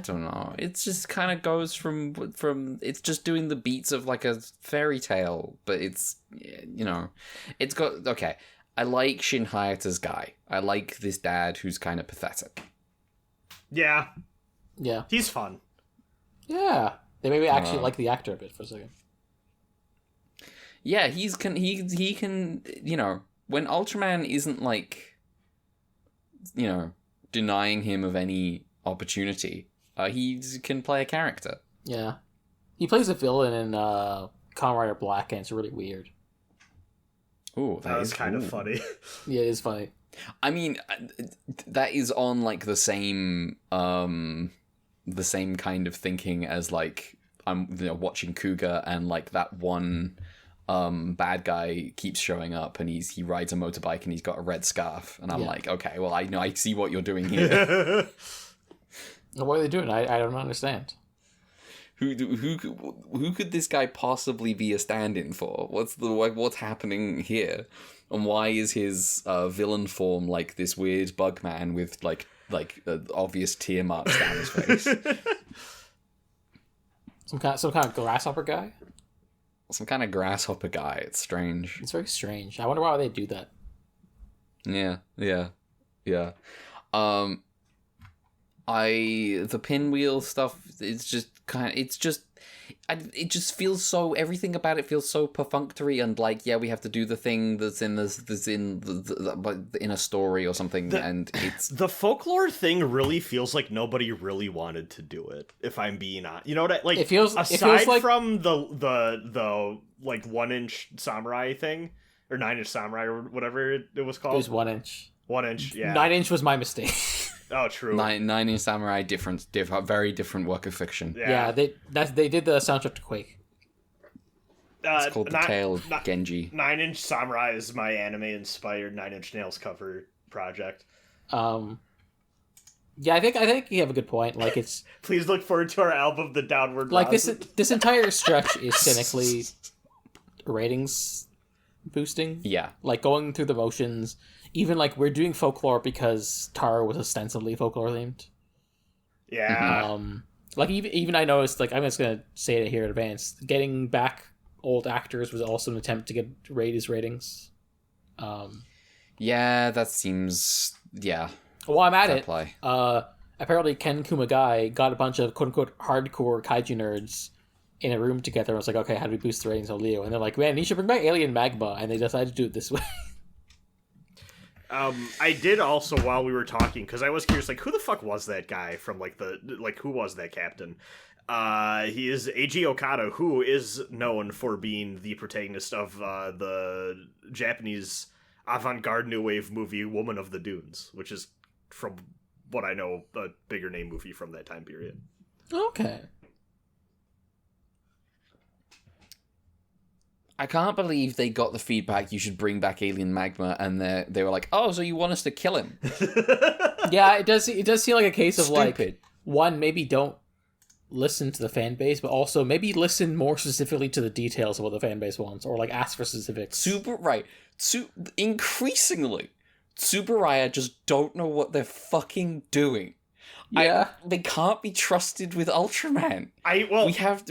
don't know. It just kind of goes from it's just doing the beats of like a fairy tale, but it's it's got okay. I like Shin Hayata's guy. I like this dad who's kind of pathetic. Yeah. Yeah. He's fun. Yeah. They maybe actually like the actor a bit for a second. Yeah, he can when Ultraman isn't like denying him of any opportunity, he can play a character. Yeah. He plays a villain in Kamen Rider Black, and it's really weird. Ooh, that is kind of funny. Yeah, it is funny. I mean, that is on like the same kind of thinking as like I'm watching Kuga, and like that one bad guy keeps showing up, and he rides a motorbike and he's got a red scarf, and I'm like, okay, well, I see what you're doing here. What are they doing? I don't understand. Who could this guy possibly be a stand-in for? What's happening here? And why is his villain form like this weird bug man with like obvious tear marks down his face? Some kind of grasshopper guy? Some kind of grasshopper guy. It's strange. It's very strange. I wonder why they do that. Yeah. The pinwheel stuff, it just feels so, everything about it feels so perfunctory and like, yeah, we have to do the thing that's in in a story or something, and it's... The folklore thing really feels like nobody really wanted to do it, if I'm being honest. You know what I, like, aside like... from the like 1-inch samurai thing, or 9-inch samurai, or whatever it was called. It was 1-inch. 1-inch, yeah. 9-inch was my mistake. Oh, true. 9-inch samurai, very different work of fiction. Yeah, they did the soundtrack to Quake. It's called The Tale of Genji. 9-inch samurai is my anime-inspired 9-inch nails cover project. Yeah, I think you have a good point. Like, it's... Please look forward to our album, The Downward Like, Rosin. this entire stretch is cynically ratings boosting. Yeah. Like, going through the motions. Even, like, we're doing folklore because Tara was ostensibly folklore themed. Yeah. Like, even I noticed, like, I'm just gonna say it here in advance, getting back old actors was also an attempt to raise his ratings. Yeah, that seems... Yeah. Well, I'm at it. Play. Apparently Ken Kumagai got a bunch of quote-unquote hardcore kaiju nerds in a room together and was like, okay, how do we boost the ratings of Leo? And they're like, man, you should bring back Alien Magma, and they decided to do it this way. I did also, while we were talking, because I was curious, like, who the fuck was that guy from, like, who was that captain? He is Eiji Okada, who is known for being the protagonist of the Japanese avant-garde new wave movie Woman of the Dunes, which is, from what I know, a bigger name movie from that time period. Okay. I can't believe they got the feedback you should bring back Alien Magma, and they were like, oh, so you want us to kill him? Yeah, it does seem like a case of Stupid. like, one, maybe don't listen to the fan base, but also maybe listen more specifically to the details of what the fan base wants, or like ask for specifics. Increasingly, Tsuburaya just don't know what they're fucking doing. Yeah, they can't be trusted with Ultraman.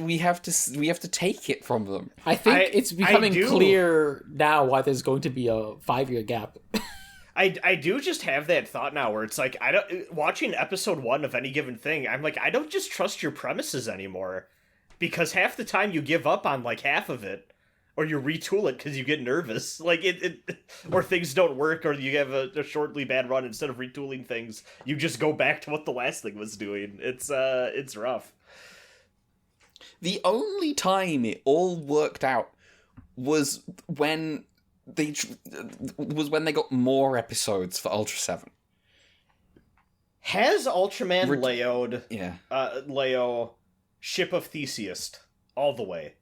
We have to take it from them. I think it's becoming clear now why there's going to be a 5-year gap. I do just have that thought now where it's like, watching episode 1 of any given thing, I'm like, I don't just trust your premises anymore, because half the time you give up on like half of it, or you retool it because you get nervous, like or things don't work, or you have a shortly bad run. Instead of retooling things, you just go back to what the last thing was doing. It's rough. The only time it all worked out was when they got more episodes for Ultra 7. Has Ultraman Leo Ship of Theseus all the way?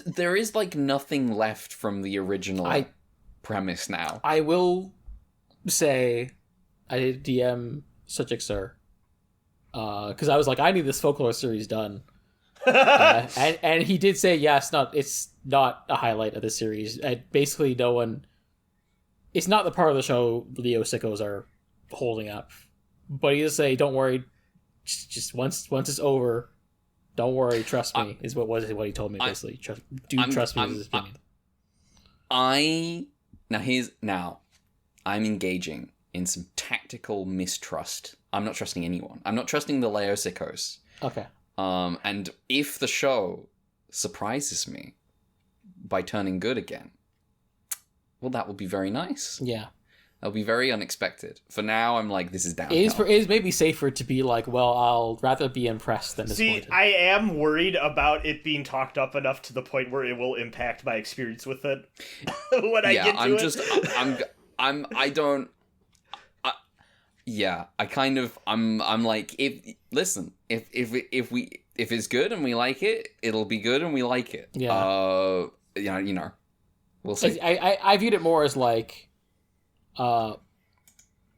There is like nothing left from the original premise now. I will say I did DM Suchik Sir because I was like, I need this folklore series done. And he did say, yeah, it's not a highlight of the series. Basically, it's not the part of the show Leo sickos are holding up. But he does say, don't worry, just once it's over, don't worry, trust me, is what he told me, basically. Trust me is his opinion. I'm engaging in some tactical mistrust. I'm not trusting anyone. I'm not trusting the Leo sickos. Okay. And if the show surprises me by turning good again, well, that will be very nice. Yeah. That'll be very unexpected. For now, I'm like, this is downhill. It is maybe safer to be like, well, I'll rather be impressed than disappointed. See, I am worried about it being talked up enough to the point where it will impact my experience with it when I get to it. I'm like, if it's good and we like it, it'll be good and we like it. Yeah. We'll see. I viewed it more as like,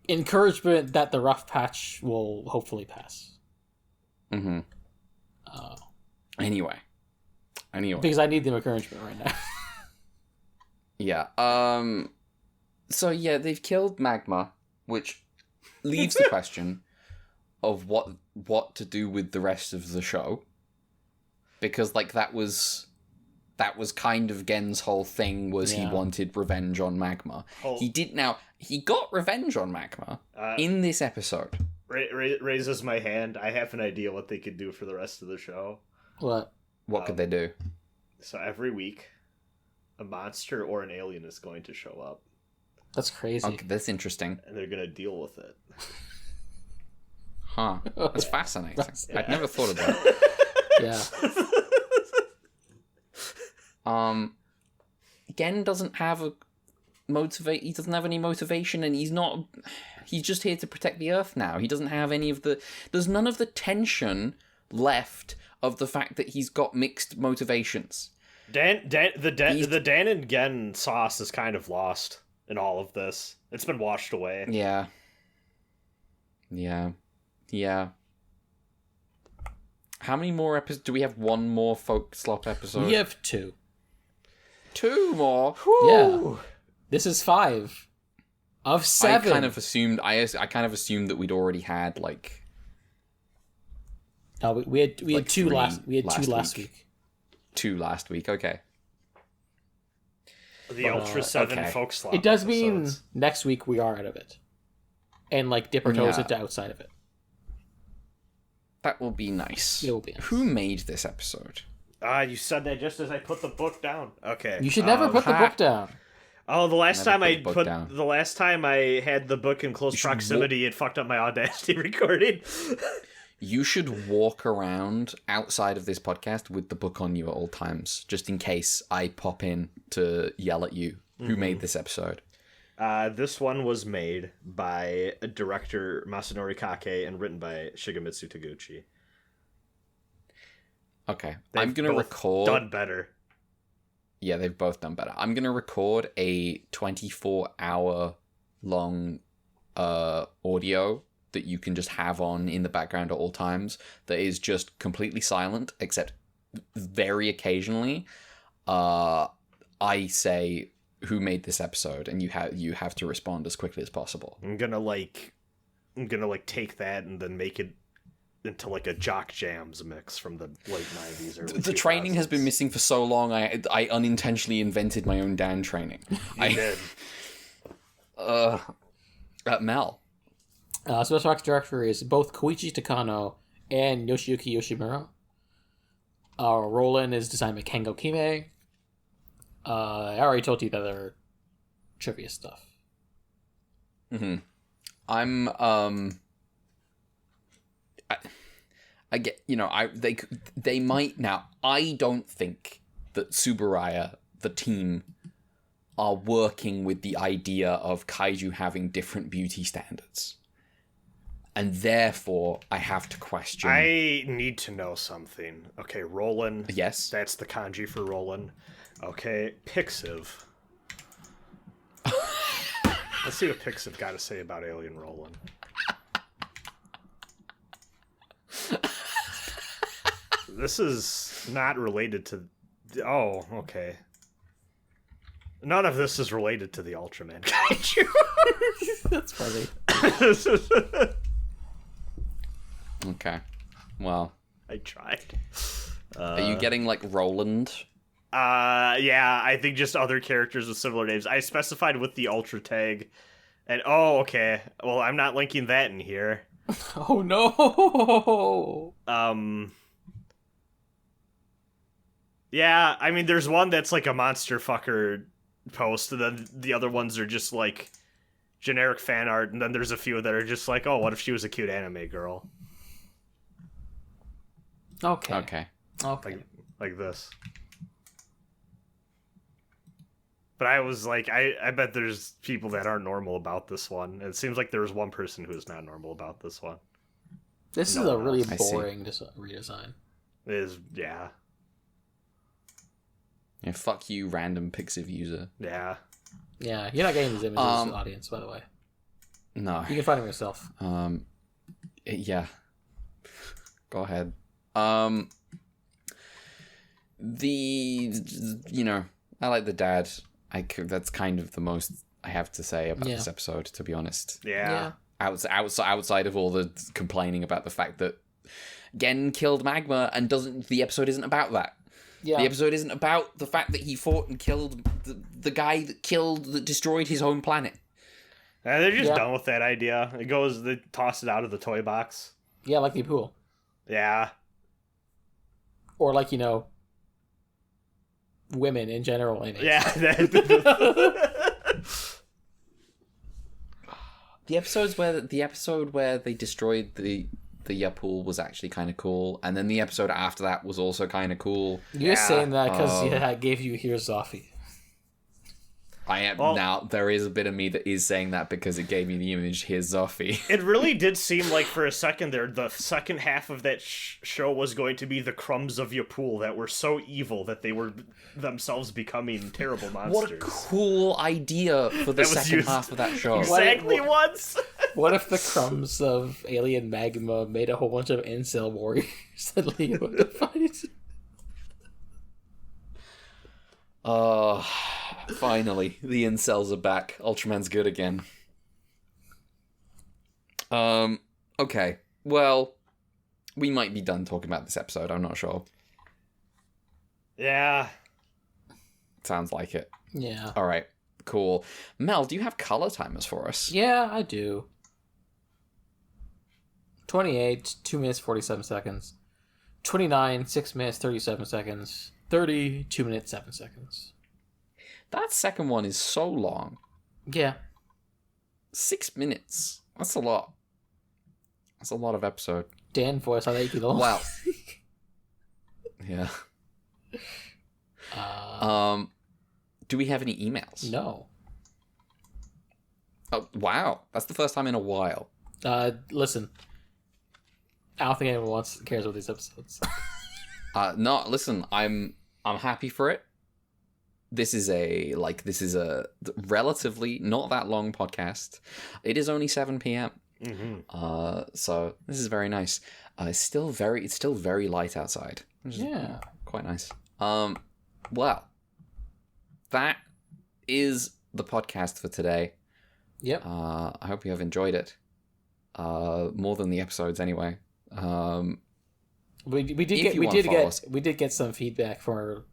encouragement that the rough patch will hopefully pass. Mm-hmm. Anyway. Because I need the encouragement right now. Yeah. So yeah, they've killed Magma, which leaves the question of what to do with the rest of the show. Because like that was That was kind of Gen's whole thing, was he wanted revenge on Magma. He got revenge on Magma in this episode. Raises my hand. I have an idea what they could do for the rest of the show. What? What could they do? So every week, a monster or an alien is going to show up. That's crazy. Okay, that's interesting. And they're going to deal with it. Huh. That's fascinating. I'd never thought of that. Yeah. Gen doesn't have he doesn't have any motivation, and he's just here to protect the Earth now. He doesn't have there's none of the tension left of the fact that he's got mixed motivations. The Dan and Gen sauce is kind of lost in all of this. It's been washed away. Yeah. How many more episodes? Do we have one more Folkslop episode? We have 2. 2 more? Whew. Yeah. This is 5 of 7. I kind of assumed that we'd already had like. No, we had 2 last week. 2 last week. Okay. The Ultra 7 Folkslop. It does mean next week we are out of it, and like dip our toes into outside of it. That will be nice. It will be nice. Who made this episode? You said that just as I put the book down. Okay. You should never put the book down. Oh, the last time I had the book in close proximity, it fucked up my Audacity recording. You should walk around outside of this podcast with the book on you at all times, just in case I pop in to yell at you. Who made this episode? This one was made by director Masanori Kake and written by Shigemitsu Taguchi. Okay. I'm going to record... done better. Yeah, they've both done better. I'm going to record a 24-hour long audio that you can just have on in the background at all times that is just completely silent, except very occasionally I say who made this episode, and you have to respond as quickly as possible. I'm gonna take that and then make it into like a Jock Jams mix from the late 90s or the training has been missing for so long. I unintentionally invented my own Dan training. You did. Mel. Special effects director is both Koichi Takano and Yoshiyuki Yoshimura. Roland is designed by Kengo Kime. I already told you the other trivia stuff. Mm-hmm. I get, they might now. I don't think that Tsuburaya, the team, are working with the idea of kaiju having different beauty standards. And therefore, I have to question... I need to know something. Okay, Roland. Yes? That's the kanji for Roland. Okay, Pixiv. Let's see what Pixiv got to say about Alien Roland. This is not related to... Oh, okay. None of this is related to the Ultraman kaiju. That's funny. Okay. Well. I tried. Are you getting, like, Roland? Yeah, I think just other characters with similar names. I specified with the Ultra tag. And, oh, okay. Well, I'm not linking that in here. Oh, no! Yeah, I mean, there's one that's like a monster fucker post, and then the other ones are just, like, generic fan art, and then there's a few that are just like, oh, what if she was a cute anime girl? Okay. Like this. But I was like, I bet there's people that aren't normal about this one. And it seems like there's one person who is not normal about this one. This is a really boring redesign. It is, yeah. Yeah, fuck you, random Pixiv user. Yeah. Yeah, you're not getting these images, audience, by the way. No. You can find them yourself. Yeah. Go ahead. I like the dad. That's kind of the most I have to say about this episode, to be honest. Yeah. Outside of all the complaining about the fact that Gen killed Magma, and the episode isn't about that. Yeah. The episode isn't about the fact that he fought and killed the guy that destroyed his home planet. They're just done with that idea. They toss it out of the toy box. Yeah, like the pool. Yeah. Or like, women in general in it. Yeah. The episode where they destroyed the pool was actually kind of cool, and then the episode after that was also kind of cool. You're saying that because I gave you Here's Zoffy. I am now. There is a bit of me that is saying that because it gave me the image. Here's Zoffy. It really did seem like for a second there, the second half of that show was going to be the crumbs of your pool that were so evil that they were themselves becoming terrible monsters. What a cool idea for the second half of that show. Exactly once. What if the crumbs of alien magma made a whole bunch of incel warriors that Leo had to fight? Finally, the incels are back. Ultraman's good again. Okay. Well, we might be done talking about this episode. I'm not sure. Yeah. Sounds like it. Yeah. All right. Cool. Mel, do you have color timers for us? Yeah, I do. 28, 2 minutes, 47 seconds. 29, 6 minutes, 37 seconds. 30, 2 minutes, 7 seconds. That second one is so long. Yeah. 6 minutes. That's a lot. That's a lot of episode. Dan voice, how they keep long. Wow. Yeah. Do we have any emails? No. Oh, wow. That's the first time in a while. Listen. I don't think anyone cares about these episodes. No, listen, I'm happy for it. This is a relatively not that long podcast. It is only 7 p.m. Mm-hmm. So this is very nice. It's still very light outside. Which is quite nice. Well, that is the podcast for today. Yep. I hope you have enjoyed it. More than the episodes anyway. We did get some feedback for our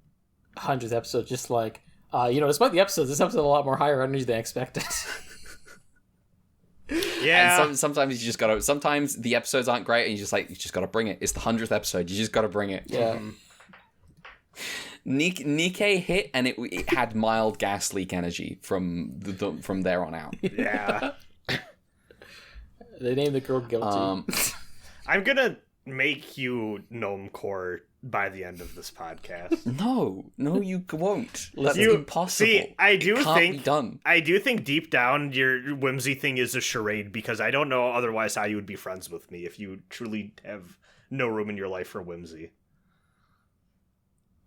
100th episode, just like despite the episodes, this episode had a lot more higher energy than expected. Yeah. And sometimes you just gotta. Sometimes the episodes aren't great, and you just gotta bring it. It's the 100th episode. You just gotta bring it. Yeah. Nikke hit, and it had mild gas leak energy from there on out. Yeah. They named the girl guilty. I'm gonna make you gnome core by the end of this podcast. No, you won't. That's You- impossible. See, I do It can't think be done. I do think deep down your whimsy thing is a charade, because I don't know otherwise how you would be friends with me if you truly have no room in your life for whimsy.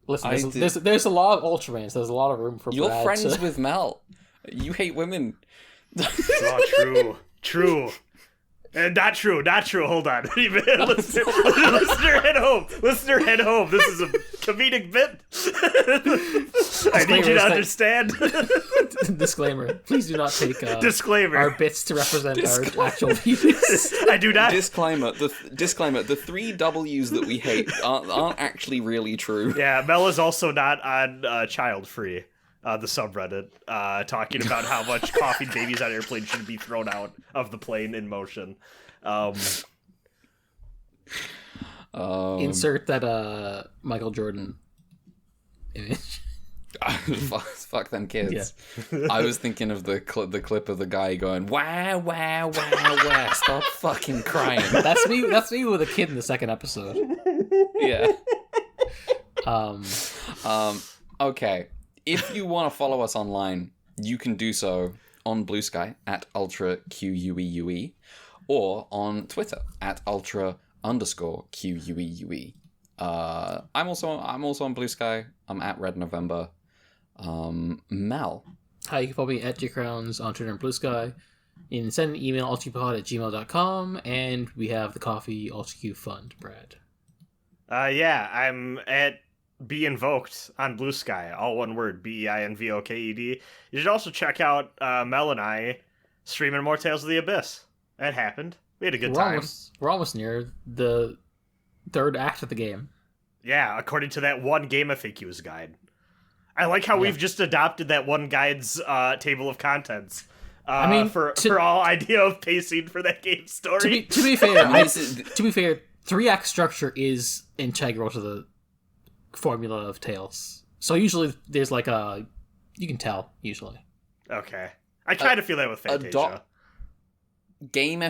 Listen, there's a lot of Ultramans. There's a lot of room for You're Brad friends to... with Mel. You hate women. Oh, true. Not true. Hold on. Listener head home. This is a comedic bit. I need you to understand. Disclaimer. Please do not take Disclaimer. our bits to represent our actual views. I do not. Disclaimer. The 3 W's that we hate aren't actually really true. Yeah, Mel is also not on Child Free, the subreddit, talking about how much coughing babies on airplanes should be thrown out of the plane in motion. Insert that Michael Jordan image. Fuck them kids. Yeah. I was thinking of the clip of the guy going, wow, wow, wow, wow, stop fucking crying. That's me with a kid in the second episode. Yeah. Okay. If you want to follow us online, you can do so on Blue Sky at UltraQUEUE or on Twitter at Ultra_QUEUE. I'm also on Blue Sky. I'm at Red November. Mel. Hi, you can follow me at jcrowns on Twitter and Blue Sky. You can send an email ultrapod@gmail.com, and we have the coffee UltraQ Fund, Brad. Yeah, I'm at Be Invoked on Blue Sky, all one word, BEINVOKED. You should also check out Mel and I streaming more Tales of the Abyss. That happened. We had a good time. We're almost near the third act of the game. Yeah, according to that one Game FAQs guide. I like how we've just adopted that one guide's table of contents. For all idea of pacing for that game story. To be fair, to be fair, 3-act structure is integral to the formula of Tales. So usually there's like you can tell usually. Okay, I kind of feel that with Fantasia. Game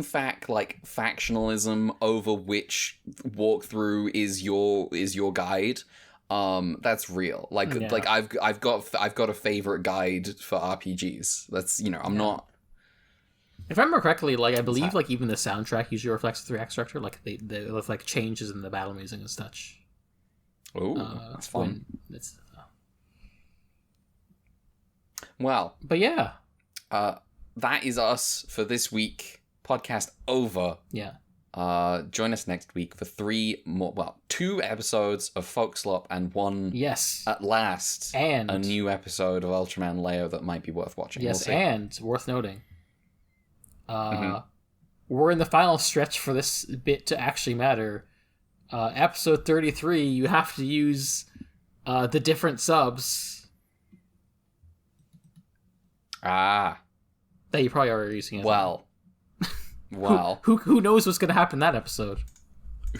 fact, like factionalism over which walkthrough is your guide. That's real. Like I've got a favorite guide for RPGs. That's I'm not. If I remember correctly, like I believe like even the soundtrack usually reflects the 3-act structure. Like they look like changes in the battle music and such. Oh, that's fun. Well, but yeah, that is us for this week. Podcast over. Yeah. Join us next week for 2 episodes of Folkslop and one, at last, and a new episode of Ultraman Leo that might be worth watching. Yes, and worth noting, we're in the final stretch for this bit to actually matter. Episode 33, you have to use the different subs. That you probably are using. Well. Wow. Who knows what's going to happen in that episode?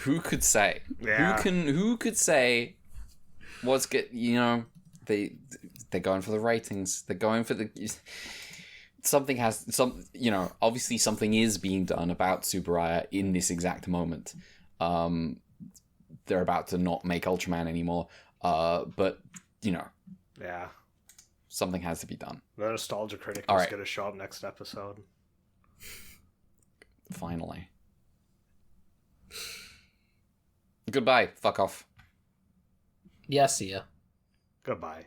Who could say? Yeah. Who could say what's good? They're going for the ratings. They're going for the obviously something is being done about Tsuburaya in this exact moment. They're about to not make Ultraman anymore. But yeah. Something has to be done. The Nostalgia Critic is going to show up next episode. Finally. Goodbye. Fuck off. Yeah, see ya. Goodbye.